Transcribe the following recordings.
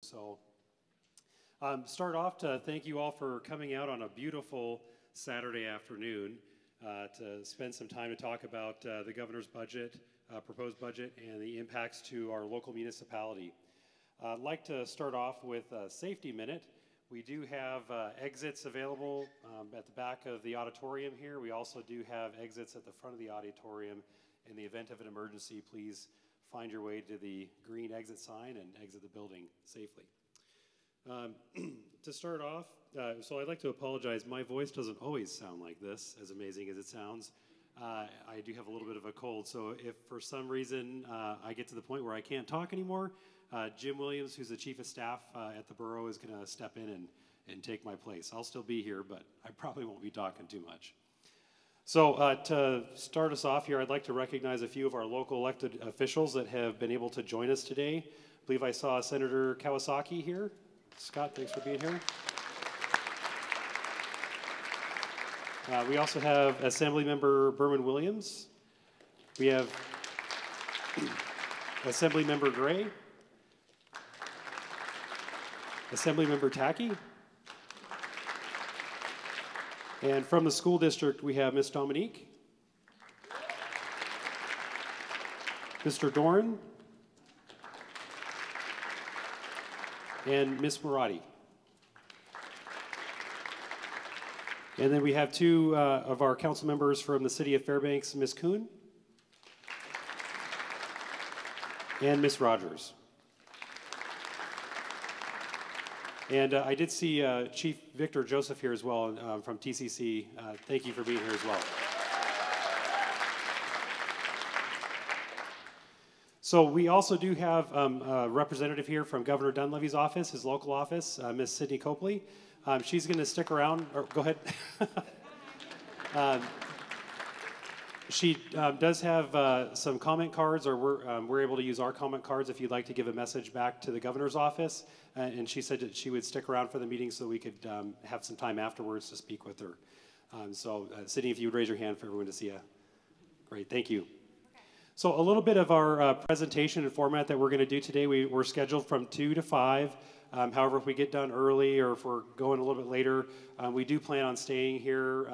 So start off to thank you all for coming out on a beautiful Saturday afternoon to spend some time to talk about the governor's budget, proposed budget, and the impacts to our local municipality. I'd like to start off with a safety minute. We do have exits available at the back of the auditorium here. We also do have exits at the front of the auditorium. In the event of an emergency, please find your way to the green exit sign and exit the building safely. To start off, so I'd like to apologize. My voice doesn't always sound like this, as amazing as it sounds. I do have a little bit of a cold, so if for some reason I get to the point where I can't talk anymore, Jim Williams, who's the chief of staff at the borough, is going to step in and take my place. I'll still be here, but I probably won't be talking too much. So to start us off here, I'd like to recognize a few of our local elected officials that have been able to join us today. I believe I saw Senator Kawasaki here. Scott, thanks for being here. We also have Assemblymember Berman Williams. We have Assemblymember Gray. Assemblymember Tacky. And from the school district, we have Ms. Dominique, Mr. Dorn, and Ms. Marati. And then we have two of our council members from the city of Fairbanks, Ms. Kuhn and Ms. Rogers. And I did see Chief Victor Joseph here as well from TCC. Thank you for being here as well. So we also do have a representative here from Governor Dunleavy's office, his local office, Ms. Sydney Copley. She's going to stick around. Or, go ahead. She does have some comment cards, or we're able to use our comment cards if you'd like to give a message back to the governor's office. And she said that she would stick around for the meeting so we could have some time afterwards to speak with her. Sydney, if you would raise your hand for everyone to see you. Great, thank you. Okay. So a little bit of our presentation and format that we're going to do today. We're scheduled from 2 to 5. However, if we get done early or if we're going a little bit later, we do plan on staying here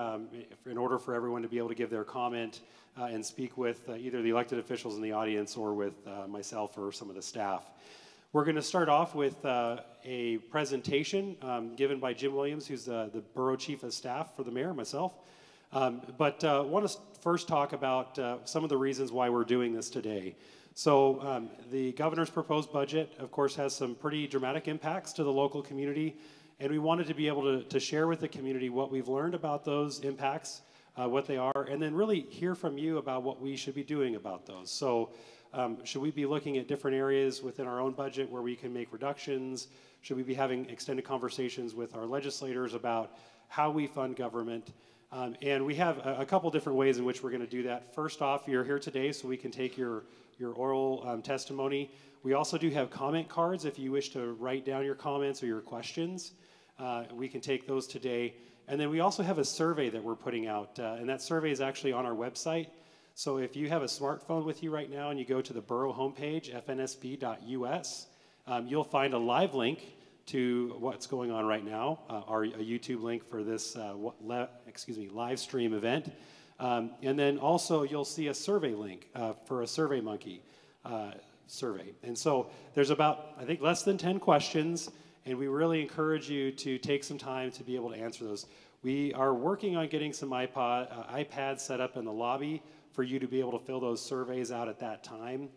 in order for everyone to be able to give their comment and speak with either the elected officials in the audience or with myself or some of the staff. We're going to start off with a presentation given by Jim Williams, who's the borough chief of staff for the mayor, myself. But I want to first talk about some of the reasons why we're doing this today. So the governor's proposed budget, of course, has some pretty dramatic impacts to the local community, and we wanted to be able to share with the community what we've learned about those impacts, what they are, and then really hear from you about what we should be doing about those. So should we be looking at different areas within our own budget where we can make reductions? Should we be having extended conversations with our legislators about how we fund government? And we have a couple different ways in which we're going to do that. First off, you're here today so we can take your oral testimony. We also do have comment cards if you wish to write down your comments or your questions. We can take those today. And then we also have a survey that we're putting out, and that survey is actually on our website. So if you have a smartphone with you right now and you go to the borough homepage, fnsb.us, you'll find a live link to what's going on right now, a YouTube link for this live stream event. And then also you'll see a survey link for a SurveyMonkey survey. And so there's about, I think, less than 10 questions, and we really encourage you to take some time to be able to answer those. We are working on getting some iPads set up in the lobby for you to be able to fill those surveys out at that time,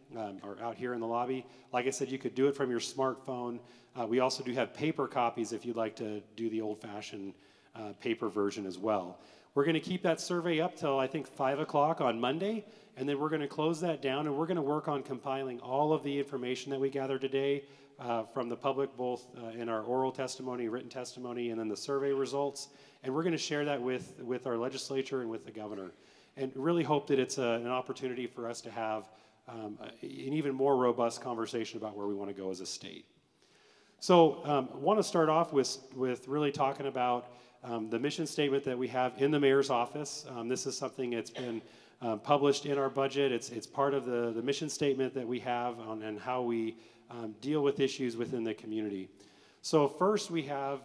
or out here in the lobby. Like I said, you could do it from your smartphone. We also do have paper copies if you'd like to do the old-fashioned paper version as well. We're going to keep that survey up till I think 5 o'clock on Monday, and then we're going to close that down, and we're going to work on compiling all of the information that we gathered today from the public, both in our oral testimony, written testimony, and then the survey results. And we're going to share that with our legislature and with the governor, and really hope that it's an opportunity for us to have an even more robust conversation about where we want to go as a state. So I want to start off with really talking about the mission statement that we have in the mayor's office. This is something that's been published in our budget. It's part of the mission statement that we have on and how we deal with issues within the community. So first we have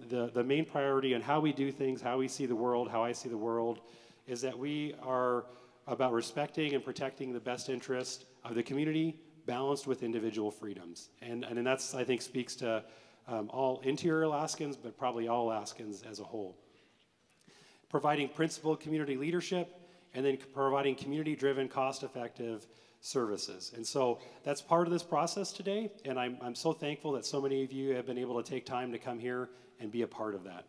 the main priority on how we do things, how we see the world, how I see the world, is that we are about respecting and protecting the best interest of the community, balanced with individual freedoms. And that's, I think, speaks to all interior Alaskans, but probably all Alaskans as a whole. Providing principled community leadership, and then providing community-driven, cost-effective services. And so that's part of this process today, and I'm so thankful that so many of you have been able to take time to come here and be a part of that.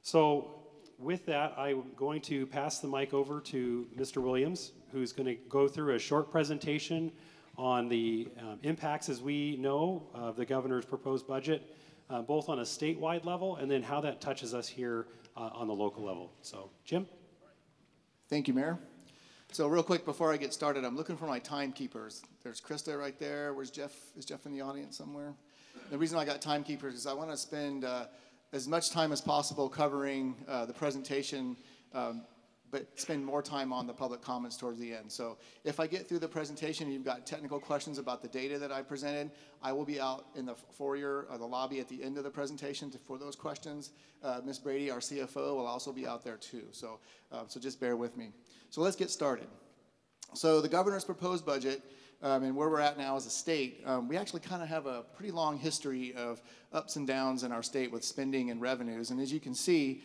So with that, I'm going to pass the mic over to Mr. Williams, who's going to go through a short presentation on the impacts, as we know, of the governor's proposed budget, both on a statewide level and then how that touches us here on the local level. So, Jim? Thank you, Mayor. So real quick before I get started, I'm looking for my timekeepers. There's Krista right there. Where's Jeff? Is Jeff in the audience somewhere? The reason I got timekeepers is I want to spend as much time as possible covering the presentation, but spend more time on the public comments towards the end. So if I get through the presentation and you've got technical questions about the data that I presented, I will be out in the foyer or the lobby at the end of the presentation for those questions. Ms. Brady, our CFO, will also be out there too. So, so just bear with me. So let's get started. So the governor's proposed budget and where we're at now as a state, we actually kind of have a pretty long history of ups and downs in our state with spending and revenues. And as you can see,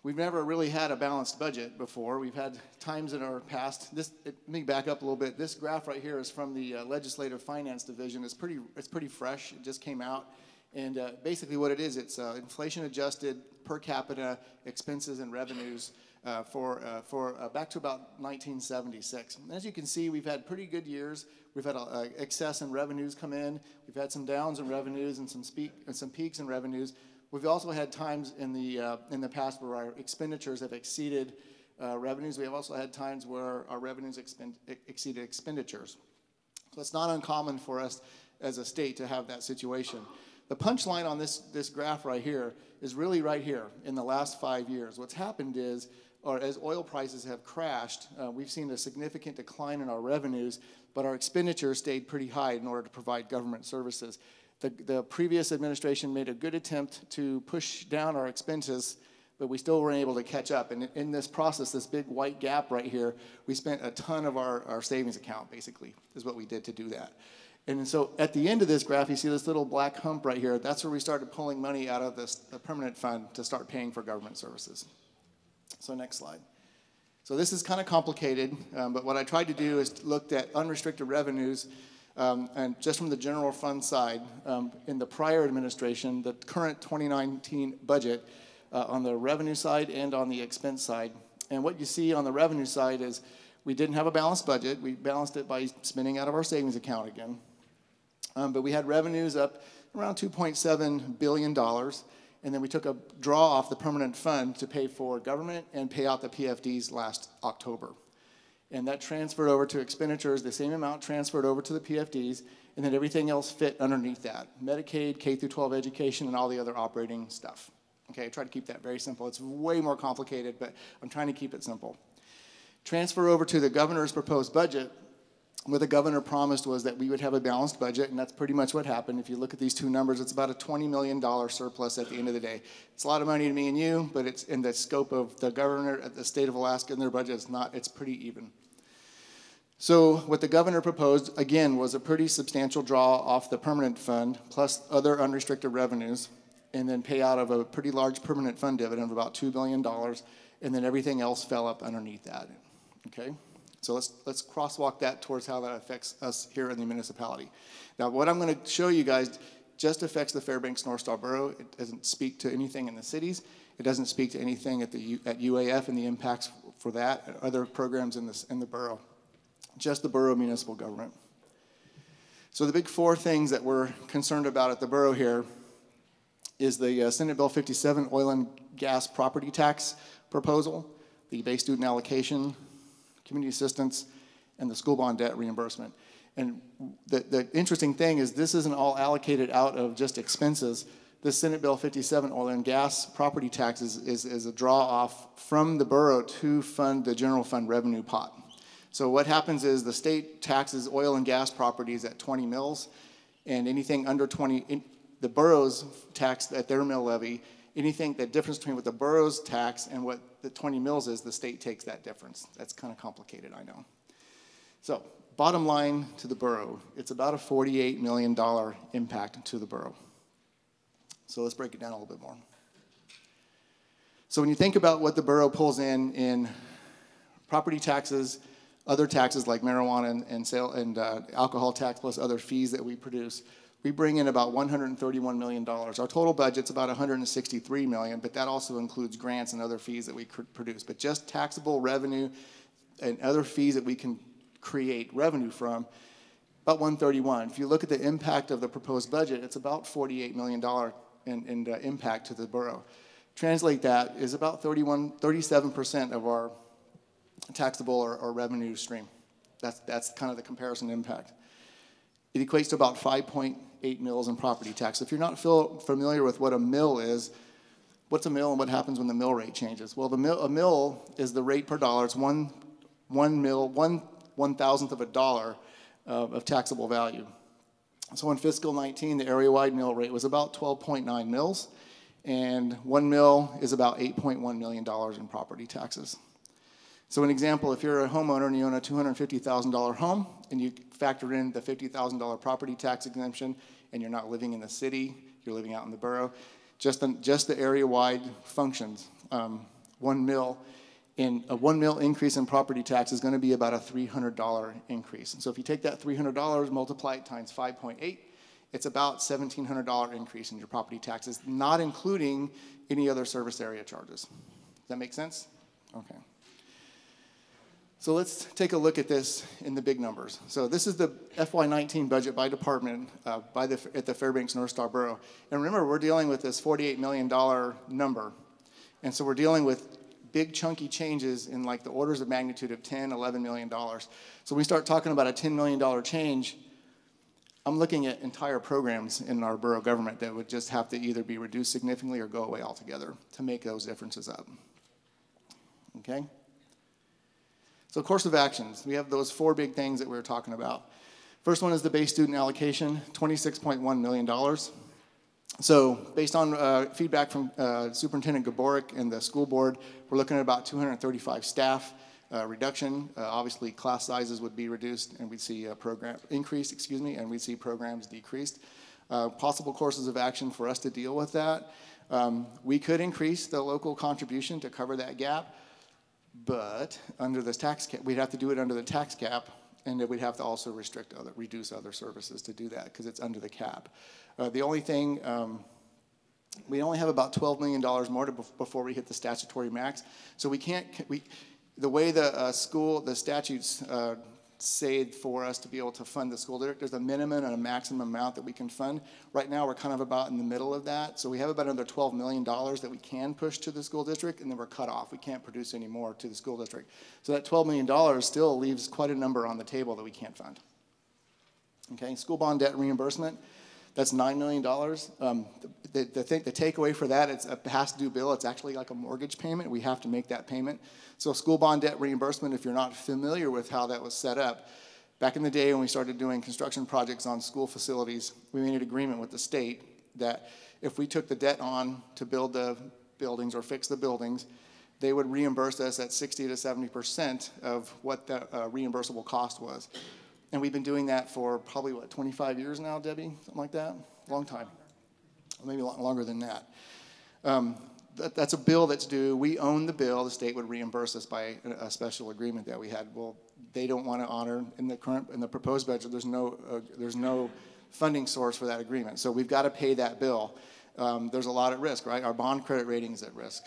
we've never really had a balanced budget before. We've had times in our past. Let me back up a little bit. This graph right here is from the Legislative Finance Division. It's pretty fresh. It just came out. And basically what it is, it's inflation adjusted per capita expenses and revenues for back to about 1976. And as you can see, we've had pretty good years. We've had excess in revenues come in. We've had some downs in revenues and some peaks in revenues. We've also had times in the past where our expenditures have exceeded revenues. We have also had times where our revenues exceeded expenditures. So it's not uncommon for us as a state to have that situation. The punchline on this graph right here is really right here in the last 5 years. What's happened is, or as oil prices have crashed, we've seen a significant decline in our revenues, but our expenditures stayed pretty high in order to provide government services. The previous administration made a good attempt to push down our expenses, but we still weren't able to catch up. And in this process, this big white gap right here, we spent a ton of our savings account, basically, is what we did to do that. And so at the end of this graph, you see this little black hump right here. That's where we started pulling money out of the permanent fund to start paying for government services. So next slide. So this is kind of complicated, but what I tried to do is looked at unrestricted revenues. And just from the general fund side, in the prior administration, the current 2019 budget on the revenue side and on the expense side. And what you see on the revenue side is we didn't have a balanced budget. We balanced it by spending out of our savings account again. But we had revenues up around $2.7 billion. And then we took a draw off the permanent fund to pay for government and pay out the PFDs last October. And that transferred over to expenditures, the same amount transferred over to the PFDs, and then everything else fit underneath that. Medicaid, K-12 education, and all the other operating stuff. Okay, I try to keep that very simple. It's way more complicated, but I'm trying to keep it simple. Transfer over to the governor's proposed budget. What the governor promised was that we would have a balanced budget, and that's pretty much what happened. If you look at these two numbers, it's about a $20 million surplus at the end of the day. It's a lot of money to me and you, but it's in the scope of the governor at the state of Alaska and their budget, it's pretty even. So what the governor proposed, again, was a pretty substantial draw off the permanent fund, plus other unrestricted revenues, and then pay out of a pretty large permanent fund dividend of about $2 billion, and then everything else fell up underneath that, okay? So let's crosswalk that towards how that affects us here in the municipality. Now, what I'm going to show you guys just affects the Fairbanks North Star Borough. It doesn't speak to anything in the cities. It doesn't speak to anything at UAF and the impacts for that, other programs in the borough. Just the borough municipal government. So the big four things that we're concerned about at the borough here is the Senate Bill 57 oil and gas property tax proposal, the base student allocation, community assistance, and the school bond debt reimbursement. And the interesting thing is this isn't all allocated out of just expenses. This Senate Bill 57 oil and gas property taxes is a draw off from the borough to fund the general fund revenue pot. So what happens is the state taxes oil and gas properties at 20 mills, and anything under 20, the boroughs tax at their mill levy. Anything, the difference between what the boroughs tax and what the 20 mills is, the state takes that difference. That's kind of complicated, I know. So bottom line to the borough, it's about a $48 million impact to the borough. So let's break it down a little bit more. So when you think about what the borough pulls in property taxes, other taxes like marijuana and alcohol tax plus other fees that we produce, we bring in about $131 million. Our total budget's about $163 million, but that also includes grants and other fees that we produce. But just taxable revenue and other fees that we can create revenue from, about 131. If you look at the impact of the proposed budget, it's about $48 million in impact to the borough. Translate that is about 37% of our taxable or revenue stream. That's kind of the comparison impact. It equates to about 5.8 mills in property tax. If you're not familiar with what a mill is, what's a mill and what happens when the mill rate changes? Well, a mill is the rate per dollar. It's one thousandth of a dollar of taxable value. So in fiscal 19, the area-wide mill rate was about 12.9 mills, and 1 mill is about $8.1 million in property taxes. So an example, if you're a homeowner and you own a $250,000 home and you factor in the $50,000 property tax exemption and you're not living in the city, you're living out in the borough, just the area-wide functions, 1 mil increase in property tax is going to be about a $300 increase. And so if you take that $300, multiply it times 5.8, it's about $1,700 increase in your property taxes, not including any other service area charges. Does that make sense? Okay. So let's take a look at this in the big numbers. So this is the FY19 budget by department at the Fairbanks North Star Borough. And remember, we're dealing with this $48 million number. And so we're dealing with big chunky changes in like the orders of magnitude of $10, $11 million. So when we start talking about a $10 million change, I'm looking at entire programs in our borough government that would just have to either be reduced significantly or go away altogether to make those differences up. Okay? So course of actions, we have those 4 big things that we were talking about. First one is the base student allocation, $26.1 million. So based on feedback from Superintendent Gaborik and the school board, we're looking at about 235 staff reduction. Obviously class sizes would be reduced and we'd see and we'd see programs decreased. Possible courses of action for us to deal with that. We could increase the local contribution to cover that gap. But under this tax cap, we'd have to do it under the tax cap, and we'd have to also reduce other services to do that because it's under the cap. The only thing, we only have about $12 million more before we hit the statutory max. So we can't, the way the statutes say for us to be able to fund the school district, there's a minimum and a maximum amount that we can fund. Right now, we're kind of about in the middle of that. So we have about another $12 million that we can push to the school district, and then we're cut off. We can't produce any more to the school district. So that $12 million still leaves quite a number on the table that we can't fund. Okay, school bond debt reimbursement, that's $9 million. The takeaway for that, it's a past due bill. It's actually like a mortgage payment. We have to make that payment. So school bond debt reimbursement, if you're not familiar with how that was set up, back in the day when we started doing construction projects on school facilities, we made an agreement with the state that if we took the debt on to build the buildings or fix the buildings, they would reimburse us at 60 to 70% of what the reimbursable cost was. And we've been doing that for probably, 25 years now, Debbie? Something like that? Long time. Or maybe longer than that. That's a bill that's due. We own the bill. The state would reimburse us by a special agreement that we had. Well, they don't want to honor in the proposed budget. There's no funding source for that agreement. So we've got to pay that bill. There's a lot at risk, right? Our bond credit rating is at risk.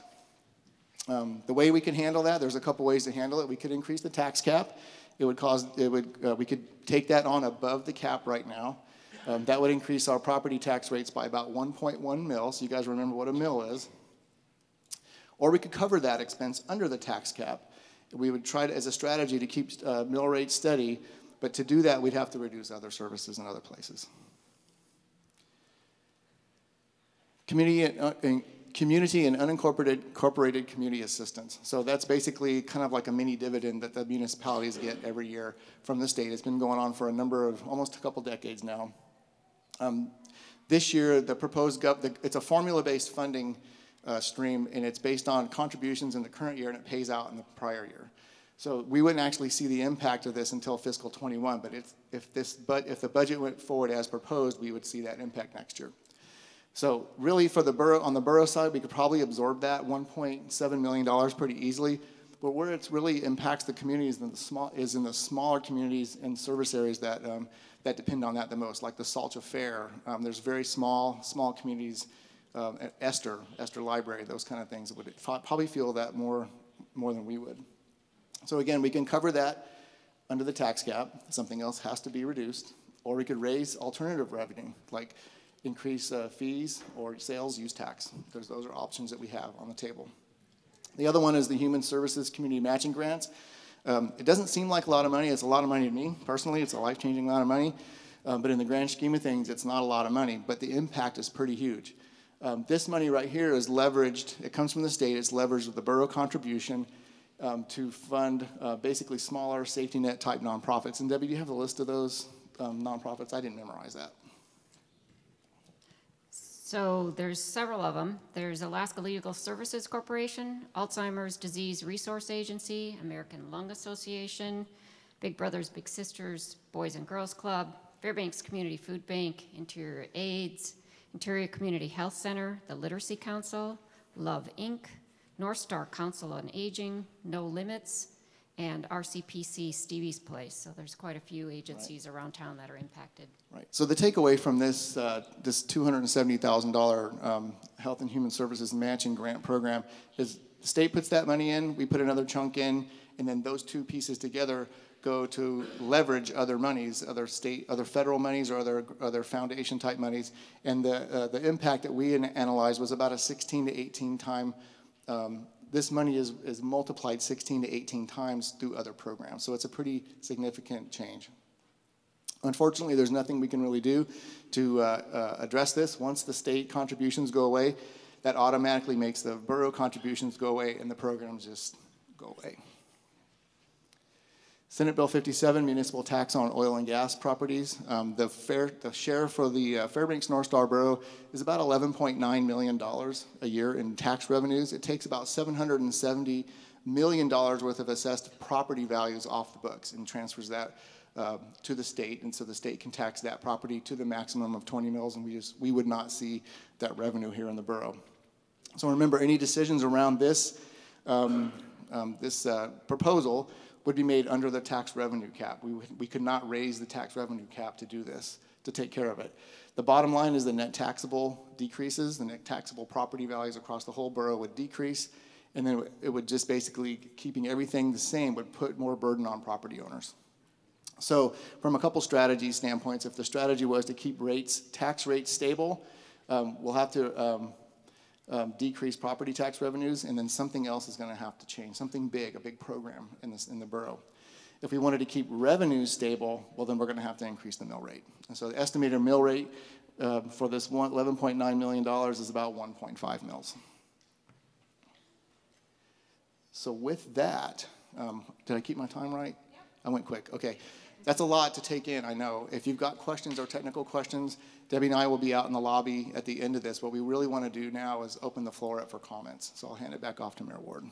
The way we can handle that, there's a couple ways to handle it. We could increase the tax cap. We could take that on above the cap right now. That would increase our property tax rates by about 1.1 mil. So you guys remember what a mil is. Or we could cover that expense under the tax cap. We would try to, as a strategy to keep mill rates steady, but to do that, we'd have to reduce other services in other places. Community community and unincorporated community assistance. So that's basically kind of like a mini dividend that the municipalities get every year from the state. It's been going on for almost a couple decades now. This year, the proposed, it's a formula-based funding stream, and it's based on contributions in the current year, and it pays out in the prior year. So we wouldn't actually see the impact of this until fiscal 21, but if the budget went forward as proposed, we would see that impact next year. So really for the borough, on the borough side, we could probably absorb that $1.7 million pretty easily, but where it really impacts the communities is in the smaller communities and service areas that depend on that the most, like the Salcha Fair. There's very small communities, Esther Library, those kind of things that would probably feel that more than we would. So again, we can cover that under the tax cap. Something else has to be reduced, or we could raise alternative revenue, like increase fees or sales use tax. Those are options that we have on the table. The other one is the Human Services Community Matching Grants. It doesn't seem like a lot of money. It's a lot of money to me. Personally, it's a life-changing amount of money. But in the grand scheme of things, it's not a lot of money. But the impact is pretty huge. This money right here is leveraged. It comes from the state. It's leveraged with the borough contribution to fund basically smaller safety net type nonprofits. And Debbie, do you have the list of those nonprofits? I didn't memorize that. So there's several of them. There's Alaska Legal Services Corporation, Alzheimer's Disease Resource Agency, American Lung Association, Big Brothers Big Sisters Boys and Girls Club, Fairbanks Community Food Bank, Interior AIDS, Interior Community Health Center, the Literacy Council, Love Inc., North Star Council on Aging, No Limits, and RCPC Stevie's Place. So there's quite a few agencies around town that are impacted. Right. So the takeaway from this this $270,000 Health and Human Services Matching Grant Program is the state puts that money in, we put another chunk in, and then those two pieces together go to leverage other monies, other federal monies, or other foundation type monies. And the impact that we analyzed was about a 16 to 18 time. This money is multiplied 16 to 18 times through other programs. So it's a pretty significant change. Unfortunately, there's nothing we can really do to address this. Once the state contributions go away, that automatically makes the borough contributions go away and the programs just go away. Senate Bill 57, municipal tax on oil and gas properties. The share for the Fairbanks North Star Borough is about $11.9 million a year in tax revenues. It takes about $770 million worth of assessed property values off the books and transfers that to the state, and so the state can tax that property to the maximum of 20 mils, and we would not see that revenue here in the borough. So remember, any decisions around this proposal would be made under the tax revenue cap. We could not raise the tax revenue cap to do this, to take care of it. The bottom line is the net taxable decreases. The net taxable property values across the whole borough would decrease, and then it would just basically, keeping everything the same, would put more burden on property owners. So from a couple strategy standpoints, if the strategy was to keep tax rates stable, we'll have to decrease property tax revenues, and then something else is going to have to change, something big, a big program in the borough. If we wanted to keep revenues stable, well, then we're going to have to increase the mill rate. And so the estimated mill rate for this $11.9 million is about 1.5 mils. So with that, did I keep my time right? Yeah. I went quick. Okay. That's a lot to take in, I know. If you've got questions or technical questions, Debbie and I will be out in the lobby at the end of this. What we really want to do now is open the floor up for comments. So I'll hand it back off to Mayor Ward.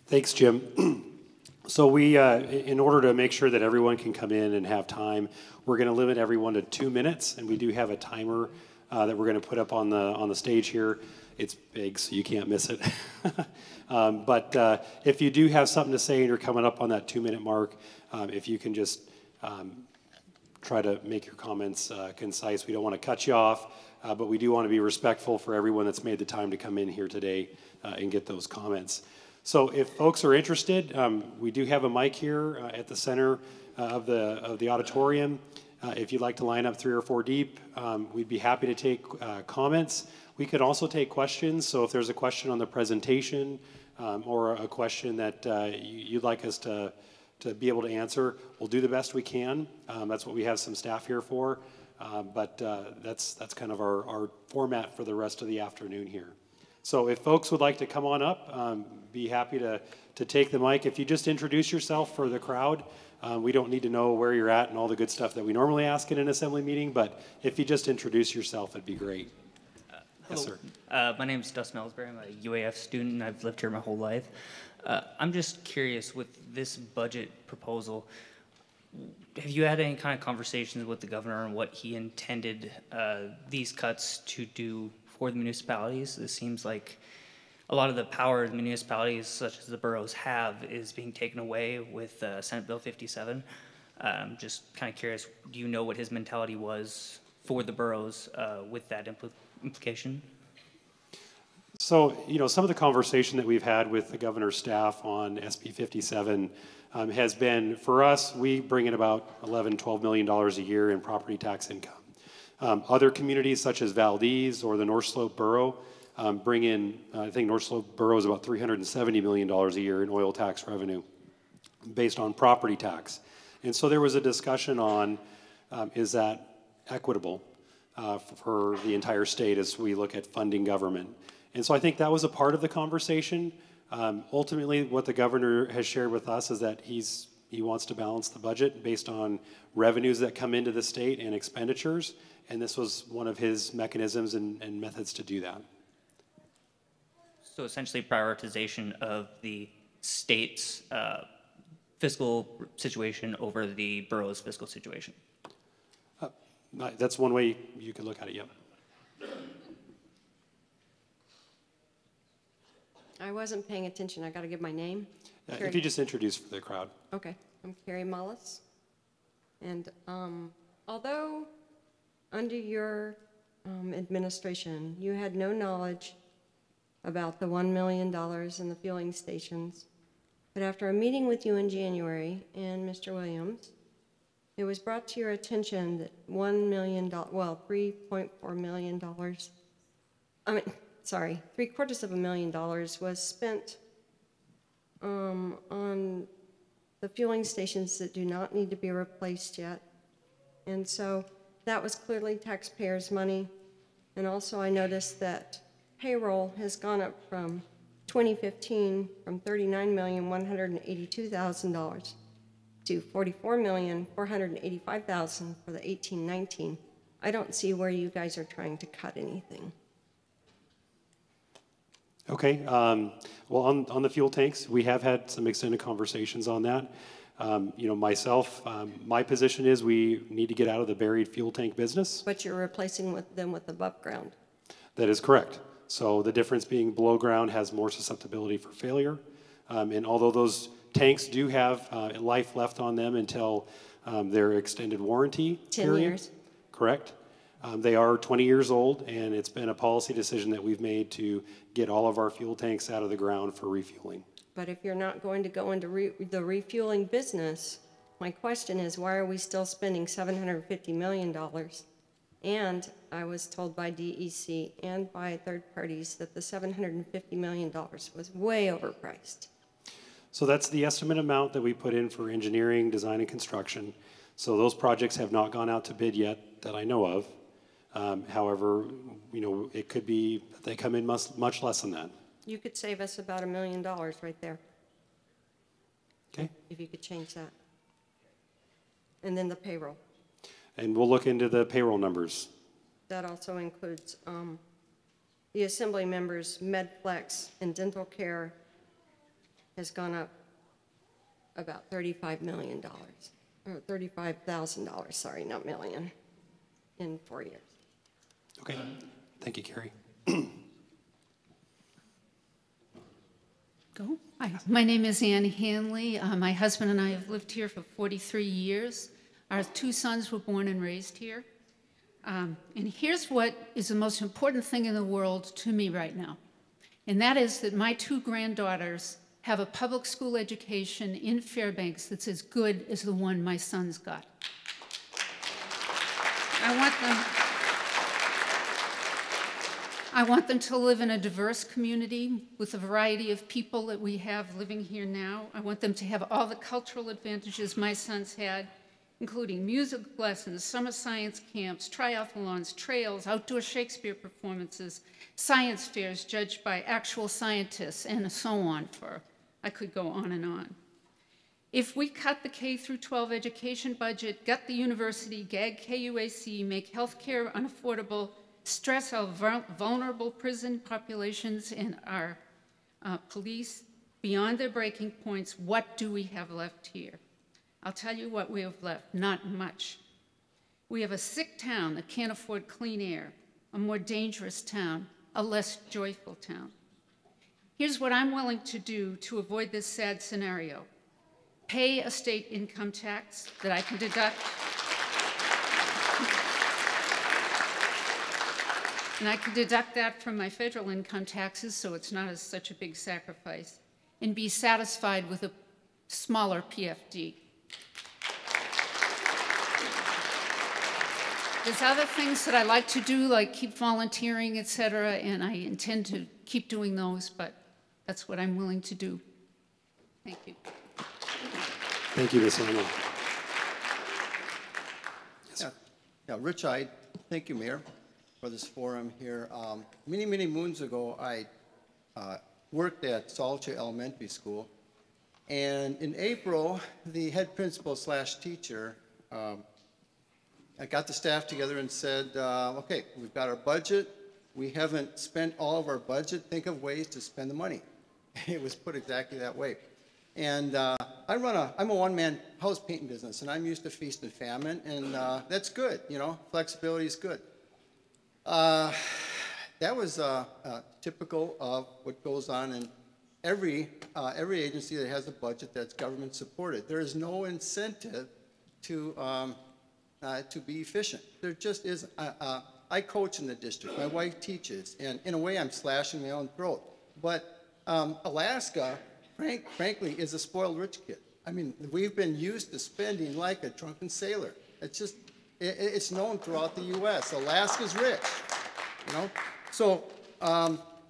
Thanks, Jim. So we, in order to make sure that everyone can come in and have time, we're going to limit everyone to 2 minutes, and we do have a timer that we're going to put up on the stage here. It's big, so you can't miss it. But if you do have something to say and you're coming up on that 2-minute mark, if you can just try to make your comments concise. We don't want to cut you off, but we do want to be respectful for everyone that's made the time to come in here today and get those comments. So if folks are interested, we do have a mic here at the center of the auditorium. If you'd like to line up 3 or 4 deep, we'd be happy to take comments. We could also take questions, so if there's a question on the presentation or a question that you'd like us to be able to answer, we'll do the best we can. That's what we have some staff here for. But that's kind of our format for the rest of the afternoon here. So if folks would like to come on up, be happy to take the mic. If you just introduce yourself for the crowd, we don't need to know where you're at and all the good stuff that we normally ask in an assembly meeting, but if you just introduce yourself, it'd be great. Yes, sir. My name is Dustin Ellsbury. I'm a UAF student, and I've lived here my whole life. I'm just curious, with this budget proposal, have you had any kind of conversations with the governor on what he intended these cuts to do for the municipalities? It seems like a lot of the power the municipalities, such as the boroughs, have is being taken away with Senate Bill 57. Just kind of curious, do you know what his mentality was for the boroughs with that implication? So, some of the conversation that we've had with the governor's staff on SB 57 has been, for us, we bring in about $11–12 million a year in property tax income. Other communities such as Valdez or the North Slope Borough bring in, I think North Slope Borough is about $370 million a year in oil tax revenue based on property tax. And so there was a discussion on, is that equitable for the entire state as we look at funding government? And so I think that was a part of the conversation. Ultimately, what the governor has shared with us is that he wants to balance the budget based on revenues that come into the state and expenditures, and this was one of his mechanisms and methods to do that. So essentially prioritization of the state's fiscal situation over the borough's fiscal situation. That's one way you could look at it, yep. I wasn't paying attention. I got to give my name. If you just introduce for the crowd. Okay. I'm Carrie Mullis. And although under your administration, you had no knowledge about the $1 million in the fueling stations, but after a meeting with you in January and Mr. Williams, it was brought to your attention that $1 million, well, $3.4 million, $750,000 was spent on the fueling stations that do not need to be replaced yet. And so that was clearly taxpayers' money. And also I noticed that payroll has gone up from 2015 from $39,182,000 to $44,485,000 for the 18-19. I don't see where you guys are trying to cut anything. Okay, well, on the fuel tanks, we have had some extended conversations on that. Myself, my position is we need to get out of the buried fuel tank business. But you're replacing them with above ground. That is correct. So the difference being below ground has more susceptibility for failure. And although those tanks do have life left on them until their extended warranty 10 period. years. Correct. They are 20 years old, and it's been a policy decision that we've made to get all of our fuel tanks out of the ground for refueling. But if you're not going to go into the refueling business, my question is, why are we still spending $750 million? And I was told by DEC and by third parties that the $750 million was way overpriced. So that's the estimate amount that we put in for engineering, design, and construction. So those projects have not gone out to bid yet that I know of. However, it could be that they come in much less than that. You could save us about $1 million right there. Okay. If you could change that. And then the payroll. And we'll look into the payroll numbers. That also includes the assembly members' MedFlex and dental care has gone up about $35 million, or $35,000, sorry, not million, in 4 years. Okay, thank you, Carrie. Go. Hi, my name is Ann Hanley. My husband and I have lived here for 43 years. Our 2 sons were born and raised here. And here's what is the most important thing in the world to me right now. And that is that my 2 granddaughters have a public school education in Fairbanks that's as good as the one my sons got. I want them to live in a diverse community with the variety of people that we have living here now. I want them to have all the cultural advantages my sons had. including music lessons, summer science camps, triathlons, trails, outdoor Shakespeare performances, science fairs judged by actual scientists, and so on. I could go on and on. If we cut the K through 12 education budget, gut the university, gag KUAC, make healthcare unaffordable, stress our vulnerable prison populations and our police beyond their breaking points, what do we have left here? I'll tell you what we have left, not much. We have a sick town that can't afford clean air, a more dangerous town, a less joyful town. Here's what I'm willing to do to avoid this sad scenario. Pay a state income tax that I can deduct. And I can deduct that from my federal income taxes, so it's not such a big sacrifice, and be satisfied with a smaller PFD. There's other things that I like to do, like keep volunteering, et cetera, and I intend to keep doing those, but that's what I'm willing to do. Thank you. Thank you, Ms. Hamel. Yeah, Rich, thank you, Mayor, for this forum here. Many, many moons ago, I worked at Solitary Elementary School, and in April, the head principal / teacher I got the staff together and said, okay, we've got our budget. We haven't spent all of our budget. Think of ways to spend the money. It was put exactly that way. And I'm a one-man house painting business, and I'm used to feast and famine, and that's good, you know, flexibility is good. That was typical of what goes on in every agency that has a budget that's government supported. There is no incentive to be efficient. There just isn't. I coach in the district. My wife teaches, and in a way, I'm slashing my own throat. But Alaska, frankly, is a spoiled rich kid. I mean, we've been used to spending like a drunken sailor. It's just, it's known throughout the U.S. Alaska's rich, you know. So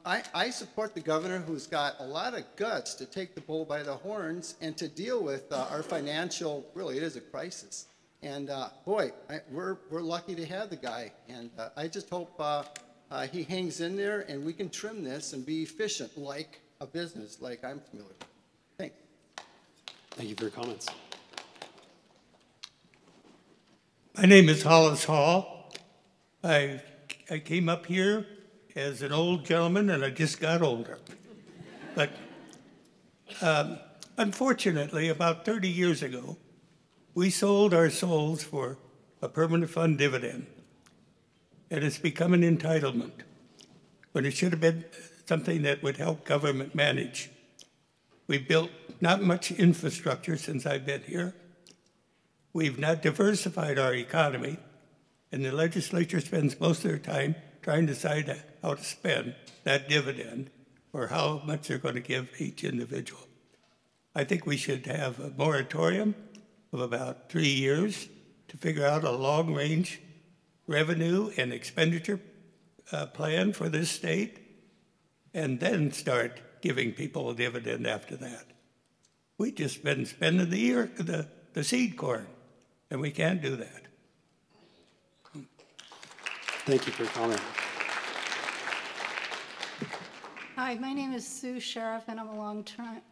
I support the governor, who's got a lot of guts to take the bull by the horns and to deal with our financial. Really, it is a crisis. And boy, we're lucky to have the guy. And I just hope he hangs in there and we can trim this and be efficient like a business, like I'm familiar with. Thanks. Thank you for your comments. My name is Hollis Hall. I came up here as an old gentleman and I just got older. But unfortunately, about 30 years ago, we sold our souls for a permanent fund dividend, and it's become an entitlement when it should have been something that would help government manage. We've built not much infrastructure since I've been here. We've not diversified our economy, and the legislature spends most of their time trying to decide how to spend that dividend or how much they're going to give each individual. I think we should have a moratorium of about 3 years to figure out a long-range revenue and expenditure plan for this state, and then start giving people a dividend after that. We've just been spending the seed corn, and we can't do that. Thank you for your comment. Hi, my name is Sue Sheriff, and I'm a long-time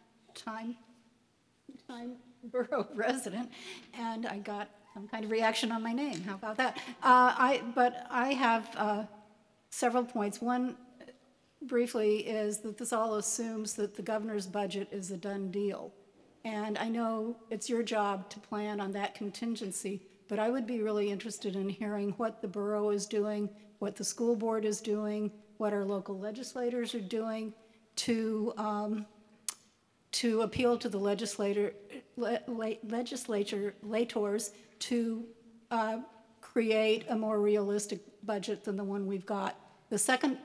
borough resident, and I got some kind of reaction on my name. How about that? But I have several points. One, briefly, is that this all assumes that the governor's budget is a done deal. And I know it's your job to plan on that contingency, but I would be really interested in hearing what the borough is doing, what the school board is doing, what our local legislators are doing to appeal to the legislators to create a more realistic budget than the one we've got. The second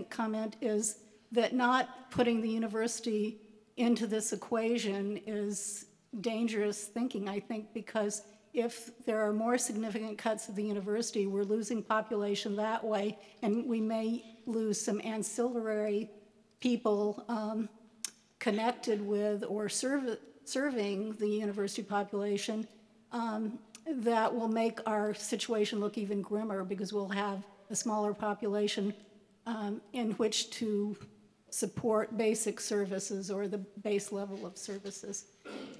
comment is that not putting the university into this equation is dangerous thinking, I think, because if there are more significant cuts at the university, we're losing population that way, and we may lose some ancillary people connected with or serving the university population that will make our situation look even grimmer because we'll have a smaller population in which to support basic services or the base level of services.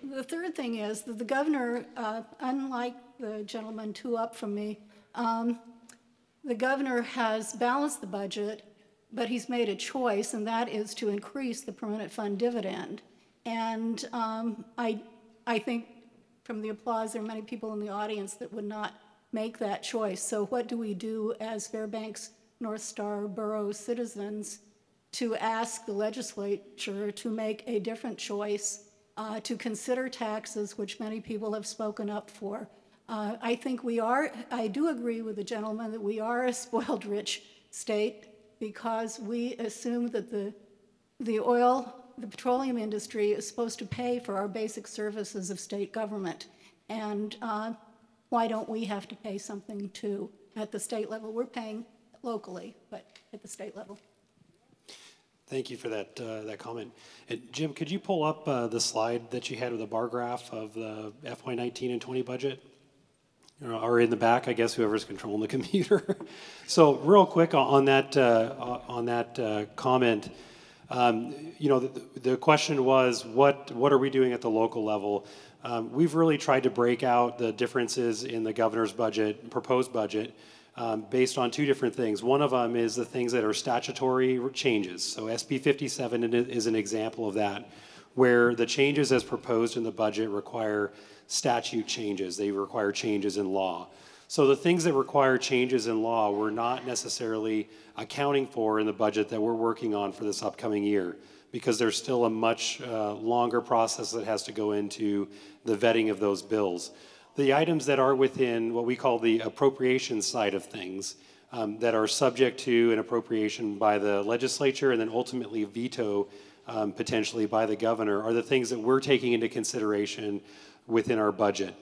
The third thing is that the governor, unlike the gentleman two up from me, the governor has balanced the budget, but he's made a choice, and that is to increase the permanent fund dividend. And I think from the applause, there are many people in the audience that would not make that choice. So what do we do as Fairbanks North Star Borough citizens to ask the legislature to make a different choice, to consider taxes, which many people have spoken up for? I think I do agree with the gentleman that we are a spoiled rich state because we assume that the petroleum industry is supposed to pay for our basic services of state government. And why don't we have to pay something too at the state level? We're paying locally, but at the state level. Thank you for that comment. And Jim, could you pull up the slide that you had with the bar graph of the FY19 and 20 budget? Or in the back, I guess, whoever's controlling the computer. So real quick on that comment, the question was, what are we doing at the local level? We've really tried to break out the differences in the governor's budget, proposed budget, based on two different things. One of them is the things that are statutory changes. So SB 57 is an example of that, where the changes as proposed in the budget require statute changes. They require changes in law. So the things that require changes in law we're not necessarily accounting for in the budget that we're working on for this upcoming year, because there's still a much longer process that has to go into the vetting of those bills. The items that are within what we call the appropriation side of things, that are subject to an appropriation by the legislature and then ultimately veto potentially by the governor, are the things that we're taking into consideration within our budget.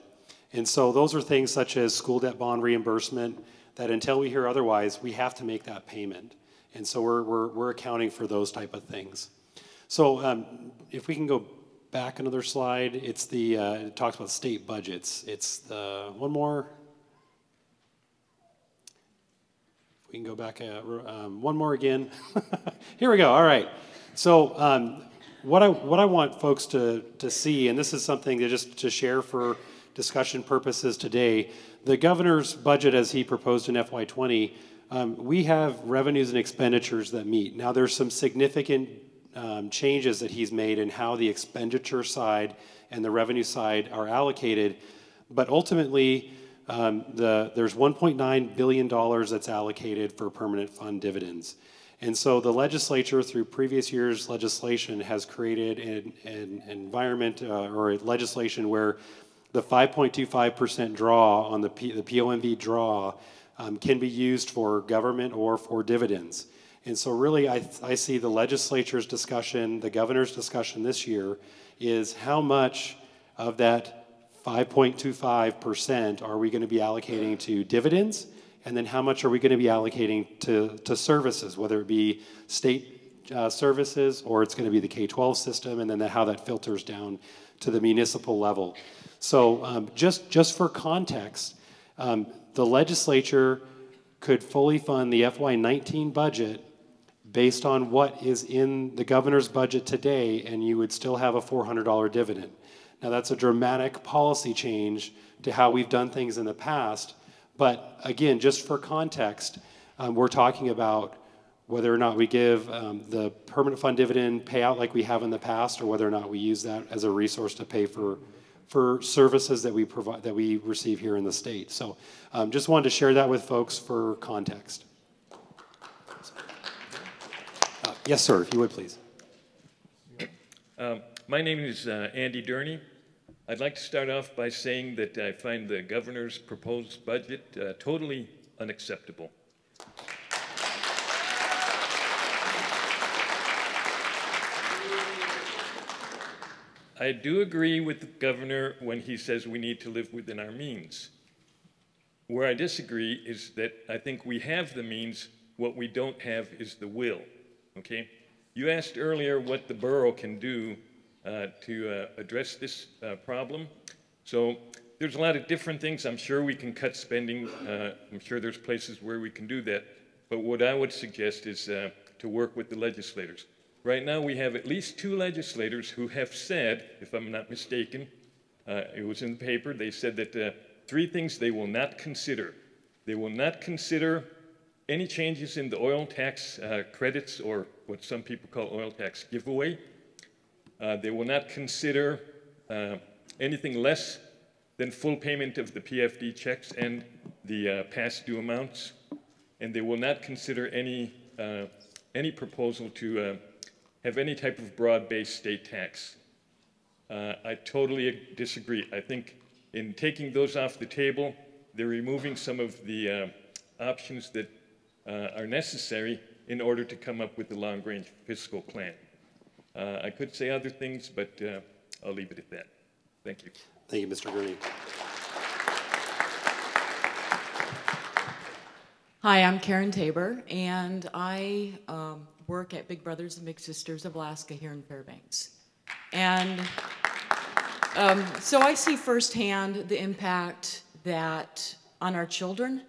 And so those are things such as school debt bond reimbursement that until we hear otherwise, we have to make that payment. And so we're accounting for those type of things. So if we can go back another slide, it's it talks about state budgets. It's the, one more. If we can go back, one more again. Here we go, all right. So what I want folks to see, and this is something to share for discussion purposes today, the governor's budget as he proposed in FY20, we have revenues and expenditures that meet. Now there's some significant changes that he's made in how the expenditure side and the revenue side are allocated, but ultimately there's $1.9 billion that's allocated for permanent fund dividends. And so the legislature, through previous years' legislation, has created an environment or legislation where the 5.25% draw on the POMV draw can be used for government or for dividends. And so really I see the legislature's discussion, the governor's discussion this year, is how much of that 5.25% are we going to be allocating to dividends, and then how much are we going to be allocating to services, whether it be state services or it's going to be the K-12 system, and then how that filters down to the municipal level. So just for context, the legislature could fully fund the FY19 budget based on what is in the governor's budget today, and you would still have a $400 dividend. Now that's a dramatic policy change to how we've done things in the past, but again, just for context, we're talking about whether or not we give the permanent fund dividend payout like we have in the past, or whether or not we use that as a resource to pay for services that we provide, that we receive here in the state. So just wanted to share that with folks for context. Yes, sir, if you would, please. My name is Andy Durney. I'd like to start off by saying that I find the governor's proposed budget totally unacceptable. I do agree with the governor when he says we need to live within our means. Where I disagree is that I think we have the means, what we don't have is the will, okay? You asked earlier what the borough can do to address this problem. So there's a lot of different things. I'm sure we can cut spending. I'm sure there's places where we can do that. But what I would suggest is to work with the legislators. Right now, we have at least 2 legislators who have said, if I'm not mistaken, it was in the paper, they said that 3 things they will not consider. They will not consider any changes in the oil tax credits, or what some people call oil tax giveaway. They will not consider anything less than full payment of the PFD checks and the past due amounts. And they will not consider any proposal to have any type of broad-based state tax. I totally disagree. I think in taking those off the table, they're removing some of the options that are necessary in order to come up with the long-range fiscal plan. I could say other things, but I'll leave it at that. Thank you. Thank you, Mr. Gurney. Hi, I'm Karen Tabor, and I work at Big Brothers and Big Sisters of Alaska here in Fairbanks. And so I see firsthand the impact that on our children,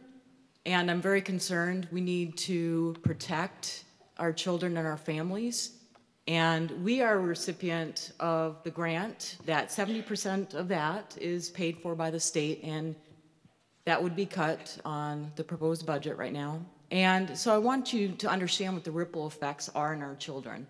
and I'm very concerned. We need to protect our children and our families. And we are a recipient of the grant that 70% of that is paid for by the state, and that would be cut on the proposed budget right now. And so I want you to understand what the ripple effects are in our children.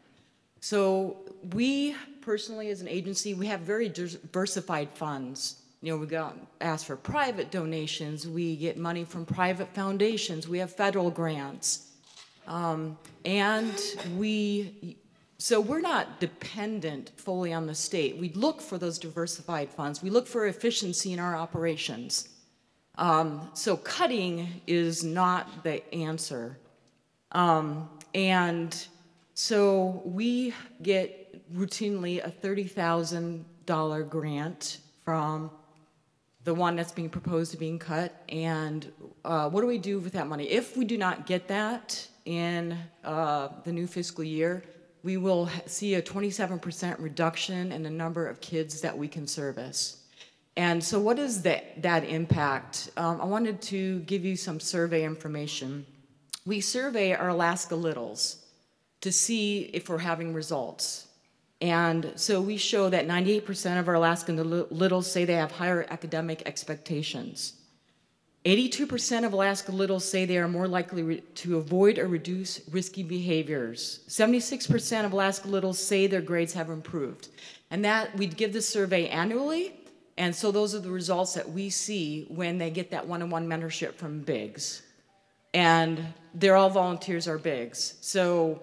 So we personally, as an agency, we have very diversified funds. You know, we ask for private donations, we get money from private foundations, we have federal grants. So we're not dependent fully on the state. We look for those diversified funds. We look for efficiency in our operations. So cutting is not the answer. And so we get routinely a $30,000 grant from the one that's being proposed to being cut. And what do we do with that money? If we do not get that in the new fiscal year, we will see a 27% reduction in the number of kids that we can service. And so what is that impact? I wanted to give you some survey information. We survey our Alaska Littles to see if we're having results. And so we show that 98% of our Alaskan Littles say they have higher academic expectations. 82% of Alaska Littles say they are more likely to avoid or reduce risky behaviors. 76% of Alaska Littles say their grades have improved. And that, we give this survey annually, and so those are the results that we see when they get that one-on-one mentorship from BIGS. And they're all volunteers, our BIGS. So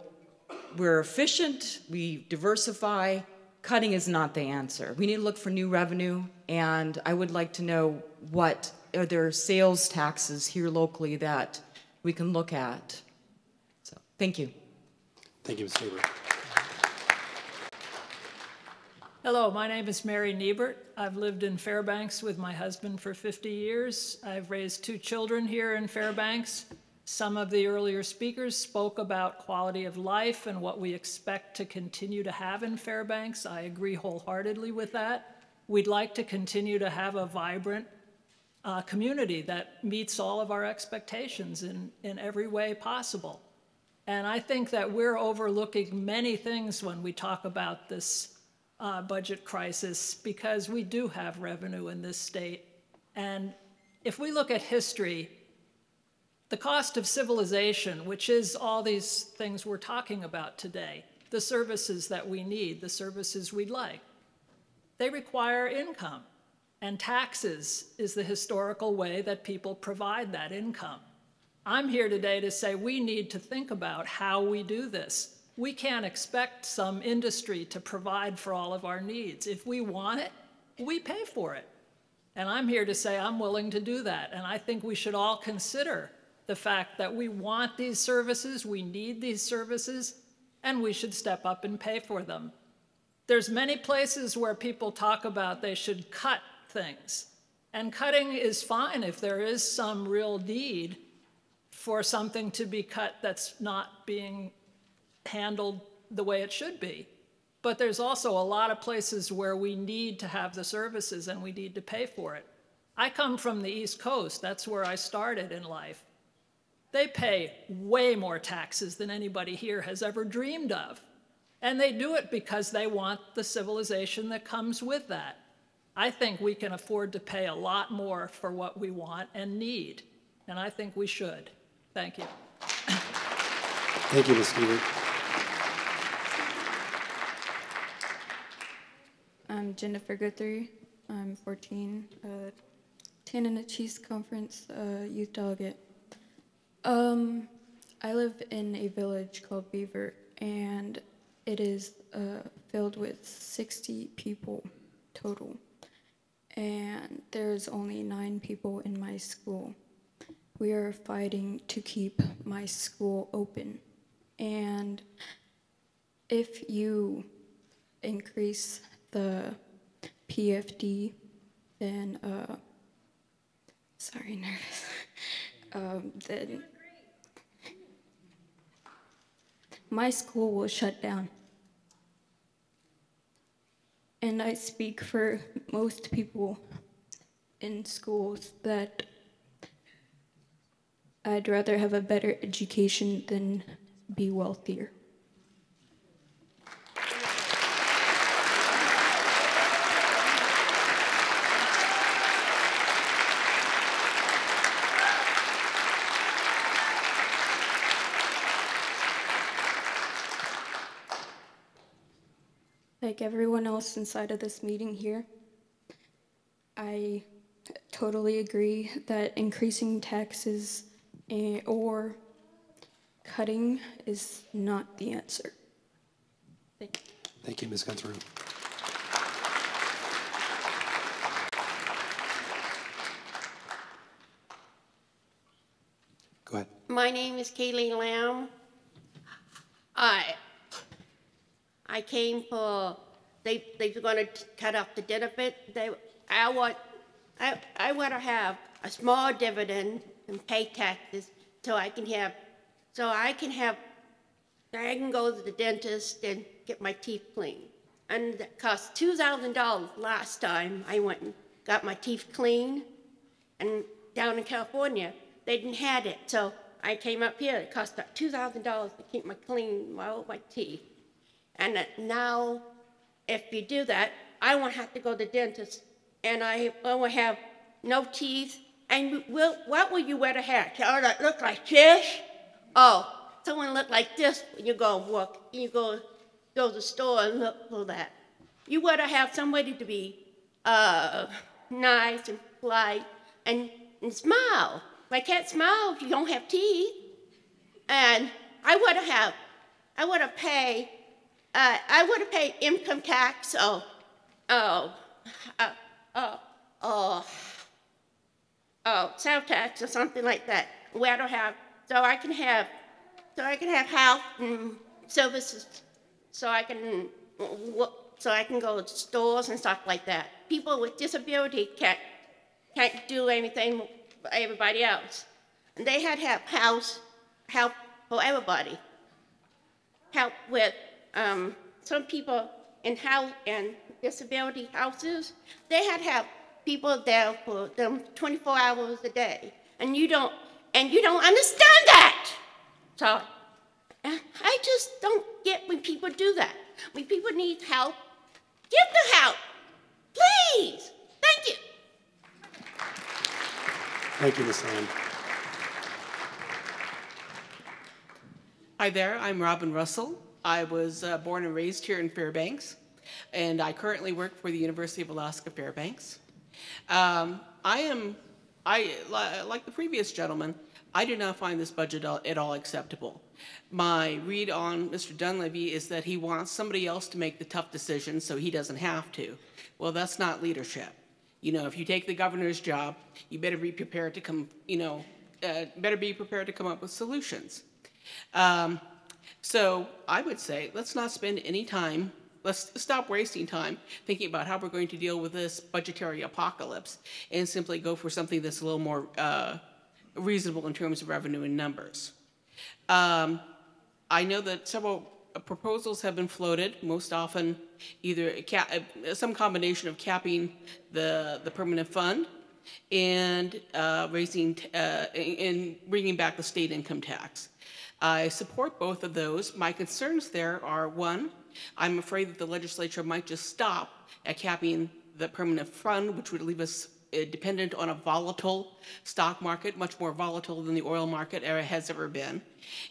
we're efficient, we diversify. Cutting is not the answer. We need to look for new revenue, and I would like to know are there sales taxes here locally that we can look at? So, thank you. Thank you, Ms. Tabor. Hello, my name is Mary Niebert. I've lived in Fairbanks with my husband for 50 years. I've raised 2 children here in Fairbanks. Some of the earlier speakers spoke about quality of life and what we expect to continue to have in Fairbanks. I agree wholeheartedly with that. We'd like to continue to have a vibrant community that meets all of our expectations in every way possible. And I think that we're overlooking many things when we talk about this budget crisis, because we do have revenue in this state. And if we look at history, the cost of civilization, which is all these things we're talking about today, the services that we need, the services we'd like, they require income. And taxes is the historical way that people provide that income. I'm here today to say we need to think about how we do this. We can't expect some industry to provide for all of our needs. If we want it, we pay for it. And I'm here to say I'm willing to do that. And I think we should all consider the fact that we want these services, we need these services, and we should step up and pay for them. There's many places where people talk about they should cut things. And cutting is fine if there is some real need for something to be cut that's not being handled the way it should be. But there's also a lot of places where we need to have the services and we need to pay for it. I come from the East Coast. That's where I started in life. They pay way more taxes than anybody here has ever dreamed of. And they do it because they want the civilization that comes with that. I think we can afford to pay a lot more for what we want and need. And I think we should. Thank you. Thank you, Ms. Stevens. I'm Jennifer Guthrie. I'm 14, Tanana Chiefs Conference youth delegate. I live in a village called Beaver, and it is filled with 60 people total. And there's only 9 people in my school. We are fighting to keep my school open. And if you increase the PFD, then, sorry, nervous, then my school will shut down. And I speak for most people in schools that I'd rather have a better education than be wealthier. Like everyone else inside of this meeting here, I totally agree that increasing taxes or cutting is not the answer. Thank you. Thank you, Ms. Gunther. Go ahead. My name is Kaylee Lamb. I came for, they were going to cut off the dividend. I want to have a small dividend and pay taxes so I can go to the dentist and get my teeth cleaned. And it cost $2,000 last time I went and got my teeth cleaned. And down in California, they didn't have it. So I came up here. It cost $2,000 to keep my teeth. And now, if you do that, I won't have to go to the dentist, and I won't have no teeth. And what will you wear to hair? Oh, that look like fish? Oh, someone look like this when you go and walk. You go to the store and look for that. You want to have somebody to be nice and polite and smile. I can't smile if you don't have teeth. And I want to pay income tax, sales tax or something like that. Where I don't have, so I can have health and services, so I can go to stores and stuff like that. People with disability can't do anything for everybody else. And they had to have help for everybody. Help with some people in disability houses. They had to have people there for them 24 hours a day, and you don't understand that. So I just don't get when people do that. When people need help, give the help, please. Thank you. Thank you, Ms. Lamb. Hi there, I'm Robin Russell. I was born and raised here in Fairbanks, and I currently work for the University of Alaska Fairbanks. Like the previous gentleman, I do not find this budget at all acceptable. My read on Mr. Dunleavy is that he wants somebody else to make the tough decisions so he doesn't have to. Well, that's not leadership. You know, if you take the governor's job, you better be prepared to come up with solutions. So I would say, let's not spend any time, let's stop wasting time thinking about how we're going to deal with this budgetary apocalypse and simply go for something that's a little more reasonable in terms of revenue and numbers. I know that several proposals have been floated, most often either some combination of capping the permanent fund and bringing back the state income tax. I support both of those. My concerns there are, one, I'm afraid that the legislature might just stop at capping the permanent fund, which would leave us dependent on a volatile stock market, much more volatile than the oil market has ever been.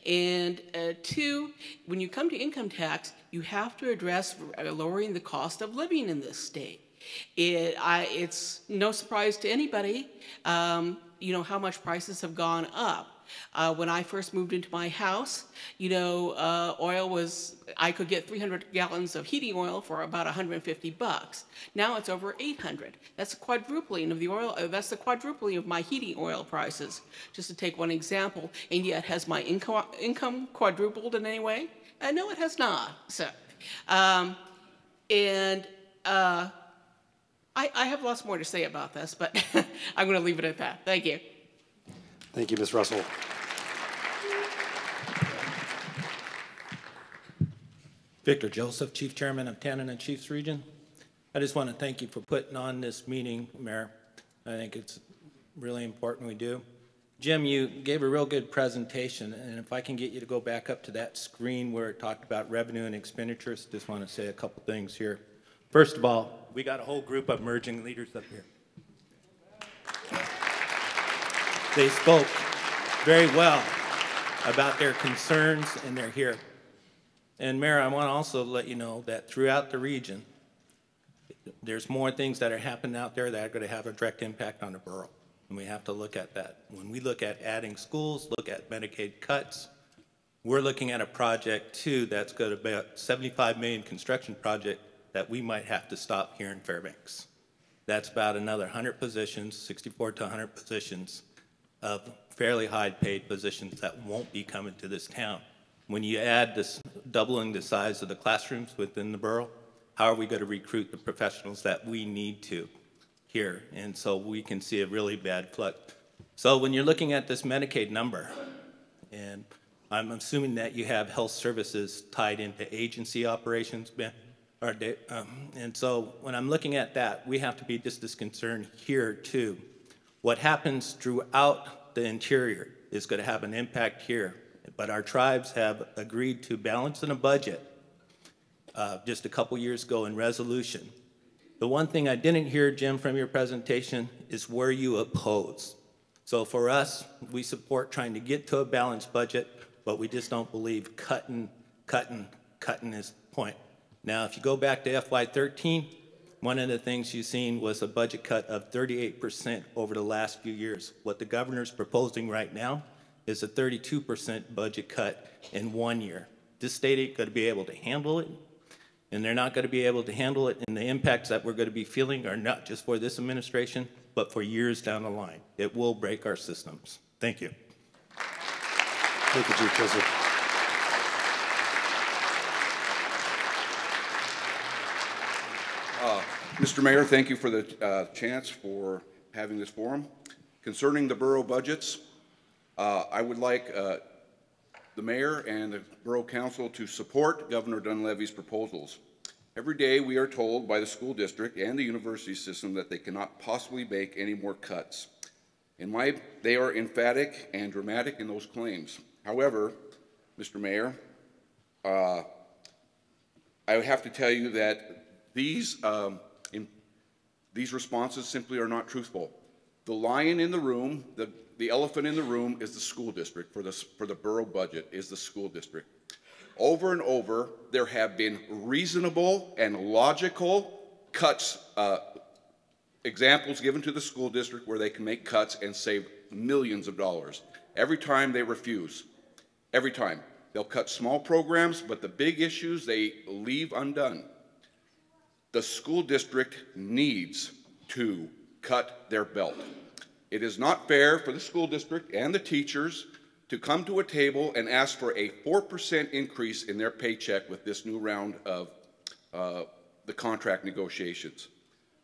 And two, when you come to income tax, you have to address lowering the cost of living in this state. It's no surprise to anybody, how much prices have gone up. When I first moved into my house, oil was, I could get 300 gallons of heating oil for about $150. Now it's over 800. That's a quadrupling of the oil, that's the quadrupling of my heating oil prices, just to take one example. And yet, has my income quadrupled in any way? No, it has not. So, I have lots more to say about this, but I'm going to leave it at that. Thank you. Thank you, Ms. Russell. Victor Joseph, Chief Chairman of Tanana Chiefs Region. I just want to thank you for putting on this meeting, Mayor. I think it's really important we do. Jim, you gave a real good presentation, and if I can get you to go back up to that screen where it talked about revenue and expenditures, just want to say a couple things here. First of all, we got a whole group of emerging leaders up here. They spoke very well about their concerns, and they're here. And Mayor, I want to also let you know that throughout the region, there's more things that are happening out there that are going to have a direct impact on the borough, and we have to look at that. When we look at adding schools, look at Medicaid cuts, we're looking at a project, too, that's going to be a $75 million construction project that we might have to stop here in Fairbanks. That's about another 100 positions, 64 to 100 positions of fairly high-paid positions that won't be coming to this town. When you add this doubling the size of the classrooms within the borough, how are we going to recruit the professionals that we need to here? And so we can see a really bad flux. So when you're looking at this Medicaid number, and I'm assuming that you have health services tied into agency operations, Ben, and so when I'm looking at that, we have to be just as concerned here too. What happens throughout the interior is going to have an impact here, but our tribes have agreed to balance in a budget just a couple years ago in resolution. The one thing I didn't hear, Jim, from your presentation is where you oppose. So for us, we support trying to get to a balanced budget, but we just don't believe cutting is the point. Now, if you go back to FY13, one of the things you've seen was a budget cut of 38% over the last few years. What the governor's proposing right now is a 32% budget cut in 1 year. This state ain't going to be able to handle it, and they're not going to be able to handle it, and the impacts that we're going to be feeling are not just for this administration, but for years down the line. It will break our systems. Thank you. Thank you, Chief Joseph. Mr. Mayor, thank you for the chance for having this forum. Concerning the borough budgets, I would like the mayor and the borough council to support Governor Dunleavy's proposals. Every day we are told by the school district and the university system that they cannot possibly make any more cuts. They are emphatic and dramatic in those claims. However, Mr. Mayor, I have to tell you that these responses simply are not truthful. The lion in the room, the elephant in the room is the school district for the borough budget is the school district. Over and over, there have been reasonable and logical cuts, examples given to the school district where they can make cuts and save millions of dollars. Every time they refuse. Every time. They'll cut small programs, but the big issues they leave undone. The school district needs to cut their belt. It is not fair for the school district and the teachers to come to a table and ask for a 4% increase in their paycheck with this new round of the contract negotiations.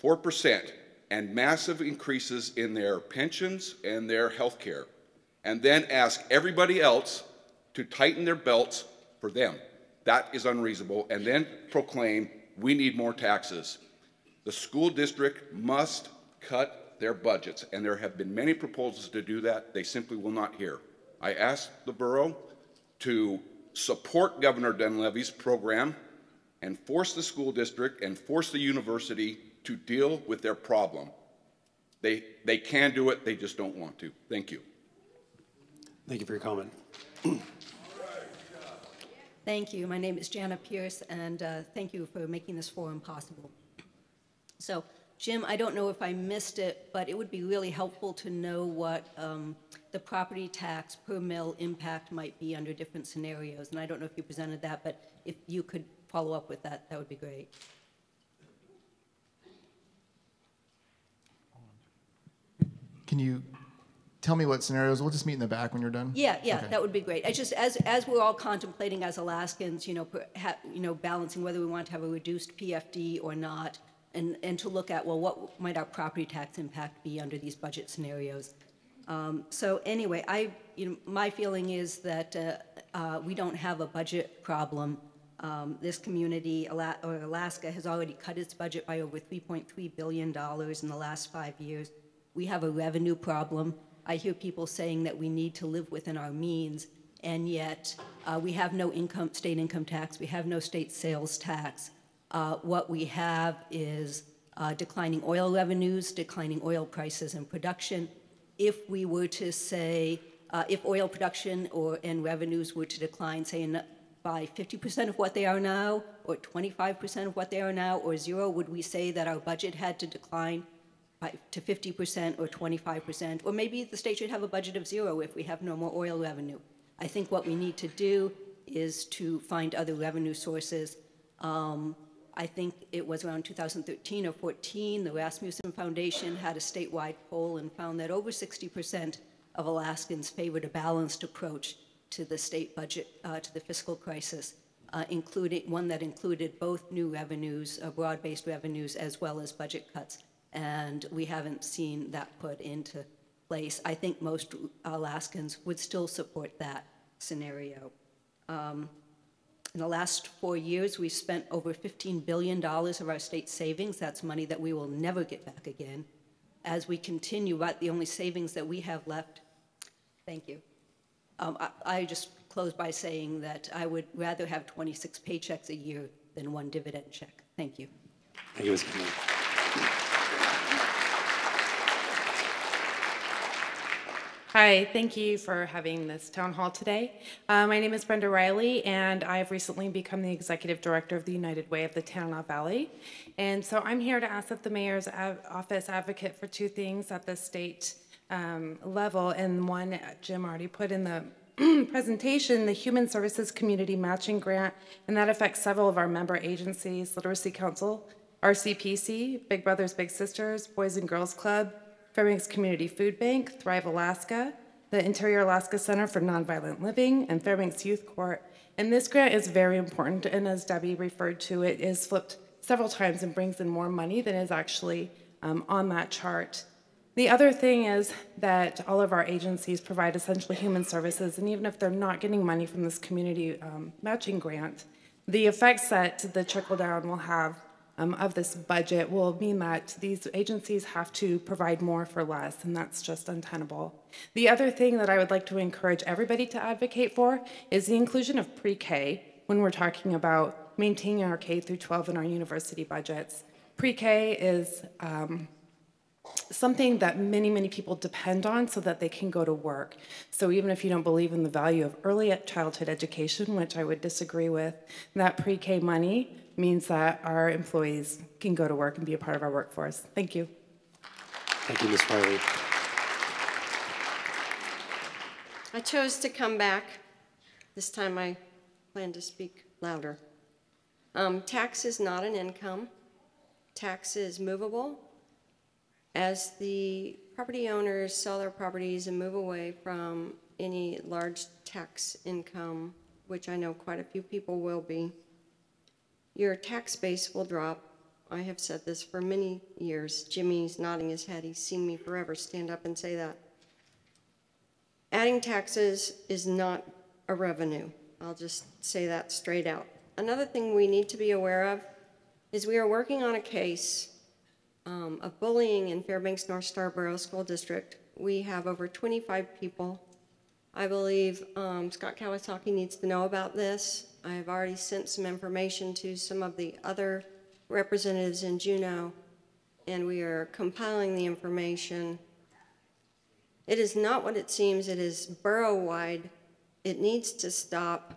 4% and massive increases in their pensions and their health care, and then ask everybody else to tighten their belts for them. That is unreasonable, and then proclaim we need more taxes. The school district must cut their budgets, and there have been many proposals to do that. They simply will not hear. I asked the borough to support Governor Dunleavy's program and force the school district and force the university to deal with their problem. They can do it, they just don't want to. Thank you. Thank you for your comment. Thank you. My name is Jana Pierce, and thank you for making this forum possible. So, Jim, I don't know if I missed it, but it would be really helpful to know what the property tax per mill impact might be under different scenarios. And I don't know if you presented that, but if you could follow up with that, that would be great. Can you tell me what scenarios? We'll just meet in the back when you're done. Yeah, yeah, Okay. that would be great. I just, as we're all contemplating as Alaskans, balancing whether we want to have a reduced PFD or not, and to look at, well, what might our property tax impact be under these budget scenarios? So anyway, my feeling is that we don't have a budget problem. This community, or Alaska, has already cut its budget by over $3.3 billion in the last 5 years. We have a revenue problem. I hear people saying that we need to live within our means, and yet we have no state income tax, we have no state sales tax. What we have is declining oil revenues, declining oil prices and production. If we were to say, if oil production and revenues were to decline, say, by 50% of what they are now, or 25% of what they are now, or zero, would we say that our budget had to decline to 50% or 25%? Or maybe the state should have a budget of zero if we have no more oil revenue. I think what we need to do is to find other revenue sources. I think it was around 2013 or 14, the Rasmussen Foundation had a statewide poll and found that over 60% of Alaskans favored a balanced approach to the state budget, to the fiscal crisis, including one that included both new revenues, broad-based revenues, as well as budget cuts. And we haven't seen that put into place. I think most Alaskans would still support that scenario. In the last 4 years, we've spent over $15 billion of our state savings. That's money that we will never get back again. As we continue, the only savings that we have left, thank you. I just close by saying that I would rather have 26 paychecks a year than one dividend check. Thank you. Thank you, Ms. Kinley. Hi, thank you for having this town hall today. My name is Brenda Riley, and I've recently become the executive director of the United Way of the Tanana Valley. And so I'm here to ask that the mayor's office advocate for two things at the state level, and one Jim already put in the presentation, the Human Services Community Matching Grant, and that affects several of our member agencies: Literacy Council, RCPC, Big Brothers Big Sisters, Boys and Girls Club, Fairbanks Community Food Bank, Thrive Alaska, the Interior Alaska Center for Nonviolent Living, and Fairbanks Youth Court. And this grant is very important, and as Debbie referred to, it is flipped several times and brings in more money than is actually on that chart. The other thing is that all of our agencies provide essential human services, and even if they're not getting money from this community matching grant, the effects that the trickle-down will have of this budget will mean that these agencies have to provide more for less, and that's just untenable. The other thing that I would like to encourage everybody to advocate for is the inclusion of pre-K when we're talking about maintaining our K through 12 in our university budgets. Pre-K is something that many, many people depend on so that they can go to work. So even if you don't believe in the value of early childhood education, which I would disagree with, that pre-K money means that our employees can go to work and be a part of our workforce. Thank you. Thank you, Ms. Riley. I chose to come back. This time I plan to speak louder. Tax is not an income. Tax is movable. As the property owners sell their properties and move away from any large tax income, which I know quite a few people will be, your tax base will drop. I have said this for many years. Jimmy's nodding his head. He's seen me forever stand up and say that. Adding taxes is not a revenue. I'll just say that straight out. Another thing we need to be aware of is we are working on a case of bullying in Fairbanks North Starborough School District. We have over 25 people. I believe Scott Kawasaki needs to know about this. I've already sent some information to some of the other representatives in Juneau, and we are compiling the information. It is not what it seems. It is borough-wide. It needs to stop.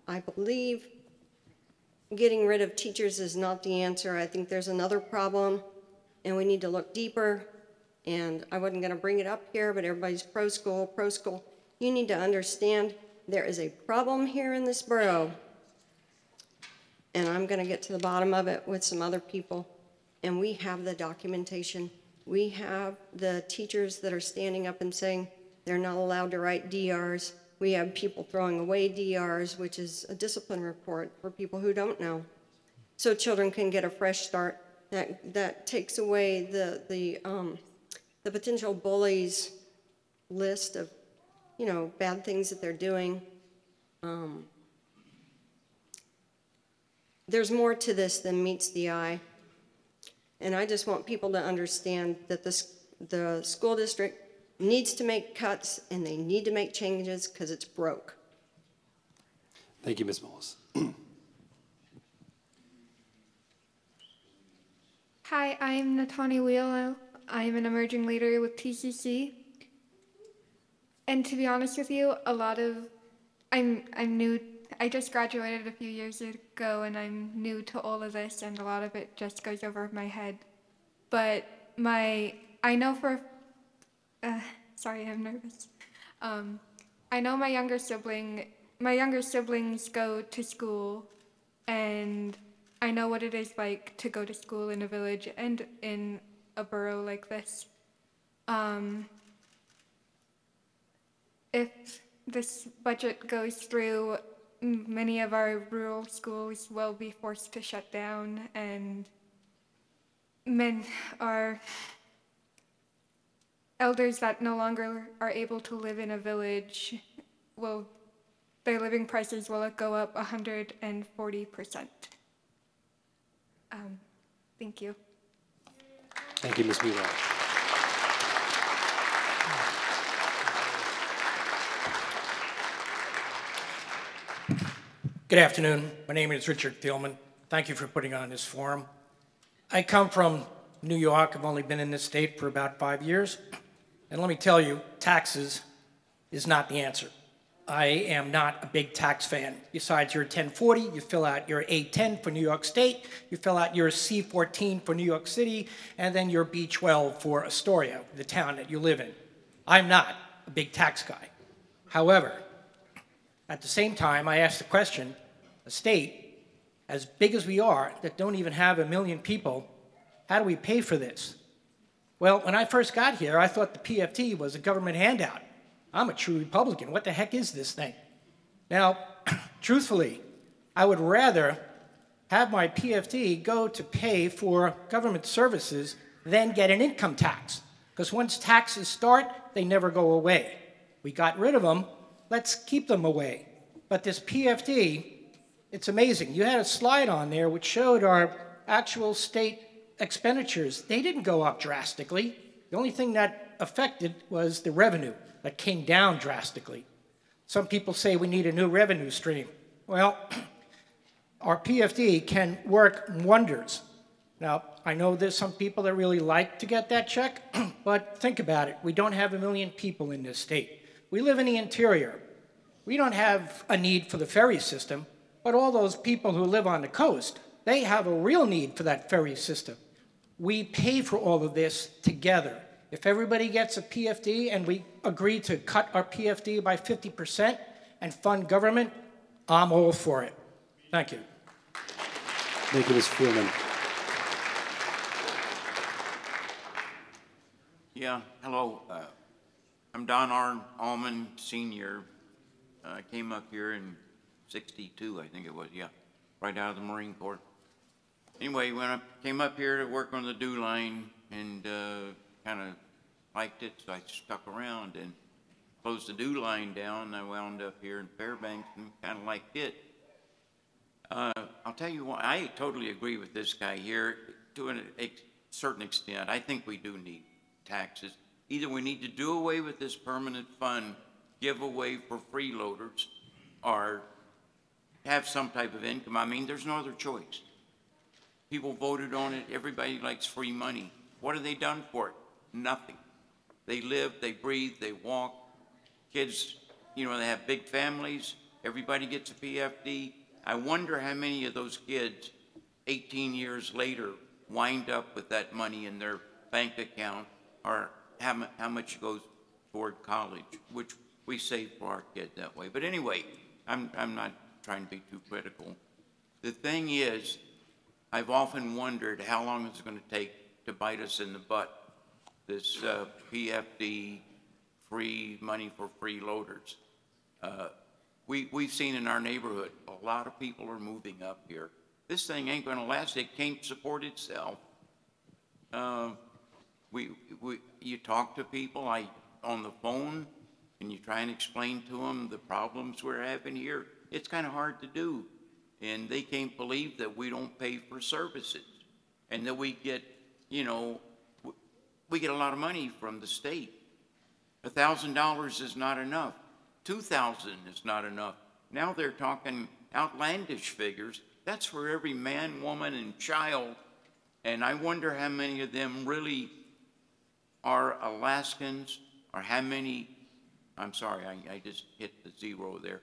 I believe getting rid of teachers is not the answer. I think there's another problem, and we need to look deeper. And I wasn't going to bring it up here, but everybody's pro-school, pro-school. You need to understand there is a problem here in this borough, and I'm going to get to the bottom of it with some other people. And we have the documentation. We have the teachers that are standing up and saying they're not allowed to write DRs. We have people throwing away DRs, which is a discipline report for people who don't know, so children can get a fresh start. That takes away the potential bullies list of, you know, bad things that they're doing. There's more to this than meets the eye, and I just want people to understand that the school district needs to make cuts, and they need to make changes because it's broke. Thank you, Ms. Mullis. Hi, I'm Natani Wheelo. I'm an emerging leader with TCC. And to be honest with you, I'm new. I just graduated a few years ago, and I'm new to all of this, and a lot of it just goes over my head. But I know for sorry, I'm nervous. I know my younger siblings go to school, and I know what it is like to go to school in a village and in a borough like this. If this budget goes through, many of our rural schools will be forced to shut down, and elders that no longer are able to live in a village their living prices will go up 140%. Thank you. Thank you, Ms. Wheeler. Good afternoon. My name is Richard Thielman. Thank you for putting on this forum. I come from New York. I've only been in this state for about 5 years. And let me tell you, taxes is not the answer. I am not a big tax fan. Besides your 1040, you fill out your A10 for New York State, you fill out your C14 for New York City, and then your B12 for Astoria, the town that you live in. I'm not a big tax guy. However, at the same time, I ask the question, a state as big as we are that don't even have 1 million people, how do we pay for this? Well, when I first got here, I thought the PFT was a government handout. I'm a true Republican. What the heck is this thing? Now, truthfully, I would rather have my PFT go to pay for government services than get an income tax. Because once taxes start, they never go away. We got rid of them. Let's keep them away. But this PFT, it's amazing. You had a slide on there which showed our actual state expenditures. They didn't go up drastically. The only thing that affected was the revenue that came down drastically. Some people say we need a new revenue stream. Well, our PFD can work wonders. Now, I know there's some people that really like to get that check, but think about it. We don't have 1 million people in this state. We live in the interior. We don't have a need for the ferry system, but all those people who live on the coast, they have a real need for that ferry system. We pay for all of this together. If everybody gets a PFD and we agree to cut our PFD by 50% and fund government, I'm all for it. Thank you. Thank you, Ms. Freeman. Yeah, hello. I'm Don Allman, Senior. I came up here in '62, I think it was, yeah, right out of the Marine Corps. Anyway, when I came up here to work on the dew line and kind of liked it, so I stuck around and closed the dew line down. I wound up here in Fairbanks and kind of liked it. I'll tell you what, I totally agree with this guy here. To certain extent, I think we do need taxes. Either we need to do away with this permanent fund, give away for freeloaders, or have some type of income. I mean, there's no other choice. People voted on it. Everybody likes free money. What have they done for it? Nothing. They live, they breathe, they walk. Kids, you know, they have big families. Everybody gets a PFD. I wonder how many of those kids 18 years later wind up with that money in their bank account, or how much goes toward college, which we save for our kids that way. But anyway, I'm not trying to be too critical. The thing is, I've often wondered how long it's going to take to bite us in the butt, this PFD, free money for freeloaders. We've seen in our neighborhood, a lot of people are moving up here. This thing ain't going to last. It can't support itself. You talk to people on the phone, and you try and explain to them the problems we're having here. It's kind of hard to do. And they can't believe that we don't pay for services and that we get, you know, we get a lot of money from the state. $1,000 is not enough. $2,000 is not enough. Now they're talking outlandish figures. That's for every man, woman, and child. And I wonder how many of them really are Alaskans, or how many, I'm sorry, I just hit the zero there.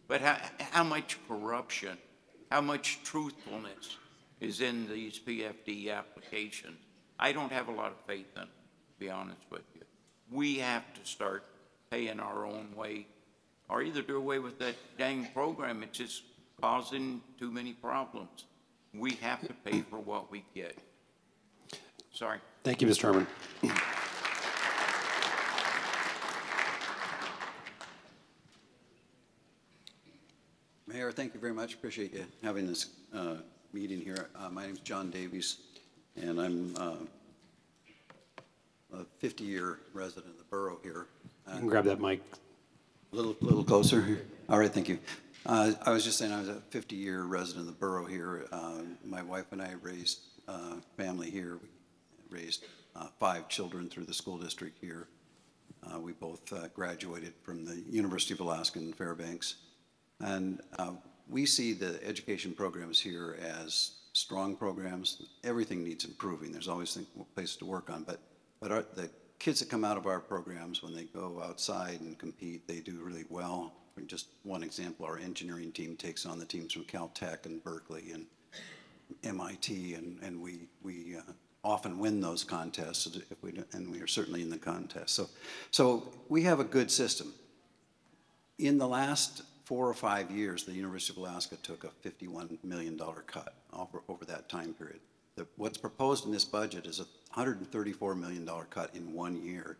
But how much corruption, how much truthfulness is in these PFD applications? I don't have a lot of faith in it, to be honest with you. We have to start paying our own way, or either do away with that dang program. It's just causing too many problems. We have to pay for what we get. Sorry. Thank you, Mr. Herman. Mayor, thank you very much. Appreciate you having this meeting here. My name is John Davies, and I'm a 50-year resident of the borough here. You can grab that mic. A little closer here. All right, thank you. I was just saying I was a 50-year resident of the borough here. My wife and I raised family here. We raised 5 children through the school district here. We both graduated from the University of Alaska in Fairbanks. And we see the education programs here as strong programs. Everything needs improving. There's always places to work on. But the kids that come out of our programs, when they go outside and compete, they do really well. Just one example, our engineering team takes on the teams from Caltech and Berkeley and MIT, and we often win those contests, and we are certainly in the contest. So we have a good system. In the last 4 or 5 years, the University of Alaska took a $51 million cut over that time period. What's proposed in this budget is a $134 million cut in 1 year.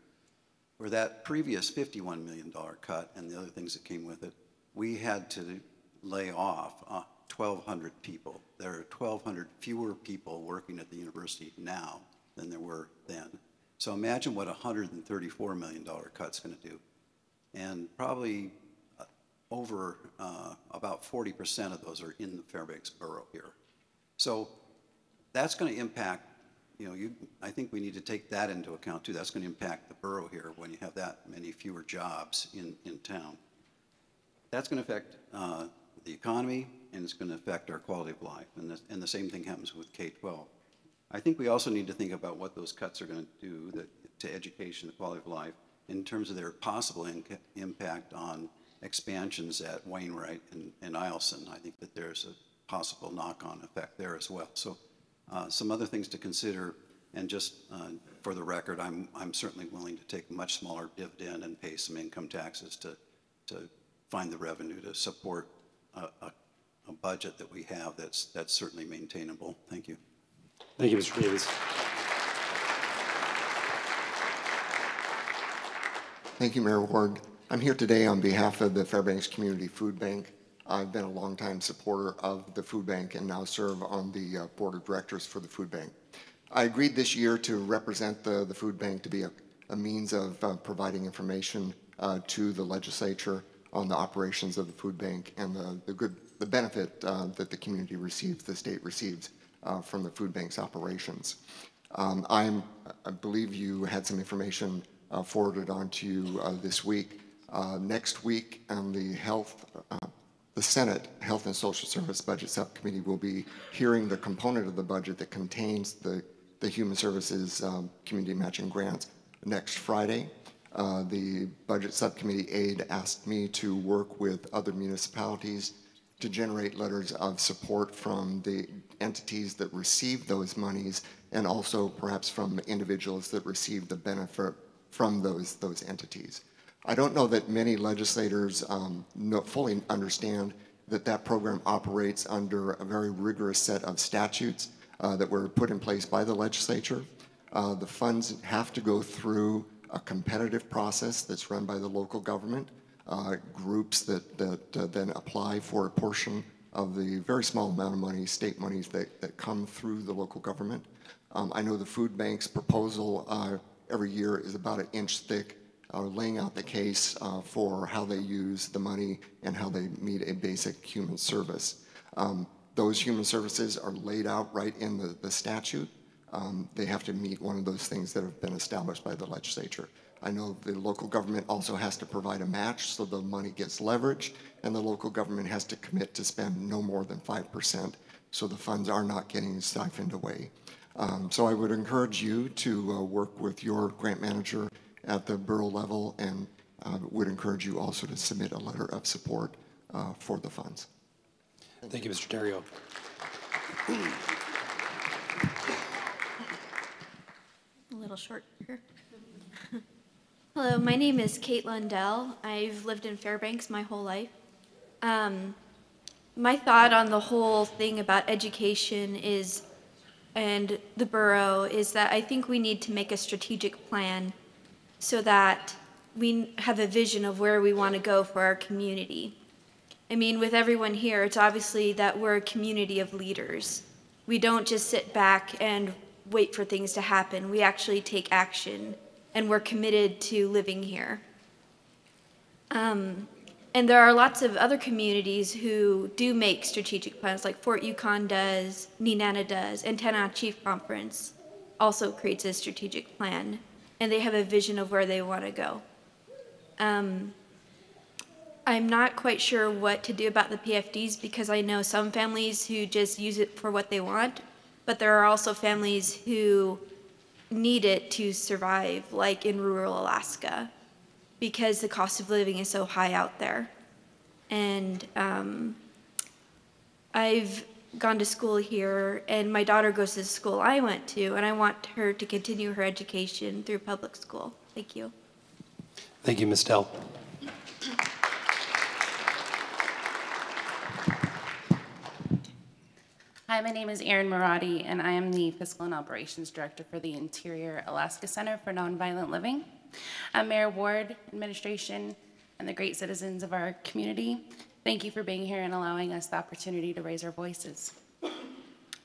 For that previous $51 million cut and the other things that came with it, we had to lay off 1,200 people. There are 1,200 fewer people working at the university now than there were then. So imagine what a $134 million cut's going to do. And probably over about 40% of those are in the Fairbanks borough here. So that's going to impact, I think we need to take that into account too. That's going to impact the borough here when you have that many fewer jobs in town. That's going to affect the economy, and it's going to affect our quality of life. And the same thing happens with K-12. I think we also need to think about what those cuts are going to do to education, the quality of life, in terms of their possible impact on expansions at Wainwright and Eielson. I think that there's a possible knock-on effect there as well. So some other things to consider, and just for the record, I'm certainly willing to take a much smaller dividend and pay some income taxes to find the revenue to support a budget that we have that's certainly maintainable. Thank you. Thank you, Mr. Davis. Thank you, Mayor Ward. I'm here today on behalf of the Fairbanks Community Food Bank. I've been a longtime supporter of the food bank and now serve on the board of directors for the food bank. I agreed this year to represent the food bank to be a means of providing information to the legislature on the operations of the food bank and the benefit that the community receives, the state receives from the food bank's operations. I believe you had some information forwarded on to you this week. Next week, the Senate Health and Social Service Budget Subcommittee will be hearing the component of the budget that contains the Human Services Community Matching Grants next Friday. The Budget Subcommittee aide asked me to work with other municipalities to generate letters of support from the entities that receive those monies, and also perhaps from individuals that receive the benefit from those entities. I don't know that many legislators fully understand that program operates under a very rigorous set of statutes that were put in place by the legislature. The funds have to go through a competitive process that's run by the local government, groups that then apply for a portion of the very small amount of money, state monies that come through the local government. I know the food bank's proposal every year is about an inch thick, laying out the case for how they use the money and how they meet a basic human service. Those human services are laid out right in the statute. They have to meet one of those things that have been established by the legislature. I know the local government also has to provide a match so the money gets leveraged, and the local government has to commit to spend no more than 5%, so the funds are not getting siphoned away. So I would encourage you to work with your grant manager at the borough level, and would encourage you also to submit a letter of support for the funds. Thank you, Mr. Terrio. A little short here. Hello, my name is Kate Lundell. I've lived in Fairbanks my whole life. My thought on the whole thing about education and the borough is that I think we need to make a strategic plan so that we have a vision of where we want to go for our community. I mean, with everyone here, it's obviously that we're a community of leaders. We don't just sit back and wait for things to happen. We actually take action, and we're committed to living here. And there are lots of other communities who do make strategic plans, like Fort Yukon does, Nenana does, and Tanana Chief Conference also creates a strategic plan, and they have a vision of where they want to go. I'm not quite sure what to do about the PFDs because I know some families who just use it for what they want, but there are also families who need it to survive, like in rural Alaska, because the cost of living is so high out there. And I've gone to school here, and my daughter goes to the school I went to, and I want her to continue her education through public school. Thank you. Thank you, Ms. Dell. Hi, my name is Erin Maradi, and I am the Fiscal and Operations Director for the Interior Alaska Center for Nonviolent Living. Mayor Ward, administration, and the great citizens of our community, thank you for being here and allowing us the opportunity to raise our voices.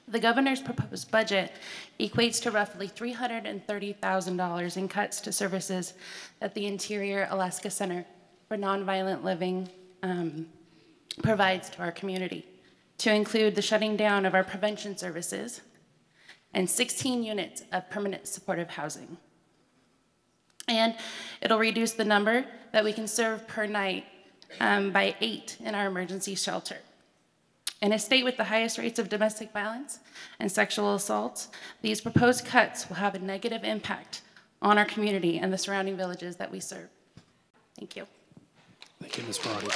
The governor's proposed budget equates to roughly $330,000 in cuts to services that the Interior Alaska Center for Nonviolent Living provides to our community, to include the shutting down of our prevention services and 16 units of permanent supportive housing. And it'll reduce the number that we can serve per night by 8 in our emergency shelter. In a state with the highest rates of domestic violence and sexual assaults, these proposed cuts will have a negative impact on our community and the surrounding villages that we serve. Thank you. Thank you, Ms. Brody.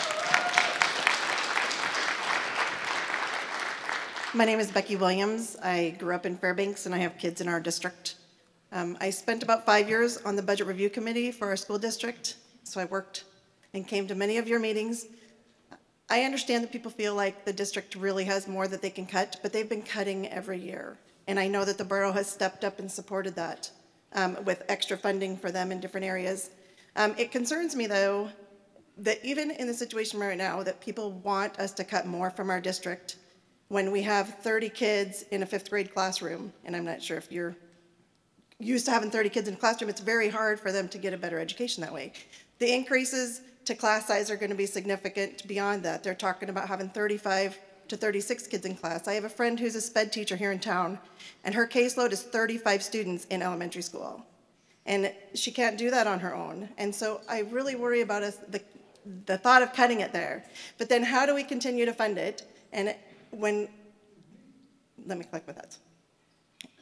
My name is Becky Williams. I grew up in Fairbanks, and I have kids in our district. I spent about 5 years on the Budget Review Committee for our school district, so I worked and came to many of your meetings. I understand that people feel like the district really has more that they can cut, but they've been cutting every year. And I know that the borough has stepped up and supported that with extra funding for them in different areas. It concerns me, though, that even in the situation right now, that people want us to cut more from our district when we have 30 kids in a 5th grade classroom, and I'm not sure if you're used to having 30 kids in a classroom, it's very hard for them to get a better education that way. The increases to class size are going to be significant beyond that. They're talking about having 35 to 36 kids in class. I have a friend who's a SPED teacher here in town, and her caseload is 35 students in elementary school. And she can't do that on her own. And so I really worry about the thought of cutting it there. But then how do we continue to fund it? And let me click with that.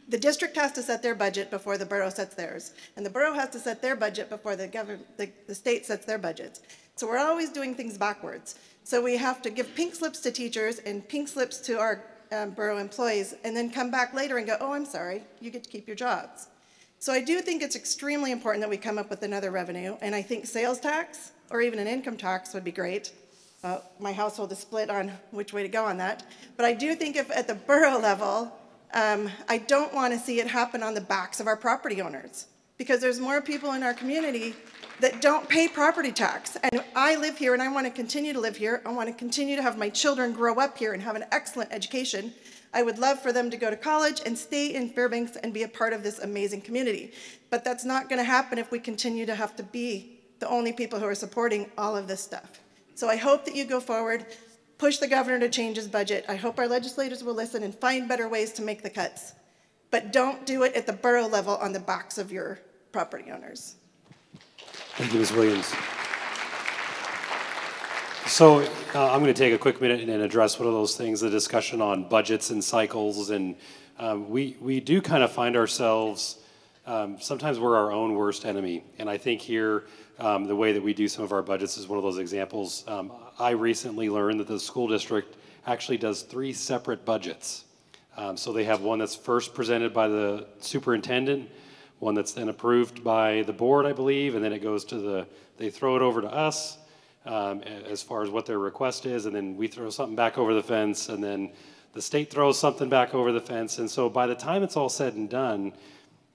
The district has to set their budget before the borough sets theirs. And the borough has to set their budget before the state sets their budgets. So we're always doing things backwards. So we have to give pink slips to teachers and pink slips to our borough employees, and then come back later and go, oh, I'm sorry, you get to keep your jobs. So I do think it's extremely important that we come up with another revenue, and I think sales tax or even an income tax would be great. My household is split on which way to go on that. But I do think if at the borough level, I don't want to see it happen on the backs of our property owners, because there's more people in our community that don't pay property tax. And I live here and I want to continue to live here. I want to continue to have my children grow up here and have an excellent education. I would love for them to go to college and stay in Fairbanks and be a part of this amazing community. But that's not going to happen if we continue to have to be the only people who are supporting all of this stuff. So I hope that you go forward, push the governor to change his budget. I hope our legislators will listen and find better ways to make the cuts. But don't do it at the borough level on the backs of your property owners. Thank you, Ms. Williams. So I'm going to take a quick minute and address one of those things, the discussion on budgets and cycles. And we do kind of find ourselves, sometimes we're our own worst enemy. And I think here, the way that we do some of our budgets is one of those examples. I recently learned that the school district actually does 3 separate budgets. So they have one that's first presented by the superintendent, one that's then approved by the board, I believe, and then it goes to they throw it over to us as far as what their request is, and then we throw something back over the fence, and then the state throws something back over the fence. And so by the time it's all said and done,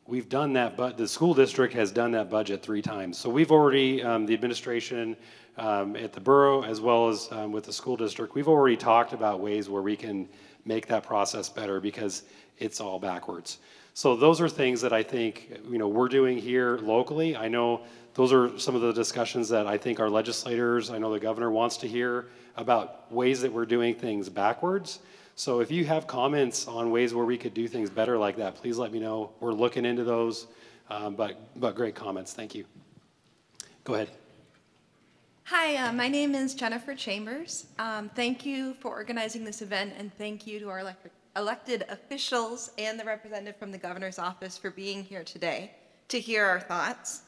we've done that, but the school district has done that budget 3 times. So we've already, the administration at the borough as well as with the school district, we've already talked about ways where we can make that process better because it's all backwards. So those are things that I think, we're doing here locally. I know those are some of the discussions that I think our legislators, I know the governor wants to hear about ways that we're doing things backwards. So if you have comments on ways where we could do things better like that, please let me know. We're looking into those, but great comments. Thank you. Go ahead. Hi, my name is Jennifer Chambers. Thank you for organizing this event, and thank you to our elected officials and the representative from the governor's office for being here today to hear our thoughts.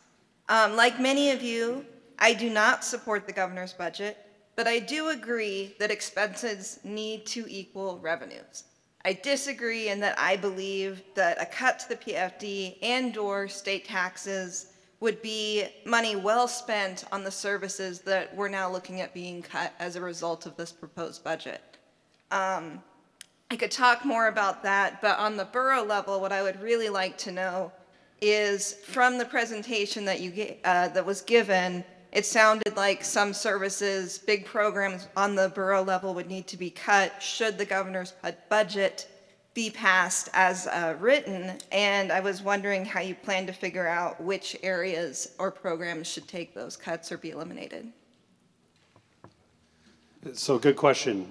Like many of you, I do not support the governor's budget, but I do agree that expenses need to equal revenues. I disagree in that I believe that a cut to the PFD and/or state taxes would be money well spent on the services that we're now looking at being cut as a result of this proposed budget. I could talk more about that, but on the borough level, what I would really like to know is from the presentation that that was given, it sounded like some services, big programs on the borough level would need to be cut should the governor's budget be passed as written, and I was wondering how you plan to figure out which areas or programs should take those cuts or be eliminated. So good question.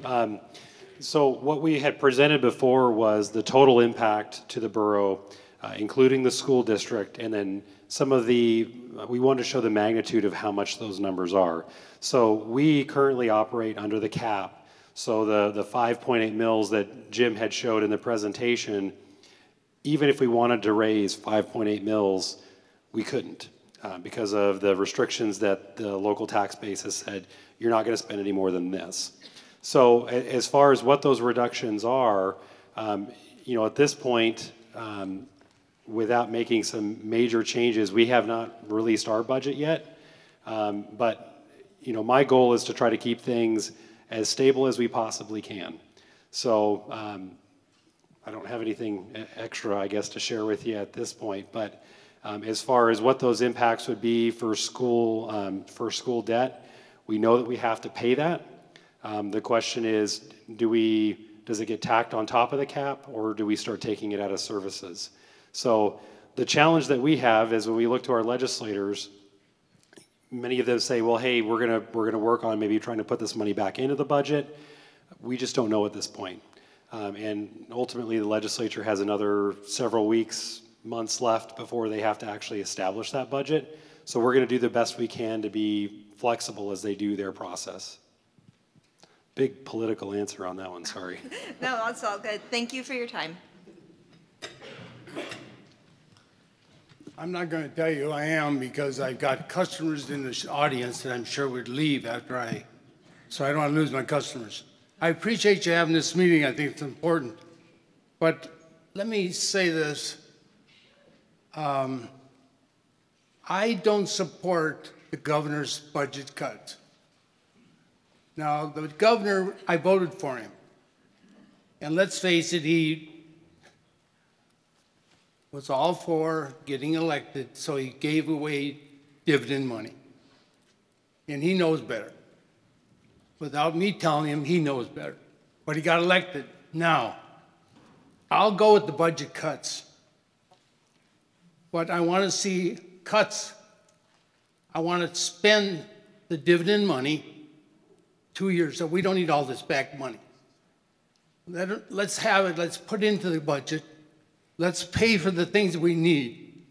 So what we had presented before was the total impact to the borough, including the school district, and then some of we wanted to show the magnitude of how much those numbers are. So we currently operate under the cap. So the 5.8 mils that Jim had showed in the presentation, even if we wanted to raise 5.8 mils, we couldn't because of the restrictions that the local tax base has said, you're not going to spend any more than this. So as far as what those reductions are, at this point, without making some major changes, we have not released our budget yet. But my goal is to try to keep things as stable as we possibly can. So I don't have anything extra, I guess, to share with you at this point. But as far as what those impacts would be for school debt, we know that we have to pay that. The question is, does it get tacked on top of the cap, or do we start taking it out of services? So the challenge that we have is when we look to our legislators, many of them say, well, hey, we're gonna work on maybe trying to put this money back into the budget. We just don't know at this point. And ultimately, the legislature has another several weeks, months left before they have to actually establish that budget. So we're going to do the best we can to be flexible as they do their process. Big political answer on that one, sorry. No, that's all good. Thank you for your time. I'm not going to tell you who I am because I've got customers in the audience that I'm sure would leave after so I don't want to lose my customers. I appreciate you having this meeting. I think it's important. But let me say this. I don't support the governor's budget cuts. Now, the governor, I voted for him. And let's face it, he was all for getting elected, so he gave away dividend money. And he knows better. Without me telling him, he knows better. But he got elected. Now, I'll go with the budget cuts. But I want to see cuts. I want to spend the dividend money 2 years, so we don't need all this back money. Let's have it, let's put it into the budget. Let's pay for the things that we need.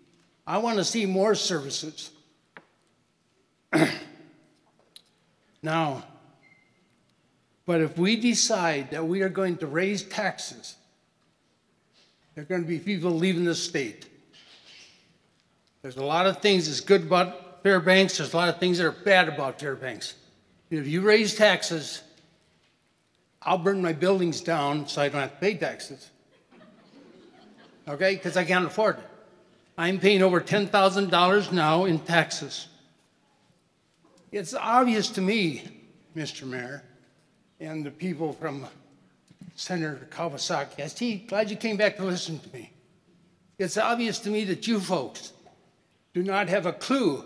I want to see more services. Now, but if we decide that we are going to raise taxes, there are going to be people leaving the state. There's a lot of things that's good about Fairbanks. There's a lot of things that are bad about Fairbanks. If you raise taxes, I'll burn my buildings down so I don't have to pay taxes. Okay? Because I can't afford it. I'm paying over $10,000 now in taxes. It's obvious to me, Mr. Mayor, and the people from Senator Kawasaki, I see, glad you came back to listen to me. It's obvious to me that you folks do not have a clue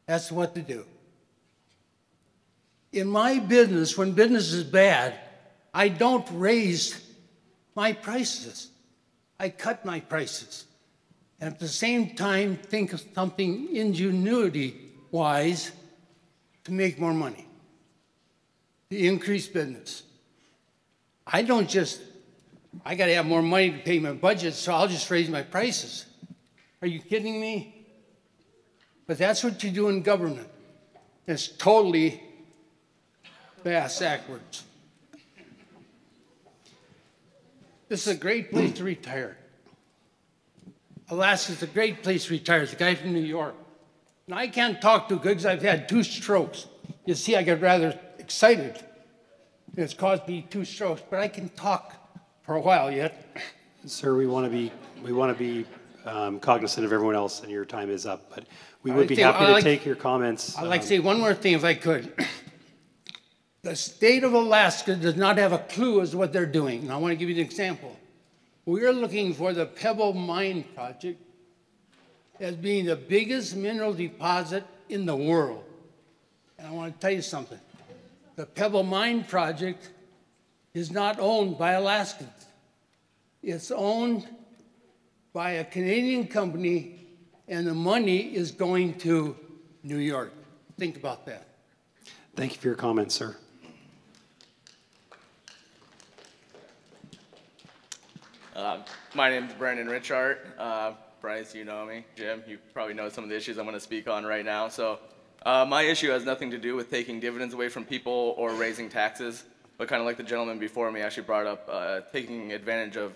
as to what to do. In my business, when business is bad, I don't raise my prices. I cut my prices. And at the same time, think of something ingenuity-wise to make more money, to increase business. I don't just, I got to have more money to pay my budget, so I'll just raise my prices. Are you kidding me? But that's what you do in government. It's totally backwards. This is a great place to retire. Alaska's a great place to retire. It's a guy from New York. Now, I can't talk too good because I've had 2 strokes. You see, I get rather excited. It's caused me 2 strokes, but I can talk for a while yet. Sir, we want to be cognizant of everyone else, and your time is up. But we would be happy to take your comments. I'd like to say one more thing, if I could. The state of Alaska does not have a clue as to what they're doing. And I want to give you an example. We're looking for the Pebble Mine Project as being the biggest mineral deposit in the world. And I want to tell you something. The Pebble Mine Project is not owned by Alaskans. It's owned by a Canadian company, and the money is going to New York. Think about that. Thank you for your comments, sir. My name is Brandon Richart. Bryce, you know me. Jim, you probably know some of the issues I'm going to speak on right now. So my issue has nothing to do with taking dividends away from people or raising taxes, but kind of like the gentleman before me actually brought up, taking advantage of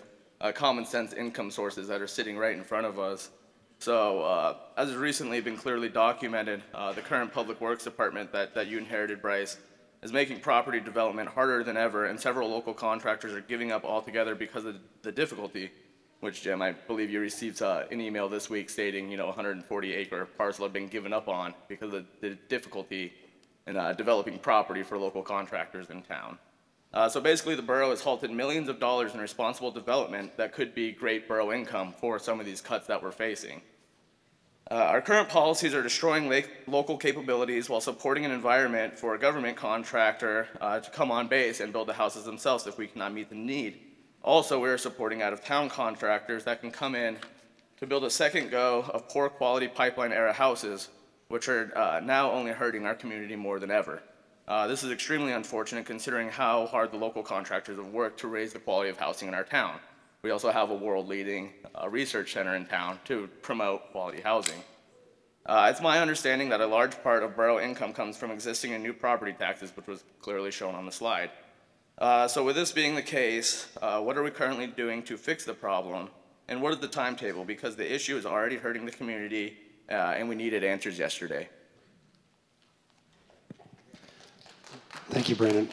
common sense income sources that are sitting right in front of us. So as has recently been clearly documented, the current Public Works Department that you inherited, Bryce, is making property development harder than ever, and several local contractors are giving up altogether because of the difficulty, which, Jim, I believe you received an email this week stating, 140-acre parcel had been given up on because of the difficulty in developing property for local contractors in town. So basically, the borough has halted millions of dollars in responsible development that could be great borough income for some of these cuts that we're facing. Our current policies are destroying local capabilities while supporting an environment for a government contractor to come on base and build the houses themselves if we cannot meet the need. Also, we're supporting out-of-town contractors that can come in to build a second go of poor quality pipeline era houses, which are now only hurting our community more than ever. This is extremely unfortunate considering how hard the local contractors have worked to raise the quality of housing in our town. We also have a world-leading research center in town to promote quality housing. It's my understanding that a large part of borough income comes from existing and new property taxes, which was clearly shown on the slide. So with this being the case, what are we currently doing to fix the problem? And what is the timetable? Because the issue is already hurting the community, and we needed answers yesterday. Thank you, Brandon.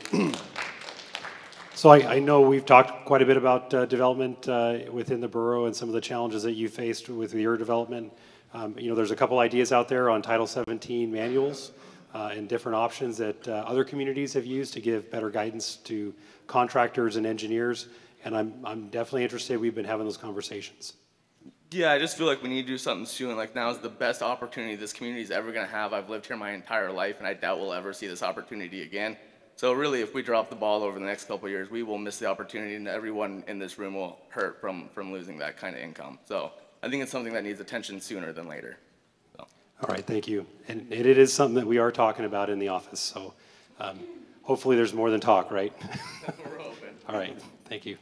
So I know we've talked quite a bit about development within the borough and some of the challenges that you faced with your development. You know, there's a couple ideas out there on Title 17 manuals and different options that other communities have used to give better guidance to contractors and engineers. And I'm definitely interested. We've been having those conversations. Yeah, I just feel like we need to do something soon. Like, now is the best opportunity this community is ever going to have. I've lived here my entire life, and I doubt we'll ever see this opportunity again. So really, if we drop the ball over the next couple of years, we will miss the opportunity, and everyone in this room will hurt from losing that kind of income. So I think it's something that needs attention sooner than later. So. All right, thank you. And it is something that we are talking about in the office. So hopefully there's more than talk, right? We're hoping. All right, thank you.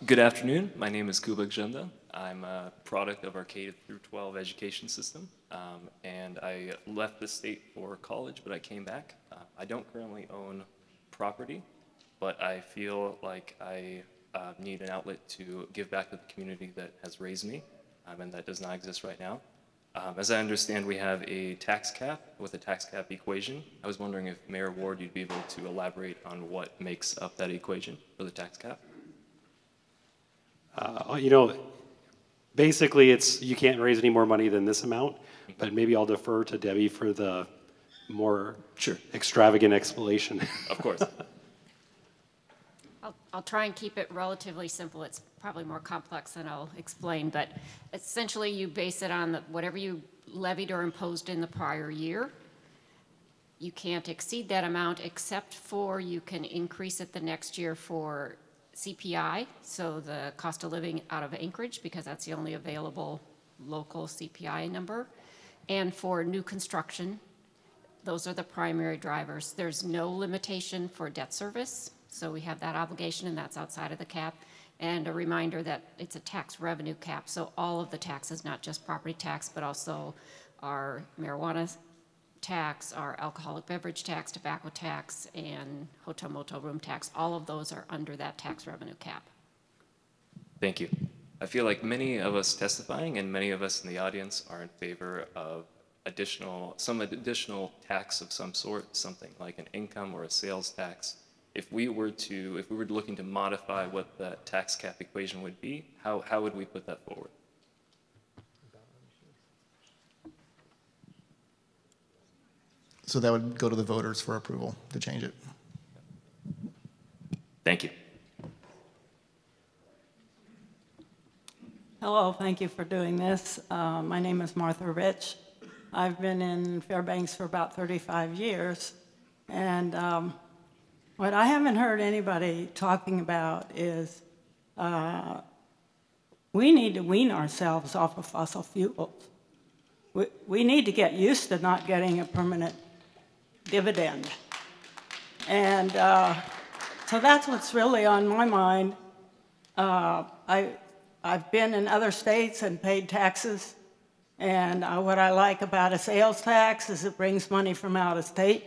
Good afternoon. My name is Kubik Jenda. I'm a product of our K through 12 education system, and I left the state for college, but I came back. I don't currently own property, but I feel like I need an outlet to give back to the community that has raised me, and that does not exist right now. As I understand, we have a tax cap with a tax cap equation. I was wondering if Mayor Ward, you'd be able to elaborate on what makes up that equation for the tax cap? You know, basically it's you can't raise any more money than this amount, but maybe I'll defer to Debbie for the more extravagant explanation. Of course. I'll try and keep it relatively simple. It's probably more complex than I'll explain, but essentially you base it on whatever you levied or imposed in the prior year. You can't exceed that amount except for you can increase it the next year for CPI, so the cost of living out of Anchorage, because that's the only available local CPI number. And for new construction, those are the primary drivers. There's no limitation for debt service, so we have that obligation, and that's outside of the cap. And a reminder that it's a tax revenue cap, so all of the taxes, not just property tax, but also our marijuana tax, our alcoholic beverage tax, tobacco tax, and hotel motel room tax, all of those are under that tax revenue cap. Thank you. I feel like many of us testifying and many of us in the audience are in favor of some additional tax of some sort, something like an income or a sales tax. If we were looking to modify what the tax cap equation would be, how would we put that forward? So that would go to the voters for approval to change it. Thank you. Hello, thank you for doing this. My name is Martha Rich. I've been in Fairbanks for about 35 years, and what I haven't heard anybody talking about is we need to wean ourselves off of fossil fuels. We need to get used to not getting a permanent dividend. And so that's what's really on my mind. I've been in other states and paid taxes, and what I like about a sales tax is it brings money from out of state,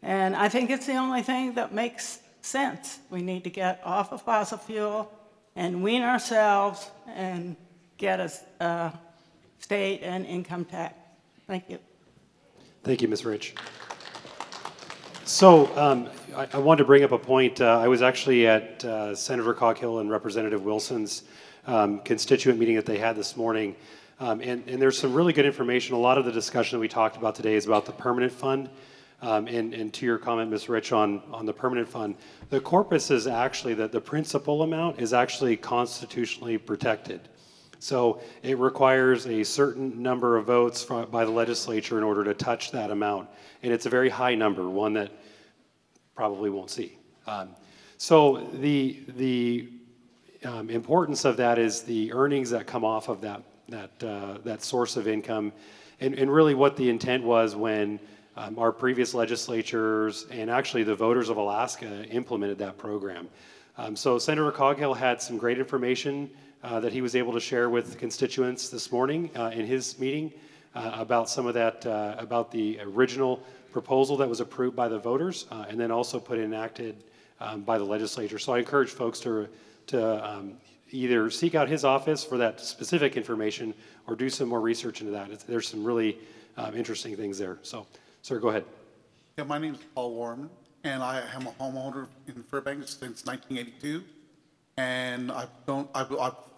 and I think it's the only thing that makes sense. We need to get off of fossil fuel and wean ourselves and get a state and income tax. Thank you. Thank you, Ms. Rich. So I wanted to bring up a point. I was actually at Senator Coghill and Representative Wilson's constituent meeting that they had this morning. And there's some really good information. A lot of the discussion that we talked about today is about the permanent fund. And to your comment, Ms. Rich, on the permanent fund, the corpus is actually that the principal amount is actually constitutionally protected. So it requires a certain number of votes by the legislature in order to touch that amount. And it's a very high number, one that probably won't see. So the importance of that is the earnings that come off of that source of income. And really what the intent was when our previous legislatures and actually the voters of Alaska implemented that program. So Senator Coghill had some great information that he was able to share with constituents this morning in his meeting about some of that, about the original proposal that was approved by the voters and then also put enacted by the legislature. So I encourage folks to either seek out his office for that specific information or do some more research into that. There's some really interesting things there. So, sir, go ahead. Yeah, my name is Paul Warman, and I am a homeowner in Fairbanks since 1982. And I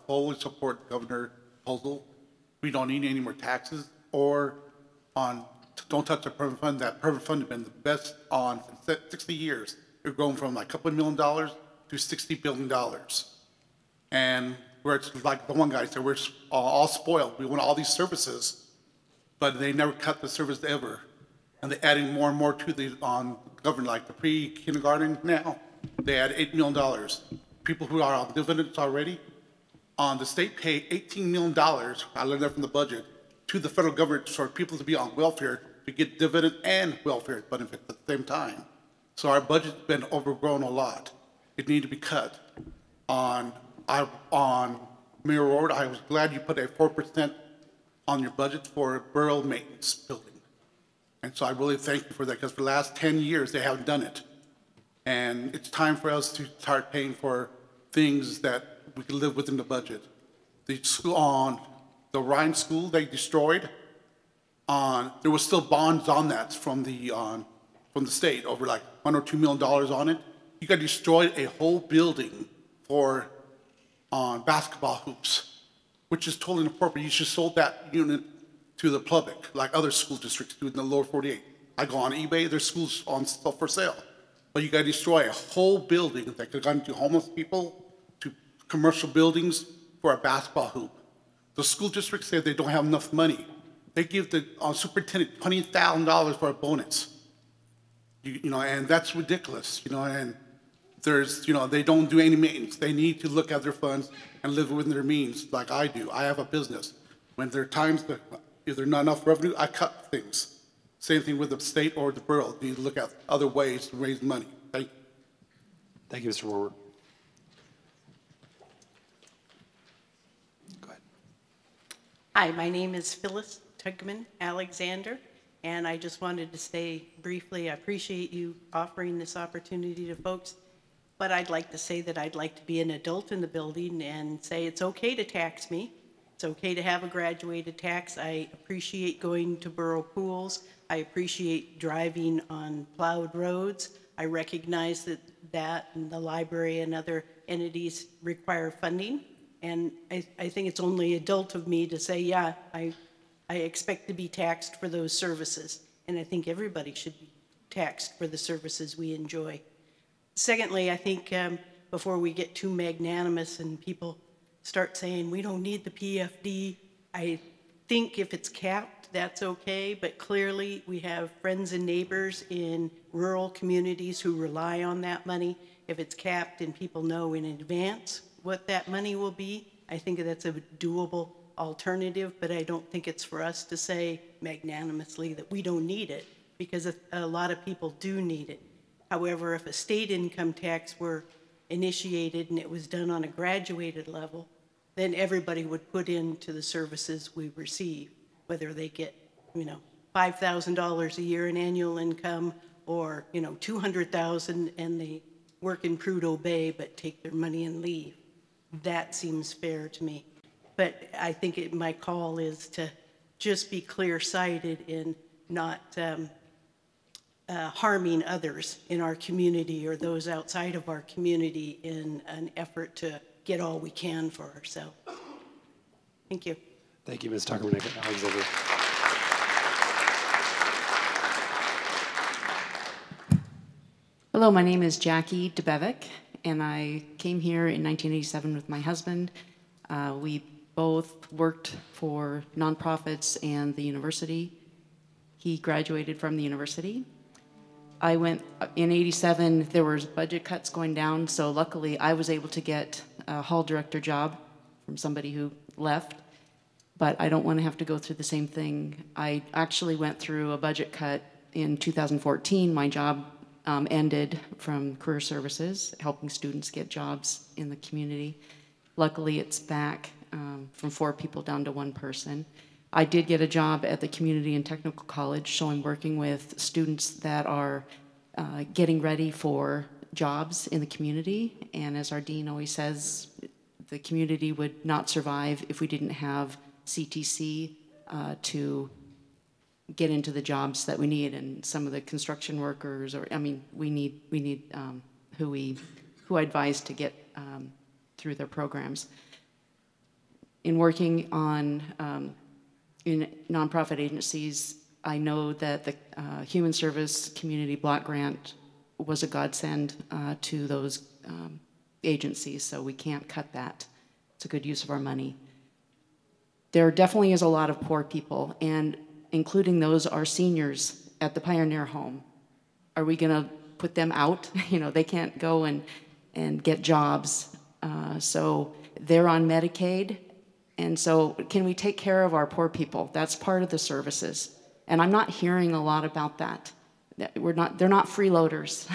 fully support Governor proposal. We don't need any more taxes or don't touch the permanent fund. That permanent fund has been the best on 60 years. We're going from like a couple of $1 million to $60 billion. And where it's like the one guy said, we're all spoiled. We want all these services, but they never cut the service ever. And they're adding more and more to the government, like the pre-kindergarten now. They add $8 million. People who are on dividends already, the state pay $18 million, I learned that from the budget, to the federal government for people to be on welfare to get dividend and welfare benefits at the same time. So our budget's been overgrown a lot. It needs to be cut. On Mayor Ward, I was glad you put a 4% on your budget for a borough maintenance building. And so I really thank you for that, because for the last 10 years, they haven't done it. And it's time for us to start paying for things that we can live within the budget. The school the Ryan School they destroyed, there was still bonds on that from the state, over like $1 or $2 million on it. You got destroyed a whole building for basketball hoops, which is totally inappropriate. You should have sold that unit to the public, like other school districts do in the lower 48. I go on eBay, there's schools for sale. But you got to destroy a whole building that could have gone to homeless people, to commercial buildings for a basketball hoop. The school district said they don't have enough money. They give the superintendent $20,000 for a bonus. And that's ridiculous, and there's, they don't do any maintenance. They need to look at their funds and live within their means like I do. I have a business. When there are times that if there's not enough revenue, I cut things. Same thing with the state or the borough. You need to look at other ways to raise money. Thank you. Thank you, Mr. Warmer. Go ahead. Hi, my name is Phyllis Tugman Alexander, and I just wanted to say briefly, I appreciate you offering this opportunity to folks, but I'd like to say that I'd like to be an adult in the building and say it's okay to tax me. It's okay to have a graduated tax. I appreciate going to borough pools. I appreciate driving on plowed roads. I recognize that and the library and other entities require funding. And I think it's only adult of me to say, yeah, I expect to be taxed for those services. And I think everybody should be taxed for the services we enjoy. Secondly, I think before we get too magnanimous and people start saying we don't need the PFD, I think if it's capped, that's okay, but clearly we have friends and neighbors in rural communities who rely on that money. If it's capped and people know in advance what that money will be, I think that's a doable alternative, but I don't think it's for us to say magnanimously that we don't need it, because a lot of people do need it. However, if a state income tax were initiated and it was done on a graduated level, then everybody would put into the services we receive, whether they get, $5,000 a year in annual income or, $200,000 and they work in Prudhoe Bay but take their money and leave. That seems fair to me. But I think my call is to just be clear-sighted in not harming others in our community or those outside of our community in an effort to get all we can for ourselves. Thank you. Thank you, Ms. Tuckerman-Alexander. Hello, my name is Jackie DeBevick, and I came here in 1987 with my husband. We both worked for nonprofits and the university. He graduated from the university. I went, in 87, there was budget cuts going down, so luckily I was able to get a hall director job from somebody who left, but I don't want to have to go through the same thing. I actually went through a budget cut in 2014, my job ended from career services, helping students get jobs in the community. Luckily, it's back from 4 people down to 1 person. I did get a job at the Community and Technical College, so I'm working with students that are getting ready for jobs in the community. And as our dean always says, the community would not survive if we didn't have CTC to get into the jobs that we need. And some of the construction workers, or I mean, we need who I advise to get through their programs. In working on in nonprofit agencies, I know that the Human Service Community Block Grant was a godsend to those agencies, so we can't cut that. It's a good use of our money. There definitely is a lot of poor people, and including those are seniors at the Pioneer Home. Are we going to put them out? You know, they can't go and get jobs, so they're on Medicaid. And so can we take care of our poor people? That's part of the services. And I'm not hearing a lot about that. They're not freeloaders.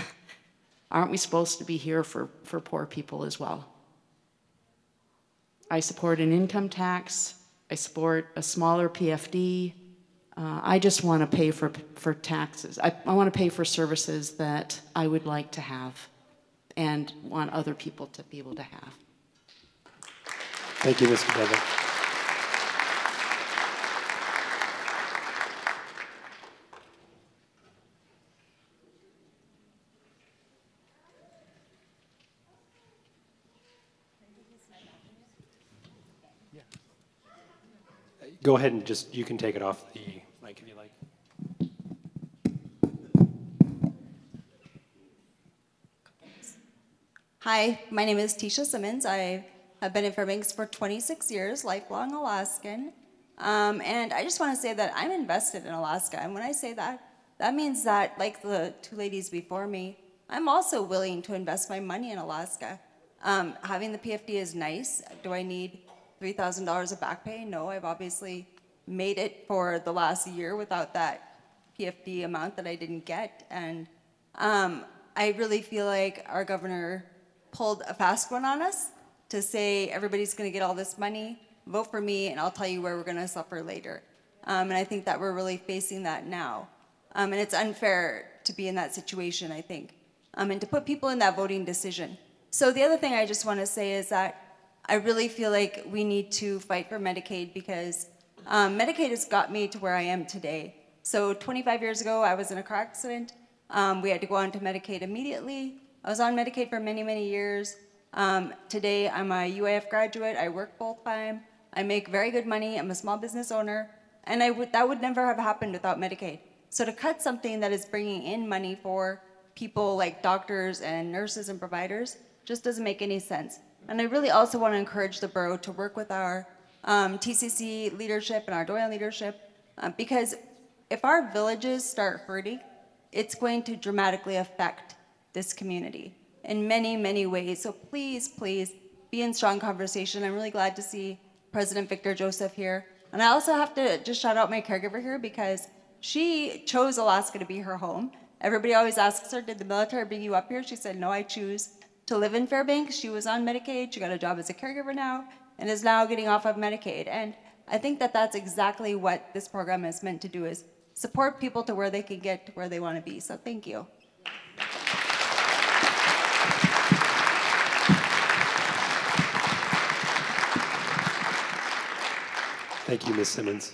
Aren't we supposed to be here for poor people as well? I support an income tax. I support a smaller PFD. I just want to pay for taxes. I want to pay for services that I would like to have and want other people to be able to have. Thank you, Mr. Bevick. Go ahead and you can take it off the mic if you like. Hi, my name is Tisha Simmons. I have been in Fairbanks for 26 years, lifelong Alaskan. And I just want to say that I'm invested in Alaska. And when I say that, that means that, like the 2 ladies before me, I'm also willing to invest my money in Alaska. Having the PFD is nice. Do I need $3,000 of back pay? No, I've obviously made it for the last year without that PFD amount that I didn't get. And I really feel like our governor pulled a fast one on us to say everybody's going to get all this money, vote for me, and I'll tell you where we're going to suffer later. And I think that we're really facing that now. And it's unfair to be in that situation, I think, and to put people in that voting decision. So the other thing I just want to say is that I really feel like we need to fight for Medicaid because Medicaid has got me to where I am today. So 25 years ago, I was in a car accident. We had to go on to Medicaid immediately. I was on Medicaid for many, many years. Today, I'm a UAF graduate. I work full-time. I make very good money. I'm a small business owner. And that would never have happened without Medicaid. So to cut something that is bringing in money for people like doctors and nurses and providers just doesn't make any sense. And I really also want to encourage the borough to work with our TCC leadership and our Doyle leadership because if our villages start hurting, it's going to dramatically affect this community in many, many ways. So please, please be in strong conversation. I'm really glad to see President Victor Joseph here. And I also have to just shout out my caregiver here because she chose Alaska to be her home. Everybody always asks her, did the military bring you up here? She said, no, I choose to live in Fairbanks. She was on Medicaid. She got a job as a caregiver now and is now getting off of Medicaid. And I think that that's exactly what this program is meant to do, is support people to where they can get to where they want to be. So thank you. Thank you, Ms. Simmons.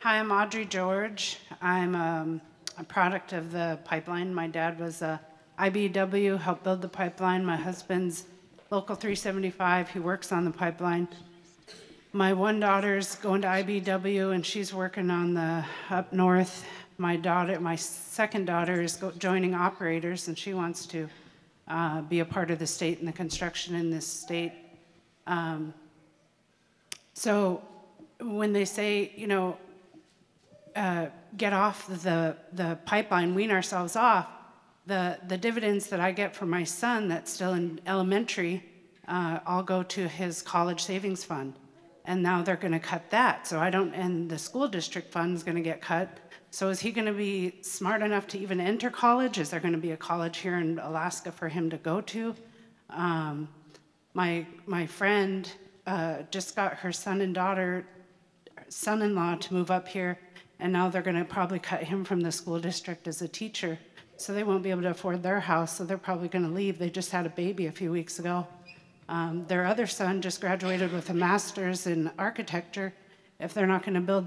Hi, I'm Audrey George. I'm a product of the pipeline. My dad was a IBEW, helped build the pipeline. My husband's Local 375, he works on the pipeline. My one daughter's going to IBEW and she's working on the up north. My second daughter is joining operators and she wants to be a part of the state and the construction in this state. So when they say, you know, get off the pipeline, wean ourselves off, the dividends that I get from my son that's still in elementary, all go to his college savings fund. And now they're going to cut that. So I don't, and the school district fund is going to get cut. So is he going to be smart enough to even enter college? Is there going to be a college here in Alaska for him to go to? My friend just got her son-in-law to move up here, and now they're going to probably cut him from the school district as a teacher. So they won't be able to afford their house, so they're probably going to leave. They just had a baby a few weeks ago. Their other son just graduated with a master's in architecture. If they're not going to build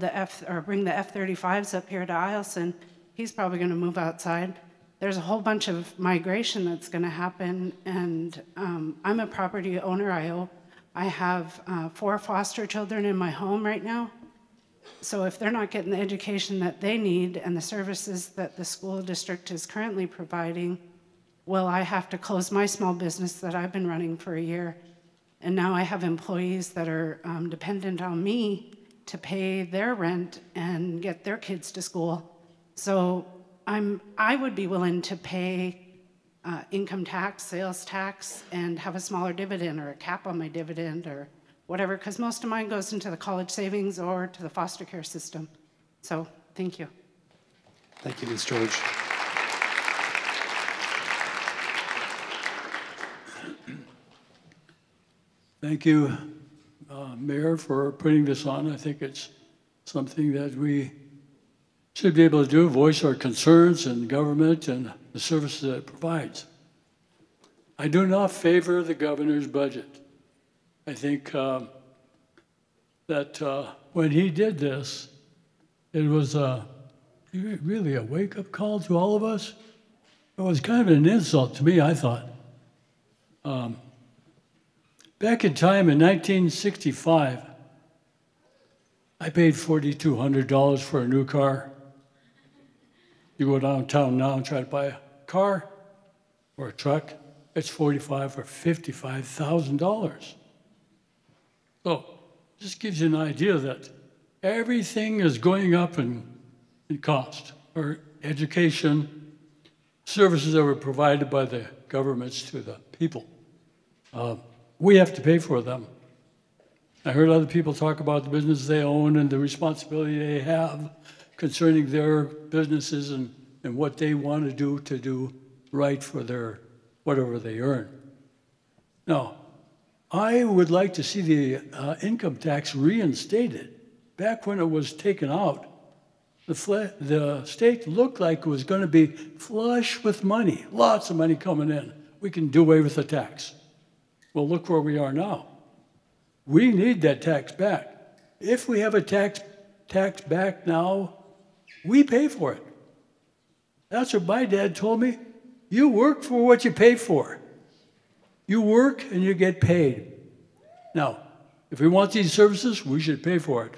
bring the F-35s up here to Eielson, he's probably going to move outside. There's a whole bunch of migration that's going to happen, and I'm a property owner. I have 4 foster children in my home right now. So if they're not getting the education that they need and the services that the school district is currently providing, well, I have to close my small business that I've been running for a year. And now I have employees that are dependent on me to pay their rent and get their kids to school. So I would be willing to pay income tax, sales tax, and have a smaller dividend or a cap on my dividend or whatever, because most of mine goes into the college savings or to the foster care system. So thank you. Thank you, Ms. George. Thank you, Mayor, for putting this on. I think it's something that we should be able to do, voice our concerns in government and the services that it provides. I do not favor the governor's budget. I think that when he did this, it was really a wake-up call to all of us. It was kind of an insult to me, I thought. Back in time in 1965, I paid $4,200 for a new car. You go downtown now and try to buy a car or a truck, it's $45,000 or $55,000. So this gives you an idea that everything is going up in cost, or education, services that were provided by the governments to the people. We have to pay for them. I heard other people talk about the business they own and the responsibility they have concerning their businesses and what they want to do right for their whatever they earn. Now, I would like to see the income tax reinstated. Back when it was taken out, the state looked like it was going to be flush with money, lots of money coming in. We can do away with the tax. Well, look where we are now. We need that tax back. If we have a tax back now, we pay for it. That's what my dad told me. You work for what you pay for. You work and you get paid. Now, if we want these services, we should pay for it.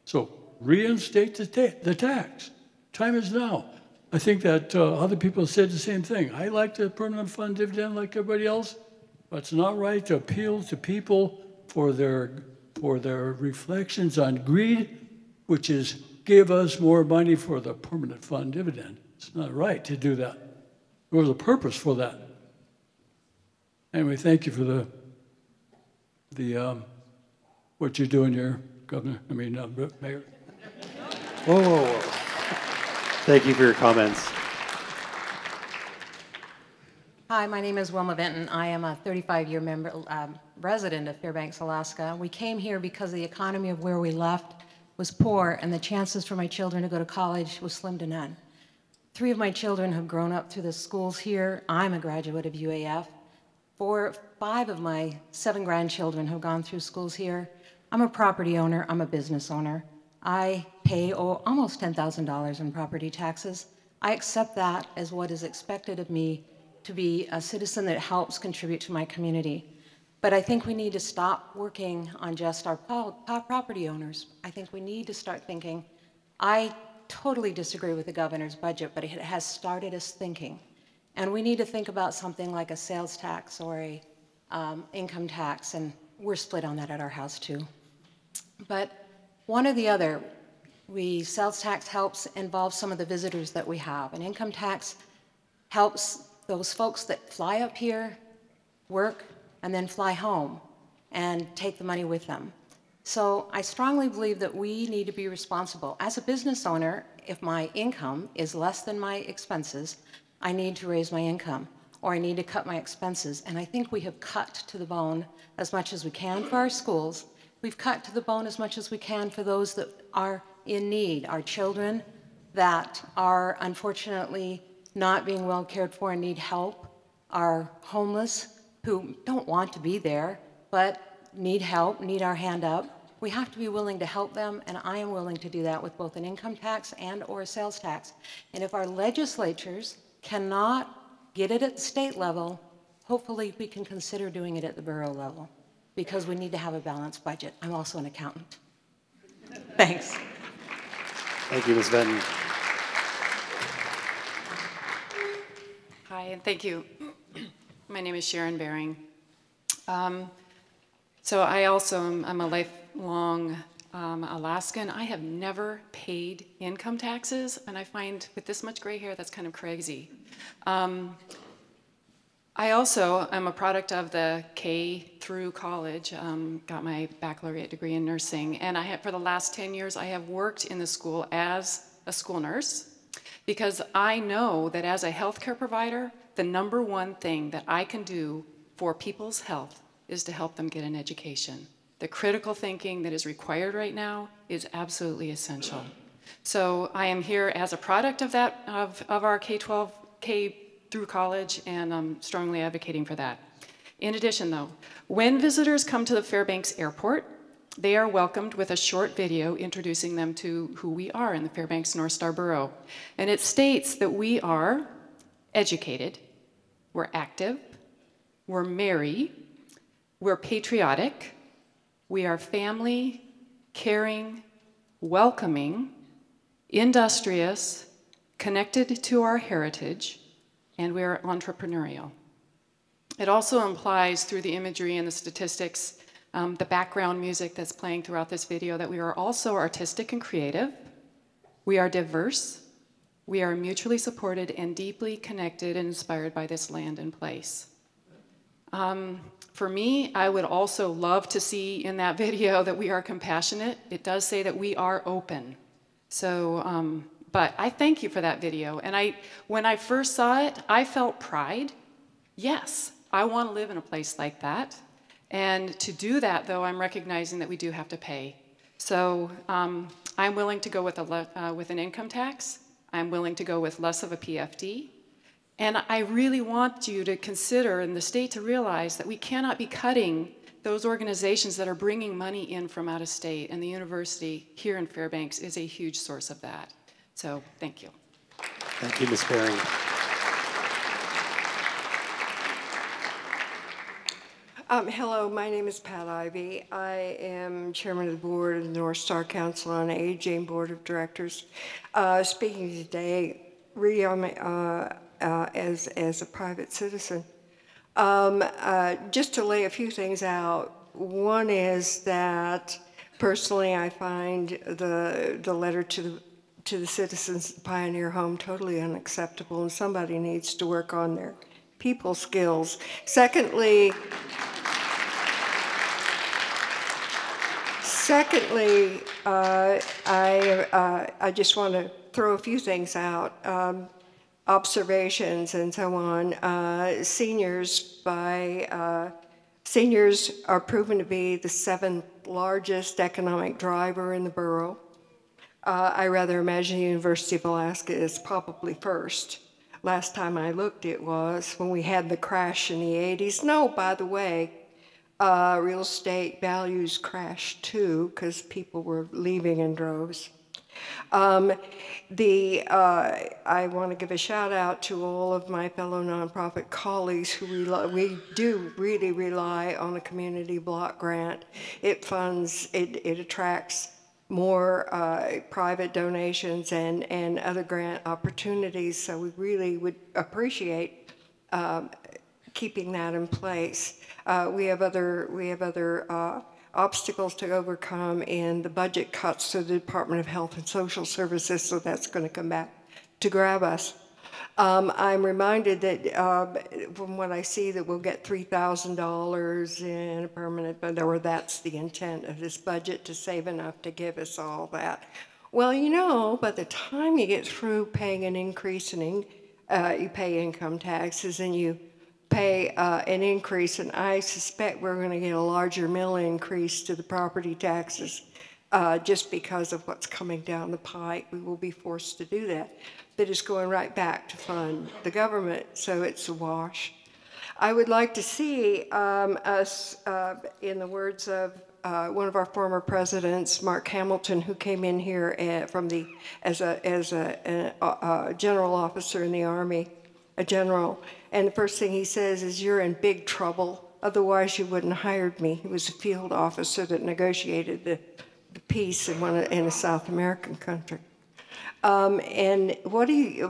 So reinstate the tax. Time is now. I think that other people said the same thing. I like the permanent fund dividend like everybody else, but it's not right to appeal to people for their reflections on greed, which is give us more money for the permanent fund dividend. It's not right to do that. There was a purpose for that. Anyway, thank you for the what you're doing here, Governor. Mayor. Whoa. Thank you for your comments. Hi, my name is Wilma Benton. I am a 35-year resident of Fairbanks, Alaska. We came here because the economy of where we left was poor, and the chances for my children to go to college was slim to none. 3 of my children have grown up through the schools here. I'm a graduate of UAF. 5 of my 7 grandchildren have gone through schools here. I'm a property owner. I'm a business owner. I pay almost $10,000 in property taxes. I accept that as what is expected of me to be a citizen that helps contribute to my community. But I think we need to stop working on just our property owners. I think we need to start thinking. I totally disagree with the governor's budget, but it has started us thinking. And we need to think about something like a sales tax or a income tax, and we're split on that at our house too. But one or the other, sales tax helps involve some of the visitors that we have. An income tax helps those folks that fly up here, work, and then fly home and take the money with them. So I strongly believe that we need to be responsible. As a business owner, if my income is less than my expenses, I need to raise my income, or I need to cut my expenses. And I think we have cut to the bone as much as we can for our schools. We've cut to the bone as much as we can for those that are in need, our children that are unfortunately not being well cared for and need help, our homeless who don't want to be there, but need help, need our hand up. We have to be willing to help them, and I am willing to do that with both an income tax and or a sales tax. And if our legislatures cannot get it at the state level, hopefully we can consider doing it at the borough level, because we need to have a balanced budget. I'm also an accountant. Thanks. Thank you, Ms. Benton. Hi, and thank you. My name is Sharon Baring. So I also I'm a lifelong Alaskan. I have never paid income taxes, and I find with this much gray hair, that's kind of crazy. I also am a product of the K through college, got my baccalaureate degree in nursing, and for the last 10 years, I have worked in the school as a school nurse, because I know that as a healthcare provider, the number one thing that I can do for people's health is to help them get an education. The critical thinking that is required right now is absolutely essential. So I am here as a product of that, of our K-12, K through college, and I'm strongly advocating for that. In addition though, when visitors come to the Fairbanks Airport, they are welcomed with a short video introducing them to who we are in the Fairbanks North Star Borough. And it states that we are educated, we're active, we're merry, we're patriotic, we are family, caring, welcoming, industrious, connected to our heritage, and we are entrepreneurial. It also implies through the imagery and the statistics, the background music that's playing throughout this video, that we are also artistic and creative, we are diverse, we are mutually supported and deeply connected and inspired by this land and place. For me, I would also love to see in that video that we are compassionate. It does say that we are open. So, but I thank you for that video. And when I first saw it, I felt pride. Yes, I want to live in a place like that. And to do that, though, I'm recognizing that we do have to pay. So I'm willing to go with an income tax. I'm willing to go with less of a PFD. And I really want you to consider, and the state to realize, that we cannot be cutting those organizations that are bringing money in from out of state, and the university here in Fairbanks is a huge source of that. So, thank you. Thank you, Ms. Baring. Hello, my name is Pat Ivy. I am chairman of the board of the North Star Council on Aging Board of Directors. Speaking today, really as a private citizen. Just to lay a few things out, one is that personally I find the letter to the citizens of Pioneer Home totally unacceptable, and somebody needs to work on their people skills. Secondly, I just want to throw a few things out. Observations and so on. Seniors are proven to be the 7th largest economic driver in the borough. I rather imagine the University of Alaska is probably first. Last time I looked, it was when we had the crash in the 80s. No, by the way, real estate values crashed too because people were leaving in droves. I want to give a shout out to all of my fellow nonprofit colleagues who we do really rely on the community block grant. It funds, it attracts more private donations and other grant opportunities, so we really would appreciate keeping that in place. We have other obstacles to overcome in the budget cuts to the Department of Health and Social Services, so that's going to come back to grab us. I'm reminded that from what I see that we'll get $3,000 in a permanent fund, or that's the intent of this budget, to save enough to give us all that. Well, you know, by the time you get through paying an increase in, you pay income taxes and you pay an increase, and I suspect we're going to get a larger mill increase to the property taxes just because of what's coming down the pike. We will be forced to do that. That is going right back to fund the government, so it's a wash. I would like to see us, in the words of one of our former presidents, Mark Hamilton, who came in here as a general officer in the Army, a general, and the first thing he says is, "You're in big trouble, otherwise you wouldn't have hired me." He was a field officer that negotiated the peace in a South American country. And what he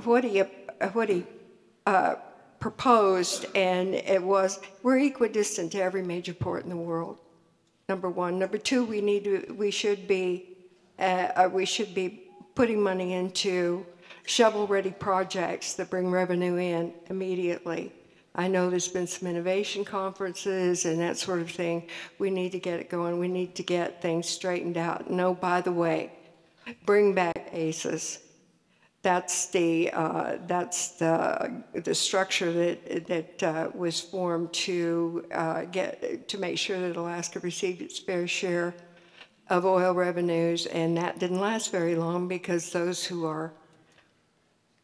proposed, and it was, we're equidistant to every major port in the world. Number one. Number two, we should be putting money into shovel-ready projects that bring revenue in immediately. I know there's been some innovation conferences and that sort of thing. We need to get it going. We need to get things straightened out. No, by the way, bring back ACES. That's the structure that was formed to make sure that Alaska received its fair share of oil revenues, and that didn't last very long because those who are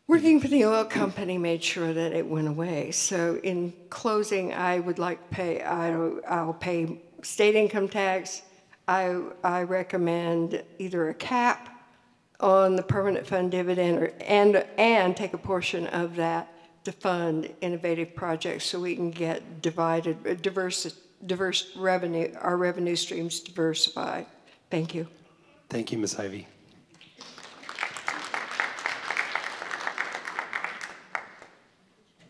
working for the oil company made sure that it went away. So in closing, I would like to pay, I'll pay state income tax. I recommend either a cap on the permanent fund dividend and take a portion of that to fund innovative projects so we can get diverse revenue, our revenue streams diversified. Thank you. Thank you, Ms. Ivey.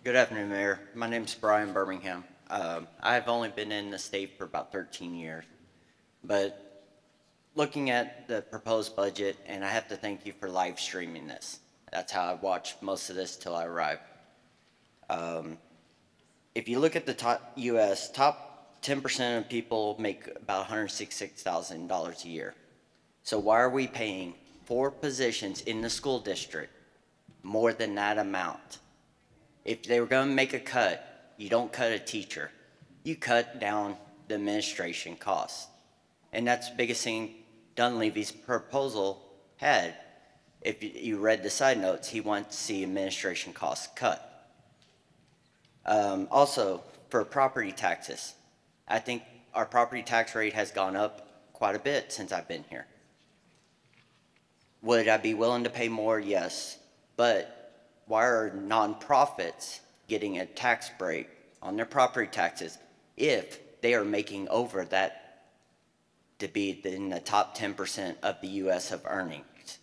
Good afternoon, Mayor. My name is Brian Birmingham. I've only been in the state for about 13 years, but looking at the proposed budget, and I have to thank you for live streaming this. That's how I watched most of this till I arrived. If you look at the top 10% of people make about $166,000 a year. So why are we paying 4 positions in the school district more than that amount? If they were going to make a cut, you don't cut a teacher. You cut down the administration costs. And that's the biggest thing Dunleavy's proposal had. If you read the side notes, he wants to see administration costs cut. Also, for property taxes, I think our property tax rate has gone up quite a bit since I've been here. Would I be willing to pay more? Yes. But why are nonprofits getting a tax break on their property taxes if they are making over that to be in the top 10% of the U.S. of earnings?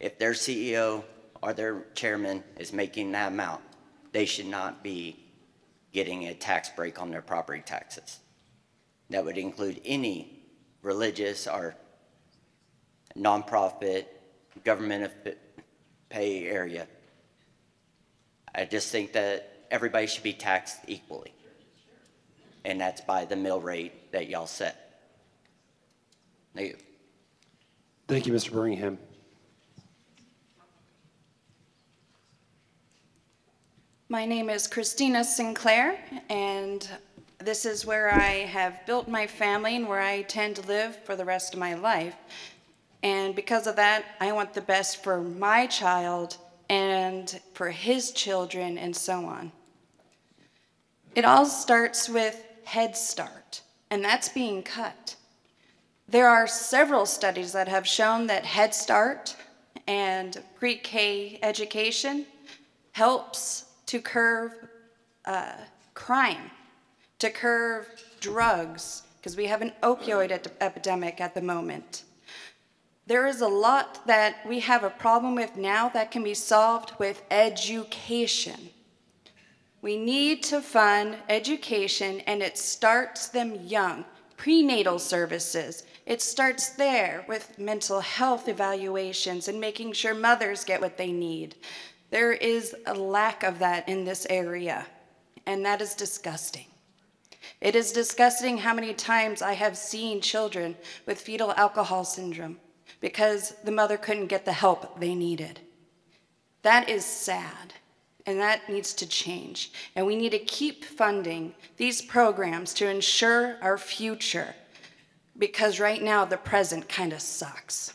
If their CEO or their chairman is making that amount, they should not be getting a tax break on their property taxes. That would include any religious or nonprofit, government pay area. I just think that everybody should be taxed equally. And that's by the mill rate that y'all set. Thank you. Thank you, Mr. Birmingham. My name is Christina Sinclair, and this is where I have built my family and where I intend to live for the rest of my life. And because of that, I want the best for my child and for his children, and so on. It all starts with Head Start, and that's being cut. There are several studies that have shown that Head Start and pre-K education helps to curb crime, to curb drugs, because we have an opioid epidemic at the moment. There is a lot that we have a problem with now that can be solved with education. We need to fund education, and it starts them young. Prenatal services, it starts there with mental health evaluations and making sure mothers get what they need. There is a lack of that in this area, and that is disgusting. It is disgusting how many times I have seen children with fetal alcohol syndrome because the mother couldn't get the help they needed. That is sad, and that needs to change. And we need to keep funding these programs to ensure our future, because right now the present kind of sucks.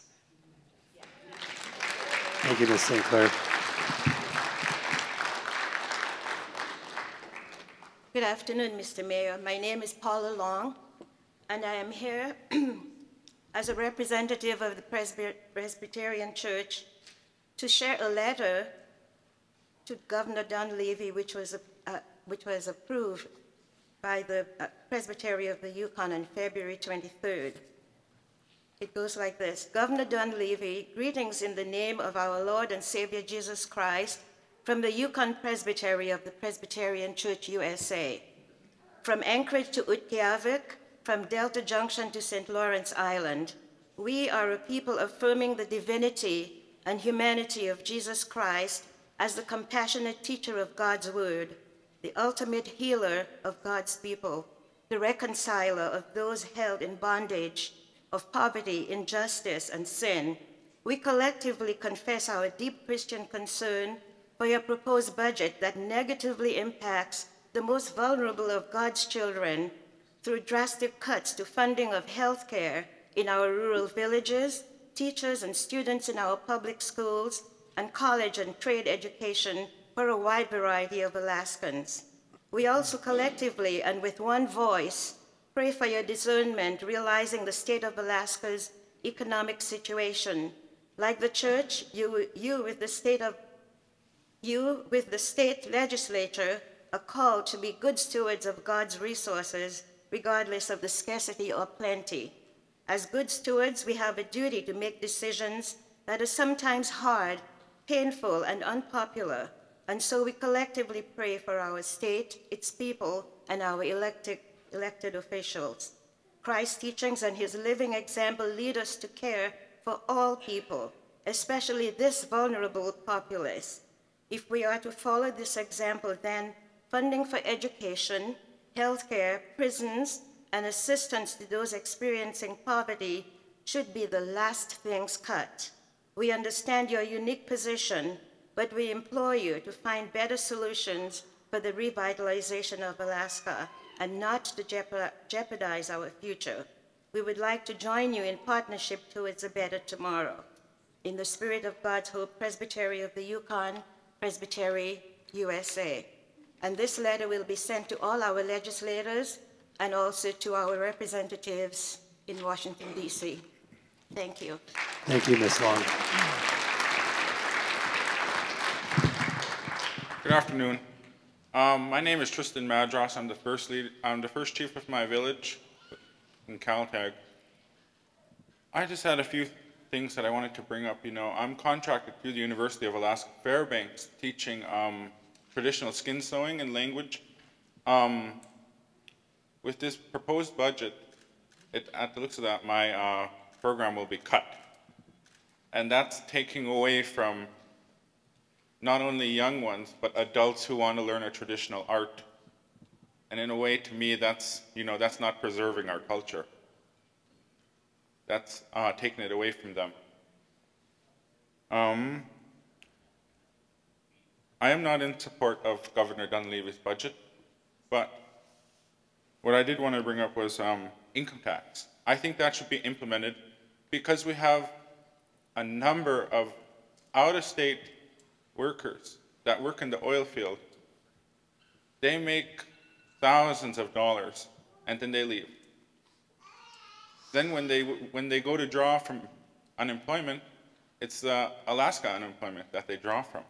Thank you, Ms. Sinclair. Good afternoon, Mr. Mayor. My name is Paula Long, and I am here as a representative of the Presbyterian Church to share a letter to Governor Dunleavy, which was approved by the Presbytery of the Yukon on February 23rd. It goes like this. Governor Dunleavy, greetings in the name of our Lord and Savior Jesus Christ, from the Yukon Presbytery of the Presbyterian Church, USA. From Anchorage to Utqiagvik, from Delta Junction to St. Lawrence Island, we are a people affirming the divinity and humanity of Jesus Christ as the compassionate teacher of God's word, the ultimate healer of God's people, the reconciler of those held in bondage, of poverty, injustice, and sin. We collectively confess our deep Christian concern for your proposed budget that negatively impacts the most vulnerable of God's children through drastic cuts to funding of health care in our rural villages, teachers and students in our public schools, and college and trade education for a wide variety of Alaskans. We also collectively and with one voice pray for your discernment, realizing the state of Alaska's economic situation. Like the church, you with the state legislature are called to be good stewards of God's resources, regardless of the scarcity or plenty. As good stewards, we have a duty to make decisions that are sometimes hard, painful, and unpopular, and so we collectively pray for our state, its people, and our elected officials. Christ's teachings and his living example lead us to care for all people, especially this vulnerable populace. If we are to follow this example, then funding for education, healthcare, prisons, and assistance to those experiencing poverty should be the last things cut. We understand your unique position, but we implore you to find better solutions for the revitalization of Alaska and not to jeopardize our future. We would like to join you in partnership towards a better tomorrow. In the spirit of God's Hope, Presbytery of the Yukon, Presbytery, USA. And this letter will be sent to all our legislators and also to our representatives in Washington, D.C. Thank you. Thank you, Ms. Long. Good afternoon. My name is Tristan Madras. I'm the first chief of my village in Caltag. I just had a few things that I wanted to bring up. You know, I'm contracted through the University of Alaska Fairbanks teaching traditional skin sewing and language. With this proposed budget, at the looks of that, my program will be cut. And that's taking away from not only young ones, but adults who want to learn a traditional art. And in a way, to me, that's not preserving our culture. That's taking it away from them. I am not in support of Governor Dunleavy's budget, but what I did want to bring up was income tax. I think that should be implemented because we have a number of out-of-state workers that work in the oil field. They make thousands of dollars and then they leave. Then when they go to draw from unemployment, it's the Alaska unemployment that they draw from.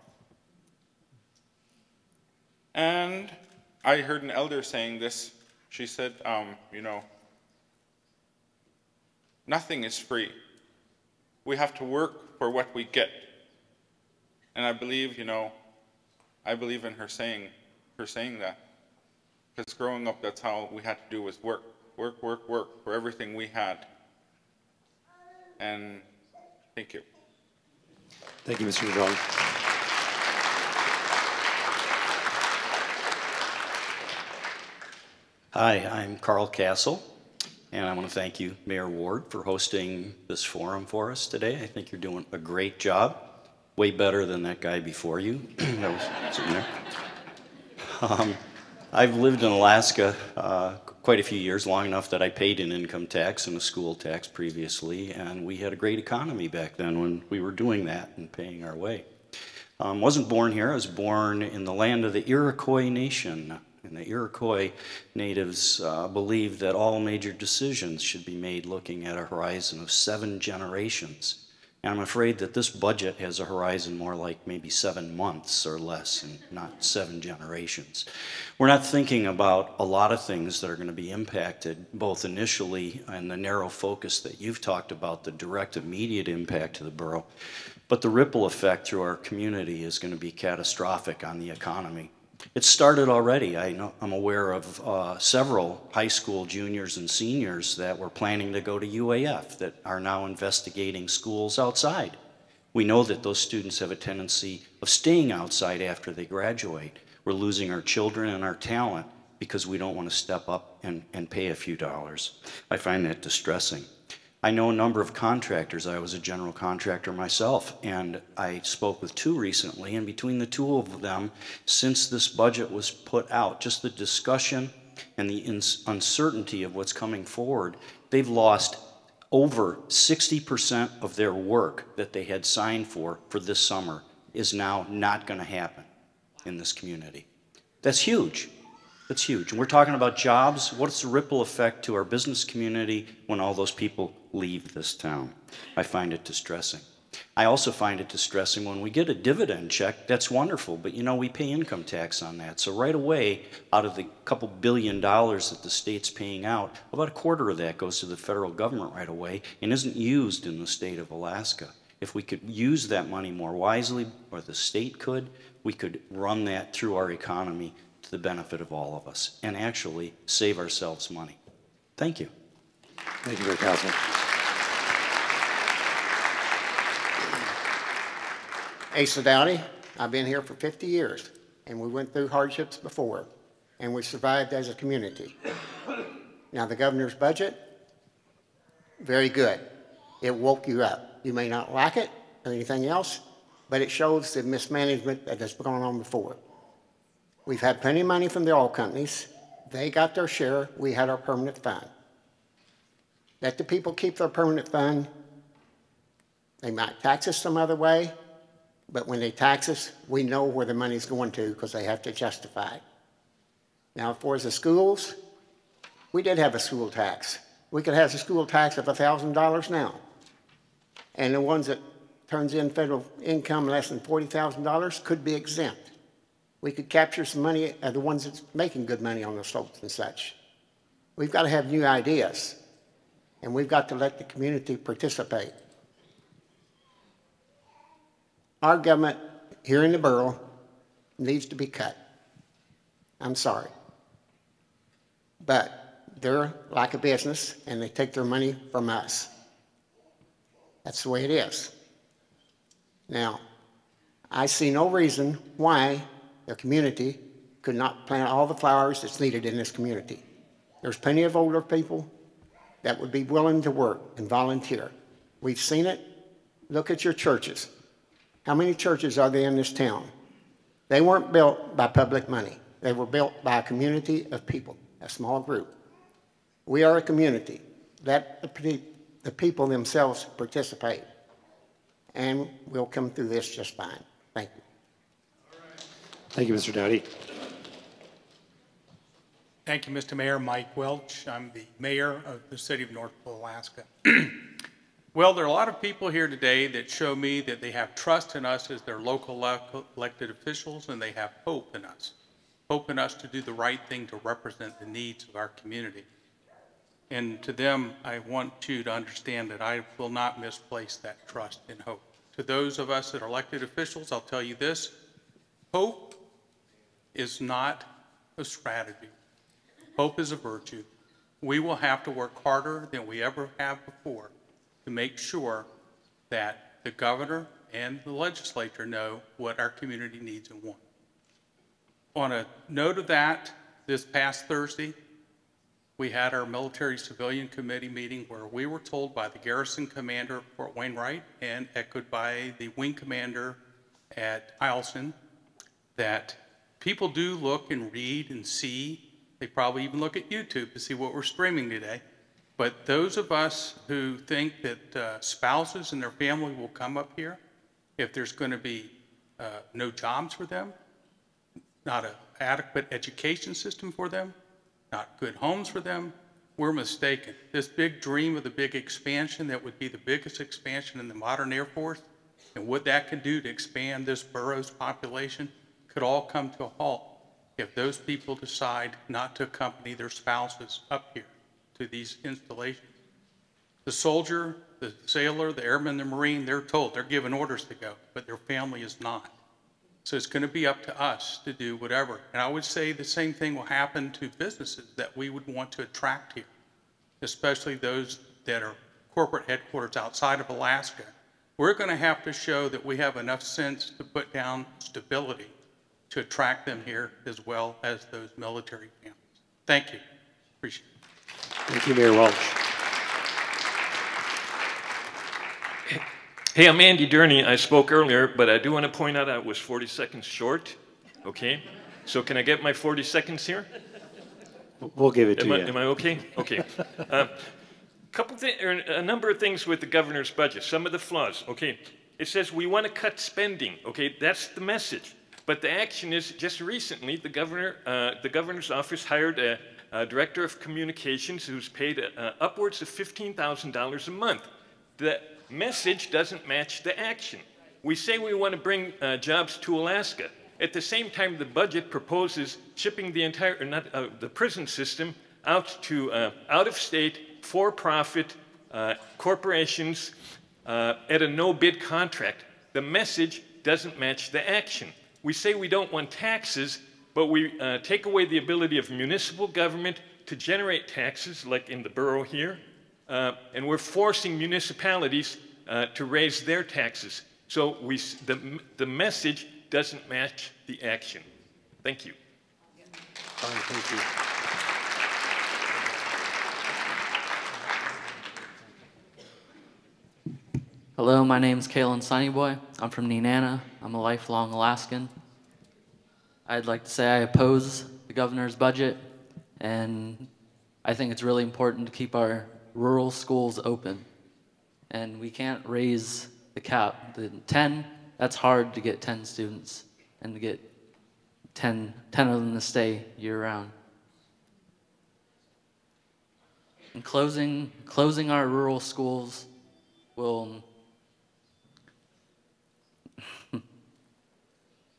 And I heard an elder saying this. She said, you know, nothing is free. We have to work for what we get. And I believe, you know, I believe in her saying that. Because growing up, that's how we had to do was work for everything we had. And thank you. Thank you, Mr. Madong. Hi, I'm Carl Castle, and I want to thank you, Mayor Ward, for hosting this forum for us today. I think you're doing a great job, way better than that guy before you that was sitting there. I've lived in Alaska quite a few years, long enough that I paid an income tax and a school tax previously, and we had a great economy back then when we were doing that and paying our way. Wasn't born here. I was born in the land of the Iroquois Nation. And the Iroquois natives believed that all major decisions should be made looking at a horizon of 7 generations. And I'm afraid that this budget has a horizon more like maybe 7 months or less, and not 7 generations. We're not thinking about a lot of things that are going to be impacted, both initially and the narrow focus that you've talked about, the direct immediate impact to the borough. But the ripple effect through our community is going to be catastrophic on the economy. It started already. I'm aware of several high school juniors and seniors that were planning to go to UAF that are now investigating schools outside. We know that those students have a tendency of staying outside after they graduate. We're losing our children and our talent because we don't want to step up and pay a few dollars. I find that distressing. I know a number of contractors. I was a general contractor myself, and I spoke with 2 recently, and between the 2 of them, since this budget was put out, just the discussion and the uncertainty of what's coming forward, they've lost over 60% of their work that they had signed for this summer is now not going to happen in this community. That's huge. That's huge. And we're talking about jobs. What's the ripple effect to our business community when all those people leave this town? I find it distressing. I also find it distressing when we get a dividend check. That's wonderful, but you know, we pay income tax on that. So right away, out of the couple $2 billion that the state's paying out, about 1/4 of that goes to the federal government right away and isn't used in the state of Alaska. If we could use that money more wisely, or the state could, we could run that through our economy to the benefit of all of us and actually save ourselves money. Thank you. Thank you, Mayor Council. Asa Dowdy, I've been here for 50 years, and we went through hardships before, and we survived as a community. Now, the governor's budget, very good. It woke you up. You may not like it or anything else, but it shows the mismanagement that has gone on before. We've had plenty of money from the oil companies. They got their share. We had our permanent fund. Let the people keep their permanent fund. They might tax us some other way, but when they tax us, we know where the money's going to because they have to justify it. Now, as far as the schools, we did have a school tax. We could have a school tax of $1,000 now. And the ones that turns in federal income less than $40,000 could be exempt. We could capture some money of the ones that's making good money on the slopes and such. We've got to have new ideas, and we've got to let the community participate. Our government here in the borough needs to be cut. I'm sorry. But they're like a business, and they take their money from us. That's the way it is. Now, I see no reason why the community could not plant all the flowers that's needed in this community. There's plenty of older people that would be willing to work and volunteer. We've seen it. Look at your churches. How many churches are there in this town? They weren't built by public money. They were built by a community of people, a small group. We are a community. Let the people themselves participate, and we'll come through this just fine. Thank you. Thank you, Mr. Dowdy. Thank you, Mr. Mayor. Mike Welch. I'm the mayor of the city of Northville, Alaska. Well, there are a lot of people here today that show me that they have trust in us as their local elected officials, and they have hope in us to do the right thing to represent the needs of our community. And to them, I want you to understand that I will not misplace that trust and hope. To those of us that are elected officials, I'll tell you this: hope is not a strategy. Hope is a virtue. We will have to work harder than we ever have before to make sure that the governor and the legislature know what our community needs and wants. On a note of that, this past Thursday, we had our military civilian committee meeting where we were told by the garrison commander at Fort Wainwright and echoed by the wing commander at Eielson that people do look and read and see. They probably even look at YouTube to see what we're streaming today. But those of us who think that spouses and their family will come up here, if there's going to be no jobs for them, not an adequate education system for them, not good homes for them, we're mistaken. This big dream of the big expansion that would be the biggest expansion in the modern Air Force, and what that can do to expand this borough's population, could all come to a halt if those people decide not to accompany their spouses up here to these installations. The soldier, the sailor, the airman, the Marine, they're told, they're given orders to go, but their family is not. So it's going to be up to us to do whatever. And I would say the same thing will happen to businesses that we would want to attract here, especially those that are corporate headquarters outside of Alaska. We're going to have to show that we have enough sense to put down stability to attract them here, as well as those military families. Thank you. Appreciate it. Thank you, Mayor Welch. Hey, I'm Andy Durney. I spoke earlier, but I do want to point out I was 40 seconds short. Okay? So can I get my 40 seconds here? We'll give it to you. Am I okay? Okay. A number of things with the governor's budget. Some of the flaws. Okay. It says we want to cut spending. Okay, that's the message. But the action is just recently the governor's office hired a director of communications who's paid upwards of $15,000 a month. The message doesn't match the action. We say we want to bring jobs to Alaska. At the same time, the budget proposes shipping the entire, the prison system out to out-of-state, for-profit corporations at a no-bid contract. The message doesn't match the action. We say we don't want taxes, but we take away the ability of municipal government to generate taxes, like in the borough here, and we're forcing municipalities to raise their taxes. So the message doesn't match the action. Thank you. Thank you. Hello, my name's Kalen Sunnyboy. I'm from Nenana. I'm a lifelong Alaskan. I'd like to say I oppose the governor's budget, and I think it's really important to keep our rural schools open. And we can't raise the cap. The 10, that's hard to get 10 students and to get 10 of them to stay year-round. And closing our rural schools will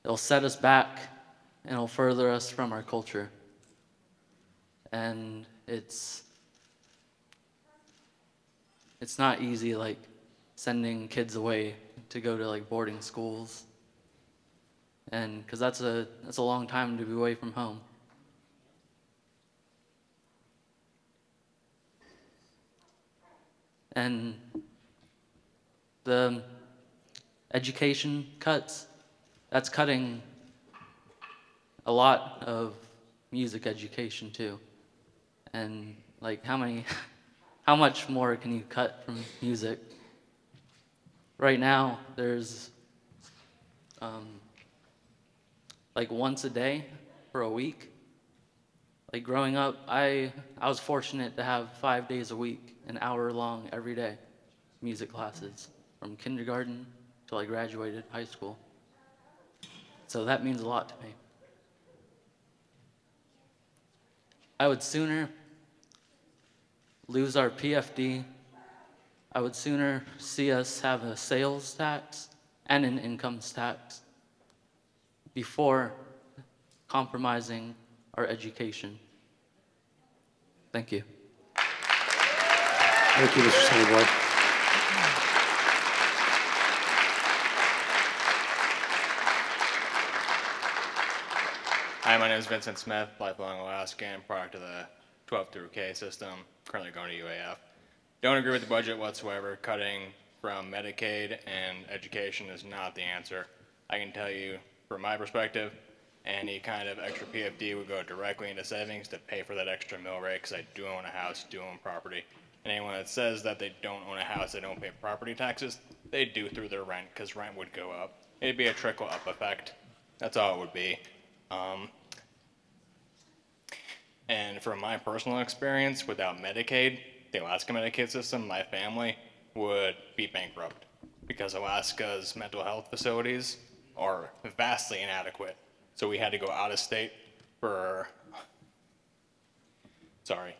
it'll set us back and it'll further us from our culture. And it's not easy, like sending kids away to go to like boarding schools, and because that's a long time to be away from home. And the education cuts, that's cutting a lot of music education too. And like how much more can you cut from music? Right now, there's like once a day for a week. Like growing up, I was fortunate to have 5 days a week, an hour long every day, music classes from kindergarten till I graduated high school. So that means a lot to me. I would sooner lose our PFD. I would sooner see us have a sales tax and an income tax before compromising our education. Thank you. Thank you, Mr. Sunnyboy. Hi, my name is Vincent Smith, lifelong Alaskan, product of the 12 through K system, currently going to UAF. Don't agree with the budget whatsoever. Cutting from Medicaid and education is not the answer. I can tell you from my perspective, any kind of extra PFD would go directly into savings to pay for that extra mill rate, because I do own a house, do own property. And anyone that says that they don't own a house, they don't pay property taxes, they do through their rent, because rent would go up. It'd be a trickle-up effect. That's all it would be. And from my personal experience, without Medicaid, the Alaska Medicaid system, my family would be bankrupt, because Alaska's mental health facilities are vastly inadequate. So we had to go out of state for, sorry.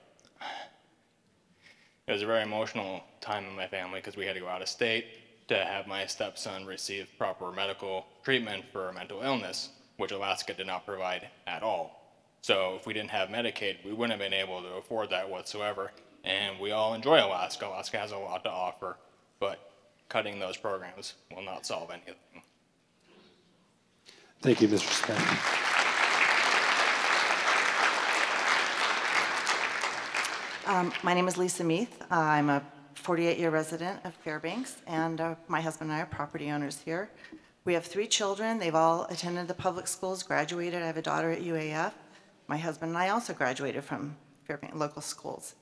It was a very emotional time in my family, because we had to go out of state to have my stepson receive proper medical treatment for mental illness, which Alaska did not provide at all. So if we didn't have Medicaid, we wouldn't have been able to afford that whatsoever. And we all enjoy Alaska. Alaska has a lot to offer, but cutting those programs will not solve anything. Thank you, Mr. Smith. My name is Lisa Meath. I'm a 48-year resident of Fairbanks, and my husband and I are property owners here. We have 3 children. They've all attended the public schools, graduated. I have a daughter at UAF. My husband and I also graduated from Fairbanks local schools.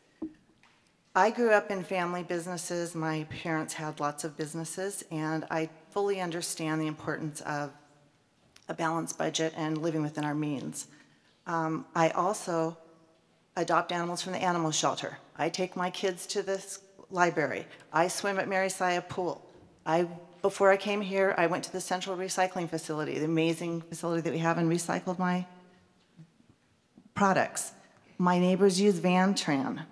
I grew up in family businesses. My parents had lots of businesses, and I fully understand the importance of a balanced budget and living within our means. I also adopt animals from the animal shelter. I take my kids to the library. I swim at Mary Saya Pool. Before I came here, I went to the Central Recycling Facility, the amazing facility that we have, and recycled my products. My neighbors use Van-Tran.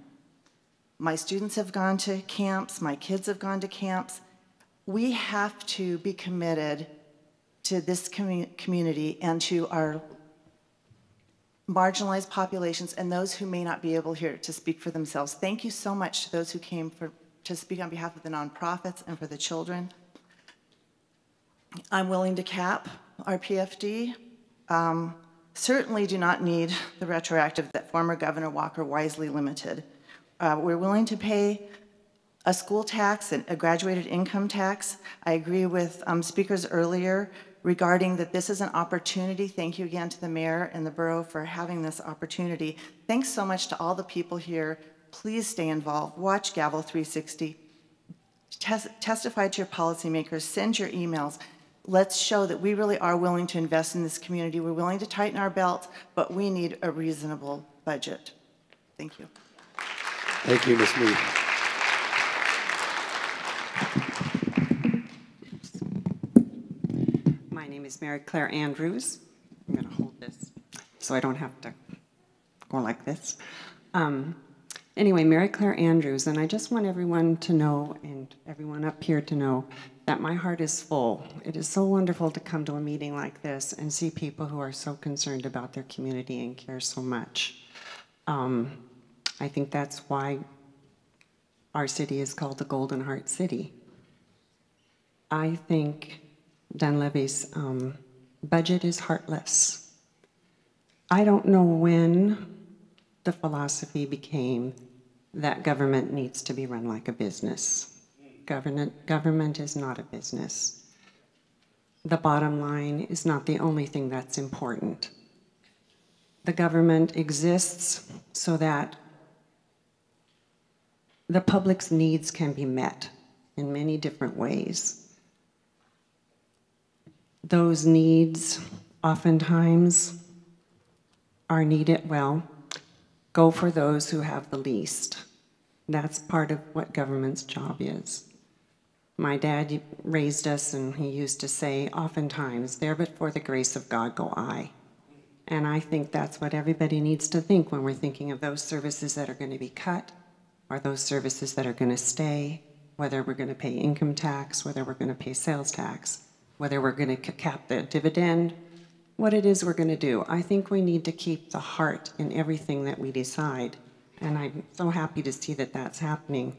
My students have gone to camps. My kids have gone to camps. We have to be committed to this community and to our marginalized populations and those who may not be able here to speak for themselves. Thank you so much to those who came to speak on behalf of the nonprofits and for the children. I'm willing to cap our PFD. Certainly do not need the retroactive that former Governor Walker wisely limited. We're willing to pay a school tax and a graduated income tax. I agree with speakers earlier regarding that this is an opportunity. Thank you again to the mayor and the borough for having this opportunity. Thanks so much to all the people here. Please stay involved. Watch Gavel 360. Testify to your policymakers. Send your emails. Let's show that we really are willing to invest in this community. We're willing to tighten our belts, but we need a reasonable budget. Thank you. Thank you, Ms. Mead. My name is Mary Claire Andrews. I'm going to hold this so I don't have to go like this. Anyway, Mary Claire Andrews, and I just want everyone to know, and everyone up here to know, that my heart is full. It is so wonderful to come to a meeting like this and see people who are so concerned about their community and care so much. I think that's why our city is called the Golden Heart City. I think Dunleavy's budget is heartless. I don't know when the philosophy became that government needs to be run like a business. Government is not a business. The bottom line is not the only thing that's important. The government exists so that the public's needs can be met in many different ways. Those needs oftentimes are needed, go for those who have the least. That's part of what government's job is. My dad raised us, and he used to say oftentimes, "There but for the grace of God go I." And I think that's what everybody needs to think when we're thinking of those services that are going to be cut, or those services that are going to stay, whether we're going to pay income tax, whether we're going to pay sales tax, whether we're going to cap the dividend, what it is we're going to do. I think we need to keep the heart in everything that we decide. And I'm so happy to see that that's happening.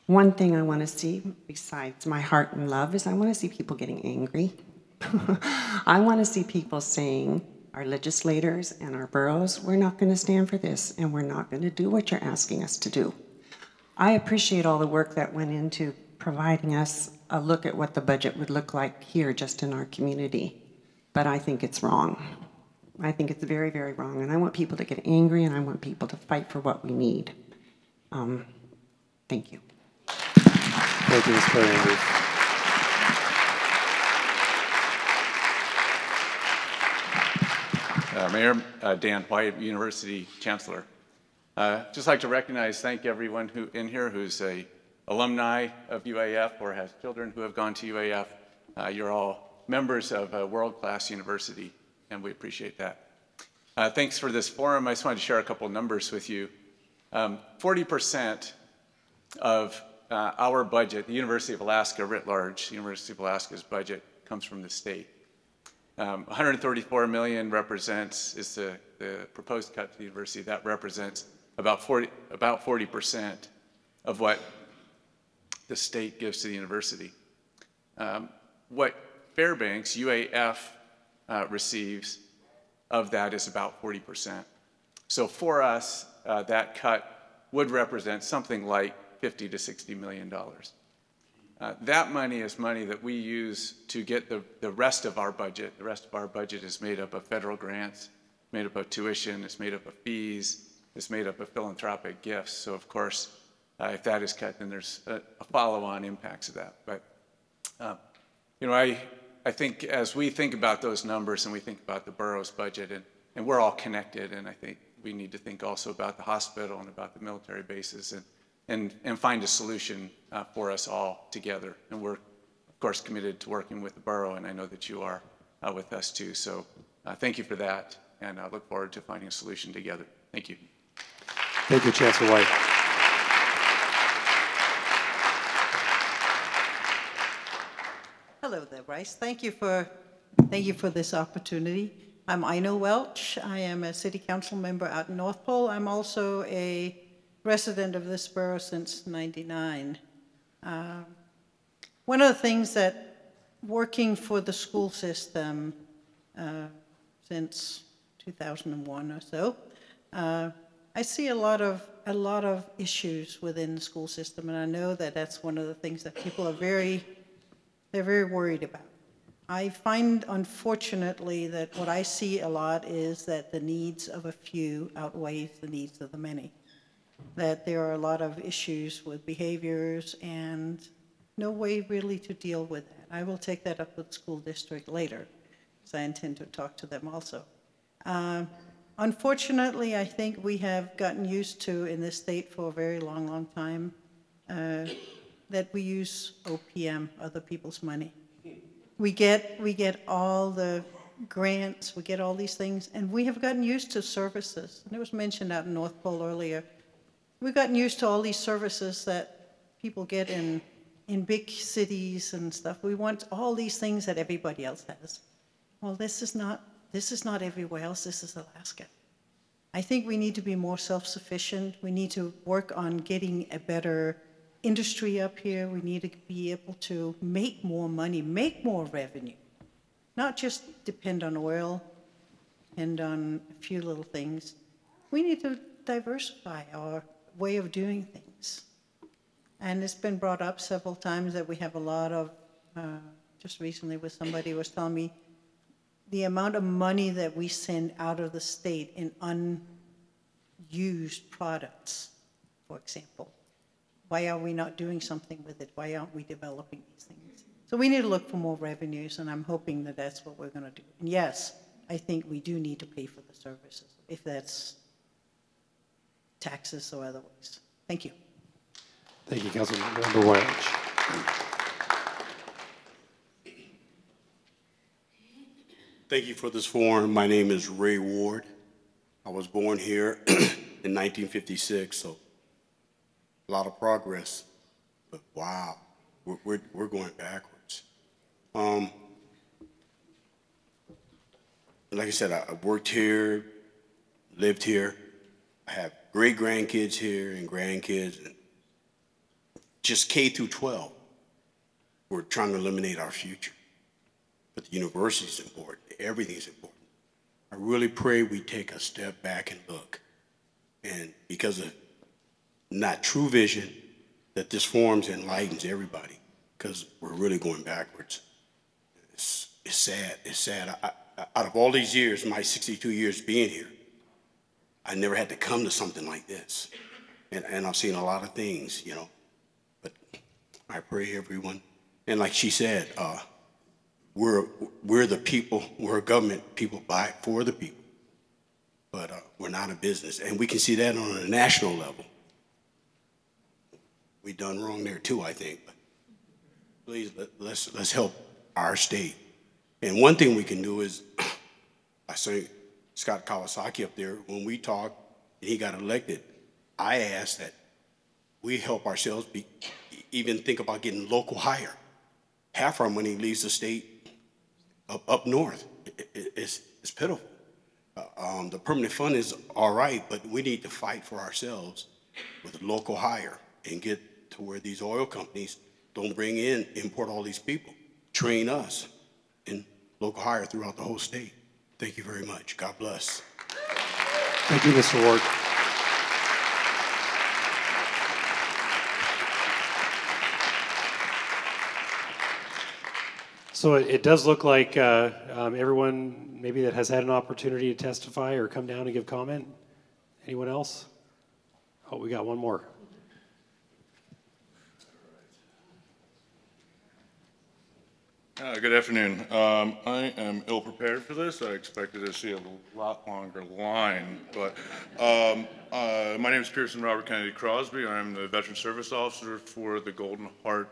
One thing I want to see, besides my heart and love, is I want to see people getting angry. I want to see people saying, our legislators and our boroughs, we're not going to stand for this, and we're not going to do what you're asking us to do. I appreciate all the work that went into providing us a look at what the budget would look like here just in our community. but I think it's wrong. I think it's very, very wrong, and I want people to get angry, and I want people to fight for what we need. Thank you. Thank you, Ms. Claire Andrews. Mayor Dan White, University Chancellor. Just like to thank everyone who in here who's a alumni of UAF or has children who have gone to UAF. You're all members of a world-class university, and we appreciate that. Thanks for this forum. I just wanted to share a couple of numbers with you. 40% of our budget, the University of Alaska writ large, the University of Alaska's budget comes from the state. 134 million is the proposed cut to the university. That represents about 40% of what the state gives to the university. What Fairbanks, UAF, receives of that is about 40%. So for us, that cut would represent something like $50 to $60 million. That money is money that we use to get the rest of our budget. The rest of our budget is made up of federal grants, made up of tuition, it's made up of fees, it's made up of philanthropic gifts. So of course, if that is cut, then there's a follow-on impacts of that. But you know, I think as we think about those numbers and we think about the borough's budget, and we're all connected, and I think we need to think also about the hospital and about the military bases and find a solution for us all together. And we're, of course, committed to working with the borough, and I know that you are with us too. So thank you for that, and I look forward to finding a solution together. Thank you. Thank you, Chancellor White. Hello there, Bryce. Thank you for this opportunity. I'm Ina Welch. I am a city council member out in North Pole. I'm also a resident of this borough since '99. One of the things that working for the school system since 2001 or so, I see a lot of issues within the school system, and I know that that's one of the things that people are very worried about. I find, unfortunately, that what I see a lot is that the needs of a few outweighs the needs of the many. That there are a lot of issues with behaviors and no way really to deal with that. I will take that up with the school district later, because I intend to talk to them also. Unfortunately, I think we have gotten used to, in this state for a very long, long time, that we use OPM, other people's money. We get all the grants, we get all these things, and we have gotten used to services. And it was mentioned out in North Pole earlier. We've gotten used to all these services that people get in big cities and stuff. We want all these things that everybody else has. Well, this is not everywhere else, this is Alaska. I think we need to be more self-sufficient. We need to work on getting a better industry up here. We need to be able to make more money, make more revenue, not just depend on oil and on a few little things. We need to diversify our way of doing things. And it's been brought up several times that we have a lot of, just recently with somebody was telling me, the amount of money that we send out of the state in unused products, for example. Why are we not doing something with it? Why aren't we developing these things? So we need to look for more revenues, and I'm hoping that that's what we're going to do. And yes, I think we do need to pay for the services, if that's taxes or otherwise. Thank you. Thank you, Councilmember Welch. Thank you for this forum. My name is Ray Ward. I was born here in 1956, so a lot of progress, but wow, we're going backwards. Like I said, I worked here, lived here. I have great-grandkids here and grandkids, and just K through 12. We're trying to eliminate our future. But the university is important. Everything's important. I really pray we take a step back and look. And because of not true vision, that this forum enlightens everybody, because we're really going backwards. It's sad. It's sad. out of all these years, my 62 years being here, I never had to come to something like this. And I've seen a lot of things, you know, but I pray everyone, and like she said, we're the people, we're a government, people by, for the people, but we're not a business. And we can see that on a national level. We've done wrong there too, I think, but please, let's help our state. And one thing we can do is, I say Scott Kawasaki up there, when we talked and he got elected, I asked that we help ourselves even think about getting local hire. Half our money leaves the state up north. It's pitiful. The permanent fund is all right, but we need to fight for ourselves with local hire and get to where these oil companies don't import all these people. Train us in local hire throughout the whole state. Thank you very much. God bless. Thank you, Mr. Ward. So it does look like everyone maybe that has had an opportunity to testify or come down and give comment. Anyone else? Oh, we got one more. Good afternoon. I am ill prepared for this. I expected to see a lot longer line, but my name is Pearson Robert Kennedy Crosby. I'm the Veteran Service Officer for the Golden Heart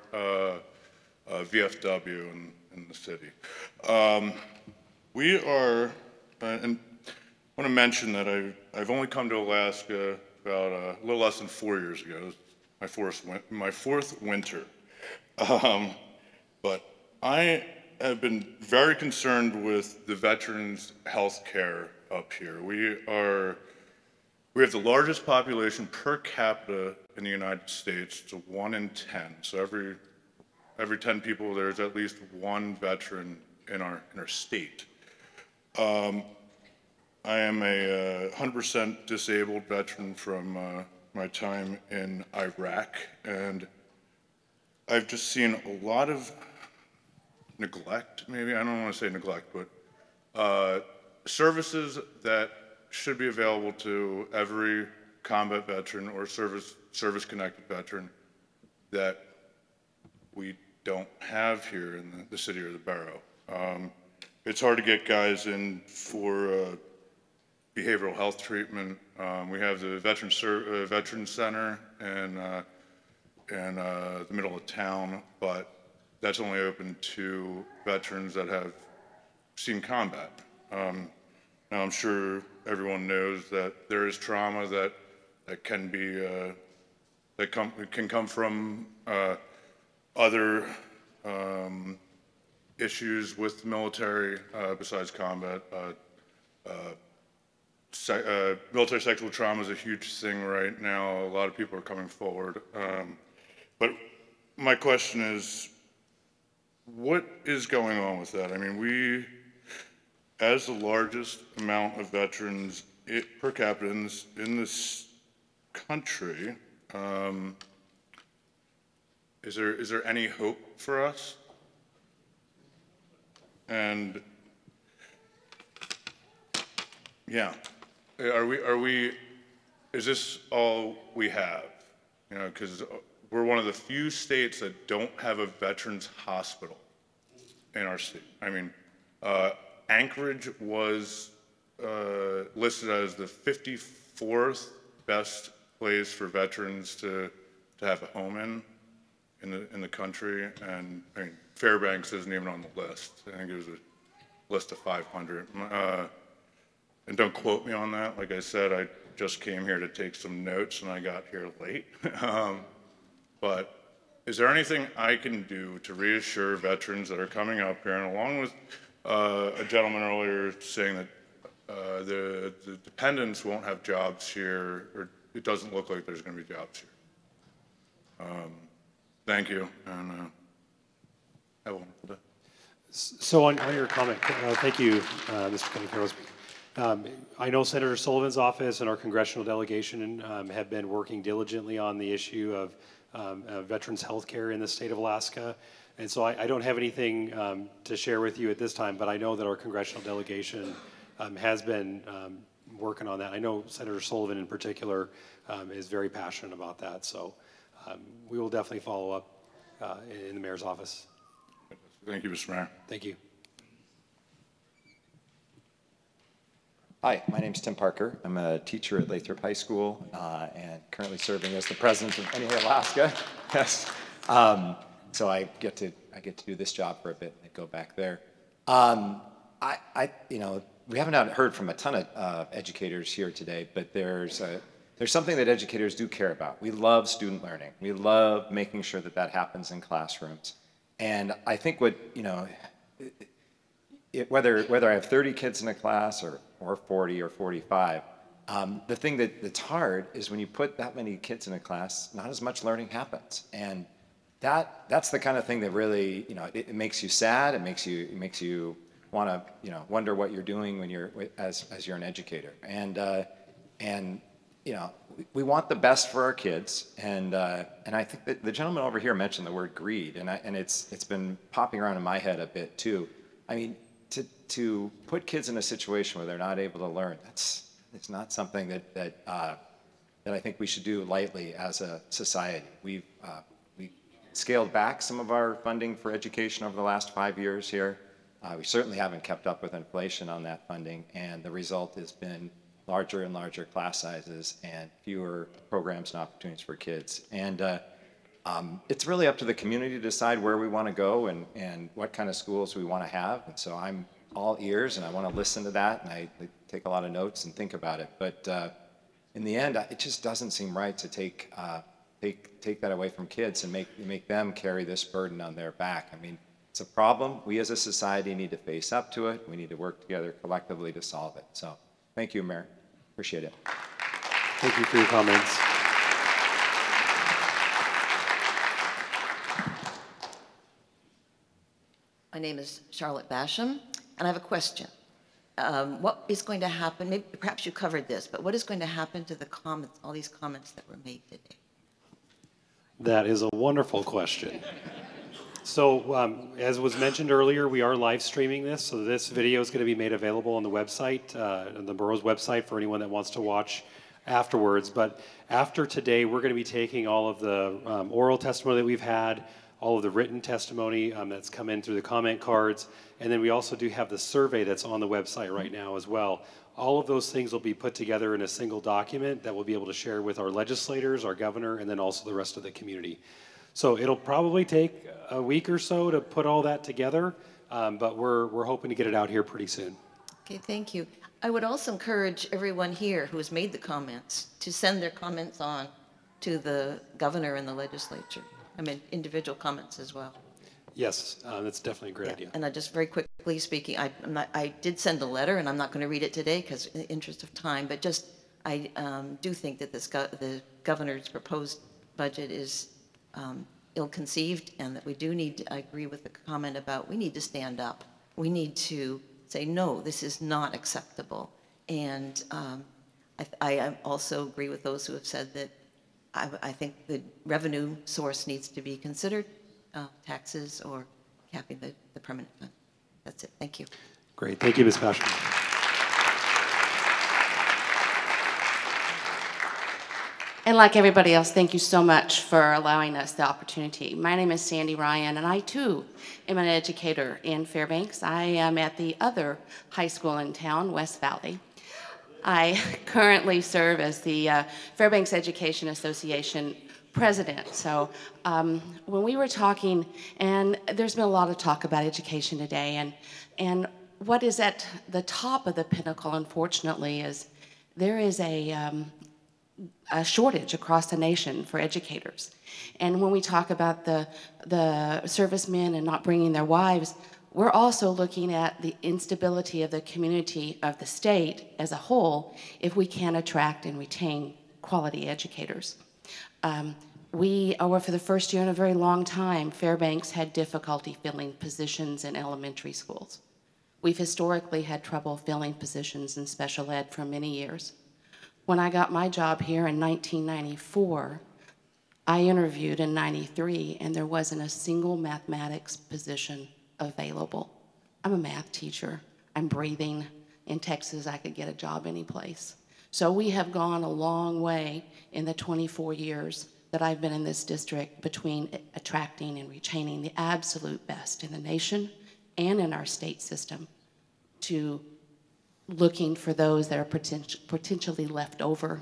VFW in the city. We are, and I want to mention that I've only come to Alaska about a little less than 4 years ago. It was my fourth winter. But I have been very concerned with the veterans' health care up here. We have the largest population per capita in the United States. It's 1 in 10. So every 10 people, there's at least one veteran in our state. I am a 100% disabled veteran from my time in Iraq, and I've just seen a lot of neglect, maybe, I don't want to say neglect, but services that should be available to every combat veteran or service-connected veteran that we don't have here in the city or the borough. It's hard to get guys in for behavioral health treatment. We have the Veteran Center in the middle of town, but that's only open to veterans that have seen combat. Now, I'm sure everyone knows that there is trauma that can be can come from other issues with the military besides combat. Military sexual trauma is a huge thing right now. A lot of people are coming forward. But my question is, what is going on with that? I mean, we, as the largest amount of veterans per capita in this country, is there any hope for us? And yeah, is this all we have? You know, because we're one of the few states that don't have a veterans hospital in our state. I mean, Anchorage was listed as the 54th best place for veterans to have a home in the country, and I mean, Fairbanks isn't even on the list. I think it was a list of 500. And don't quote me on that. Like I said, I just came here to take some notes and I got here late. But is there anything I can do to reassure veterans that are coming up here, and along with a gentleman earlier saying that the dependents won't have jobs here, or it doesn't look like there's going to be jobs here. Thank you, and have a wonderful day. So on your comment, thank you, Mr. Kenny Crosby. I know Senator Sullivan's office and our congressional delegation have been working diligently on the issue of veterans health care in the state of Alaska. And so I don't have anything to share with you at this time, but I know that our congressional delegation has been working on that. I know Senator Sullivan in particular is very passionate about that. So we will definitely follow up in the mayor's office. Thank you, Mr. Mayor. Thank you. Hi, my name is Tim Parker. I'm a teacher at Lathrop High School and currently serving as the president of NEA Alaska. Yes. So I get to do this job for a bit and then go back there. You know, we haven't heard from a ton of educators here today, but there's something that educators do care about. We love student learning. We love making sure that that happens in classrooms. And I think what, you know, whether I have 30 kids in a class or 40 or 45, the thing that's hard is when you put that many kids in a class, not as much learning happens. And that's the kind of thing that really, you know, it makes you sad. It makes you want to, you know, wonder what you're doing when you're as you're an educator. And you know, we want the best for our kids. And I think that the gentleman over here mentioned the word greed, and it's been popping around in my head a bit too. I mean, to put kids in a situation where they're not able to learn, it's not something that I think we should do lightly as a society. We scaled back some of our funding for education over the last 5 years here. We certainly haven't kept up with inflation on that funding, and the result has been larger and larger class sizes and fewer programs and opportunities for kids. And it's really up to the community to decide where we want to go and what kind of schools we want to have. And so I'm all ears, and I want to listen to that, and I take a lot of notes and think about it. But in the end, it just doesn't seem right to take that away from kids and make them carry this burden on their back. I mean, it's a problem. We as a society need to face up to it. We need to work together collectively to solve it. So thank you, Mayor. Appreciate it. Thank you for your comments. My name is Charlotte Basham, and I have a question. What is going to happen, maybe perhaps you covered this, but what is going to happen to the comments, all these comments that were made today? That is a wonderful question. So as was mentioned earlier, we are live streaming this, so this video is going to be made available on the website, on the borough's website, for anyone that wants to watch afterwards. But after today, we're going to be taking all of the oral testimony that we've had, all of the written testimony that's come in through the comment cards, and then we also do have the survey that's on the website right now as well. All of those things will be put together in a single document that we'll be able to share with our legislators, our governor, and then also the rest of the community. So it'll probably take a week or so to put all that together, but we're hoping to get it out here pretty soon. Okay, thank you. I would also encourage everyone here who has made the comments to send their comments on to the governor and the legislature. I mean, individual comments as well. Yes, that's definitely a great idea. And I just very quickly speaking, I did send a letter, and I'm not going to read it today because in the interest of time, but just I do think that the governor's proposed budget is ill-conceived, and that we do need to, I agree with the comment about we need to stand up. We need to say, no, this is not acceptable. And I also agree with those who have said that I think the revenue source needs to be considered, taxes or capping the permanent fund. That's it. Thank you. Great. Thank you, Ms. Passion. And like everybody else, thank you so much for allowing us the opportunity. My name is Sandy Ryan, and I too am an educator in Fairbanks. I am at the other high school in town, West Valley. I currently serve as the Fairbanks Education Association president. So when we were talking, and there's been a lot of talk about education today, and what is at the top of the pinnacle, unfortunately, is there is a shortage across the nation for educators. And when we talk about the servicemen and not bringing their wives, we're also looking at the instability of the community of the state as a whole if we can't attract and retain quality educators. For the first year in a very long time, Fairbanks had difficulty filling positions in elementary schools. We've historically had trouble filling positions in special ed for many years. When I got my job here in 1994, I interviewed in '93, and there wasn't a single mathematics position available. I'm a math teacher. I'm breathing. In Texas, I could get a job any place. So we have gone a long way in the 24 years that I've been in this district between attracting and retaining the absolute best in the nation and in our state system to looking for those that are potentially left over.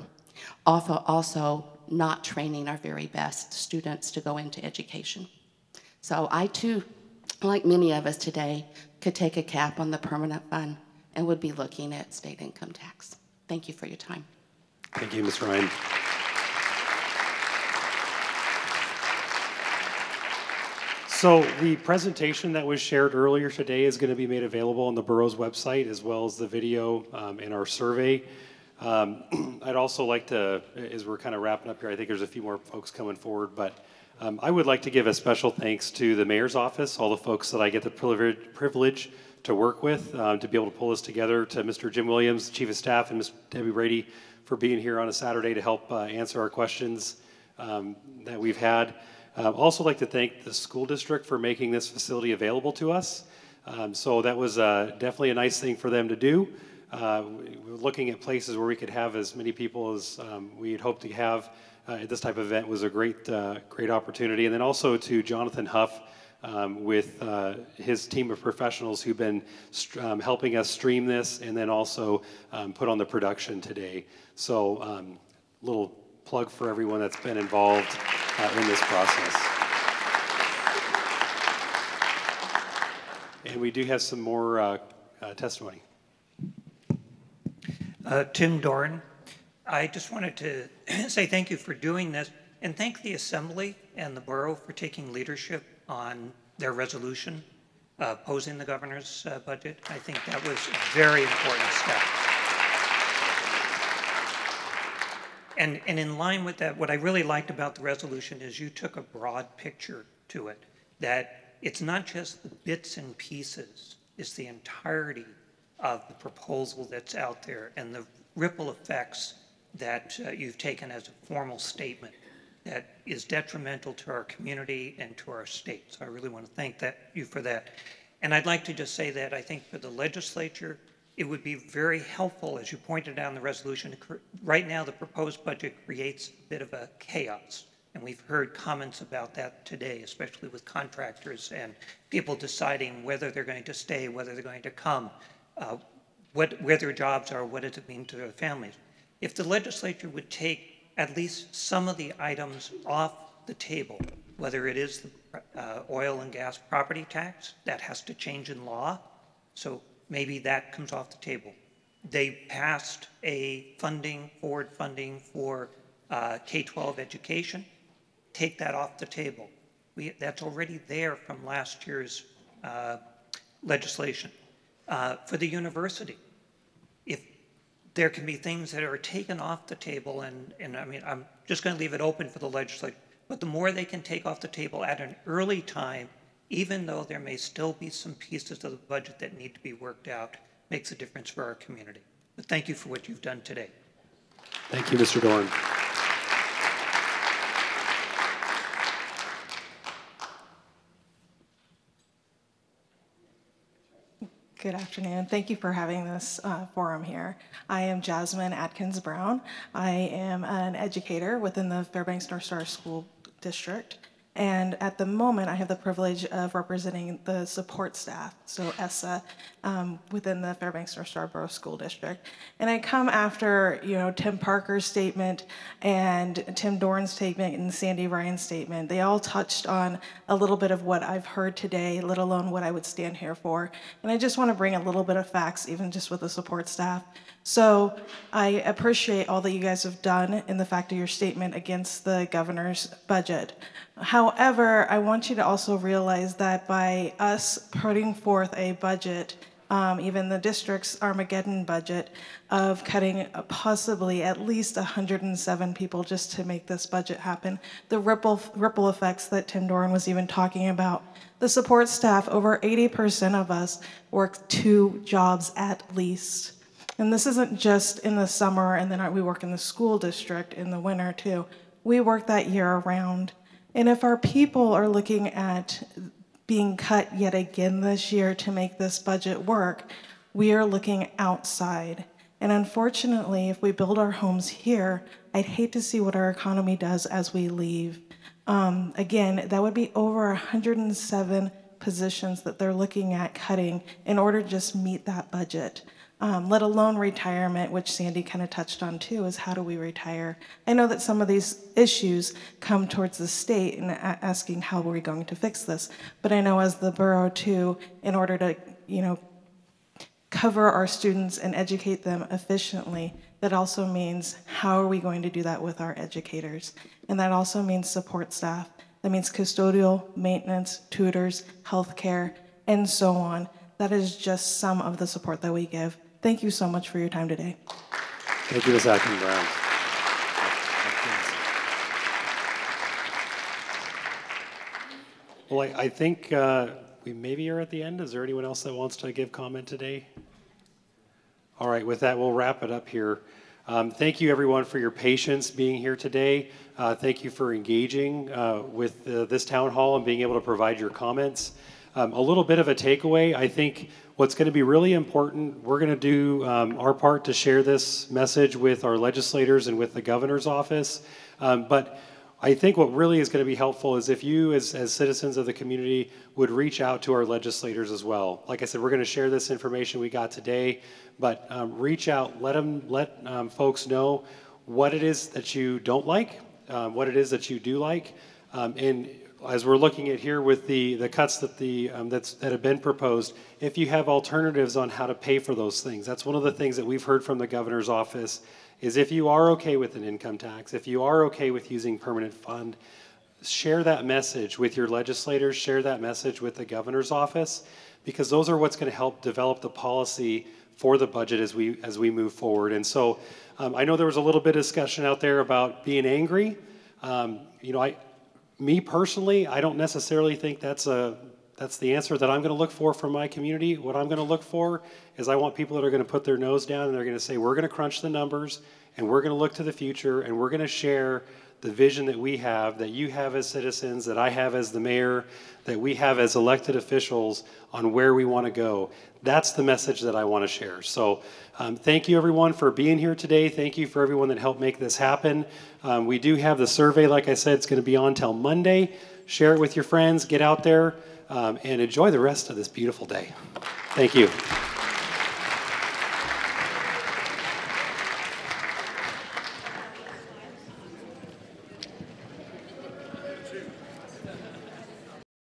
Also not training our very best students to go into education. So I too, like many of us today, could take a cap on the permanent fund and would be looking at state income tax. Thank you for your time. Thank you, Ms. Ryan. So the presentation that was shared earlier today is going to be made available on the borough's website, as well as the video in our survey. I'd also like to, as we're kind of wrapping up here, I think there's a few more folks coming forward, but I would like to give a special thanks to the mayor's office, all the folks that I get the privilege to work with, to be able to pull this together, to Mr. Jim Williams, Chief of Staff, and Ms. Debbie Brady for being here on a Saturday to help answer our questions that we've had. Also like to thank the school district for making this facility available to us. So that was definitely a nice thing for them to do. Looking at places where we could have as many people as we'd hoped to have at this type of event was a great opportunity. And then also to Jonathan Huff with his team of professionals who've been helping us stream this and then also put on the production today. So little plug for everyone that's been involved in this process. And we do have some more testimony. Tim Doran. I just wanted to say thank you for doing this and thank the Assembly and the Borough for taking leadership on their resolution opposing the governor's budget. I think that was a very important step. And in line with that, what I really liked about the resolution is you took a broad picture to it, that it's not just the bits and pieces, it's the entirety of the proposal that's out there and the ripple effects that you've taken as a formal statement that is detrimental to our community and to our state. So I really want to thank you for that. And I'd like to just say that I think for the legislature, it would be very helpful, as you pointed out in the resolution. Right now, the proposed budget creates a bit of a chaos. And we've heard comments about that today, especially with contractors and people deciding whether they're going to stay, whether they're going to come, where their jobs are, what does it mean to their families. If the legislature would take at least some of the items off the table, whether it is the oil and gas property tax, that has to change in law. So maybe that comes off the table. They passed a forward funding for K-12 education. Take that off the table. That's already there from last year's legislation. For the university, if there can be things that are taken off the table, and I mean, I'm just going to leave it open for the legislature, but the more they can take off the table at an early time, even though there may still be some pieces of the budget that need to be worked out, makes a difference for our community. But thank you for what you've done today. Thank you, Mr. Dorn. Good afternoon. Thank you for having this forum here. I am Jasmine Atkins Brown. I am an educator within the Fairbanks North Star School District. And at the moment, I have the privilege of representing the support staff, so ESSA, within the Fairbanks North Star Borough School District. And I come after, Tim Parker's statement and Tim Dorn's statement and Sandy Ryan's statement. They all touched on a little bit of what I've heard today, let alone what I would stand here for. And I just want to bring a little bit of facts, even just with the support staff. So I appreciate all that you guys have done in the fact of your statement against the governor's budget. However, I want you to also realize that by us putting forth a budget, even the district's Armageddon budget of cutting possibly at least 107 people just to make this budget happen, the ripple effects that Tim Doran was even talking about. The support staff, over 80% of us work 2 jobs at least. And this isn't just in the summer and then we work in the school district in the winter too. we work that year round. And if our people are looking at being cut yet again this year to make this budget work, we are looking outside. And unfortunately, if we build our homes here, I'd hate to see what our economy does as we leave. Again, that would be over 107 positions that they're looking at cutting in order to just meet that budget. Let alone retirement, which Sandy kind of touched on too, is how do we retire? I know that some of these issues come towards the state and asking how are we going to fix this, but I know as the borough too, in order to, cover our students and educate them efficiently, that also means how are we going to do that with our educators? And that also means support staff. That means custodial, maintenance, tutors, healthcare, and so on. That is just some of the support that we give. Thank you so much for your time today. Thank you, Ms. Atkins-Brown. Well, I think we maybe are at the end. Is there anyone else that wants to give comment today? All right, with that, we'll wrap it up here. Thank you, everyone, for your patience being here today. Thank you for engaging with this town hall and being able to provide your comments. A little bit of a takeaway, I think what's going to be really important, we're going to do our part to share this message with our legislators and with the governor's office. But I think what really is going to be helpful is if you, as citizens of the community, would reach out to our legislators as well. Like I said, we're going to share this information we got today, but reach out, let folks know what it is that you don't like, what it is that you do like, and as we're looking at here with the cuts that that have been proposed, if you have alternatives on how to pay for those things, that's one of the things that we've heard from the governor's office. Is if you are okay with an income tax, if you are okay with using permanent fund, share that message with your legislators, share that message with the governor's office, because those are what's going to help develop the policy for the budget as we move forward. And so I know there was a little bit of discussion out there about being angry. Me personally, I don't necessarily think that's the answer that I'm going to look for from my community. What I'm going to look for is I want people that are going to put their nose down and they're going to say, we're going to crunch the numbers and we're going to look to the future and we're going to share the vision that we have, that you have as citizens, that I have as the mayor, that we have as elected officials on where we want to go. That's the message that I want to share. So thank you everyone for being here today. Thank you for everyone that helped make this happen. We do have the survey, like I said, it's going to be on till Monday. Share it with your friends, get out there, and enjoy the rest of this beautiful day. Thank you.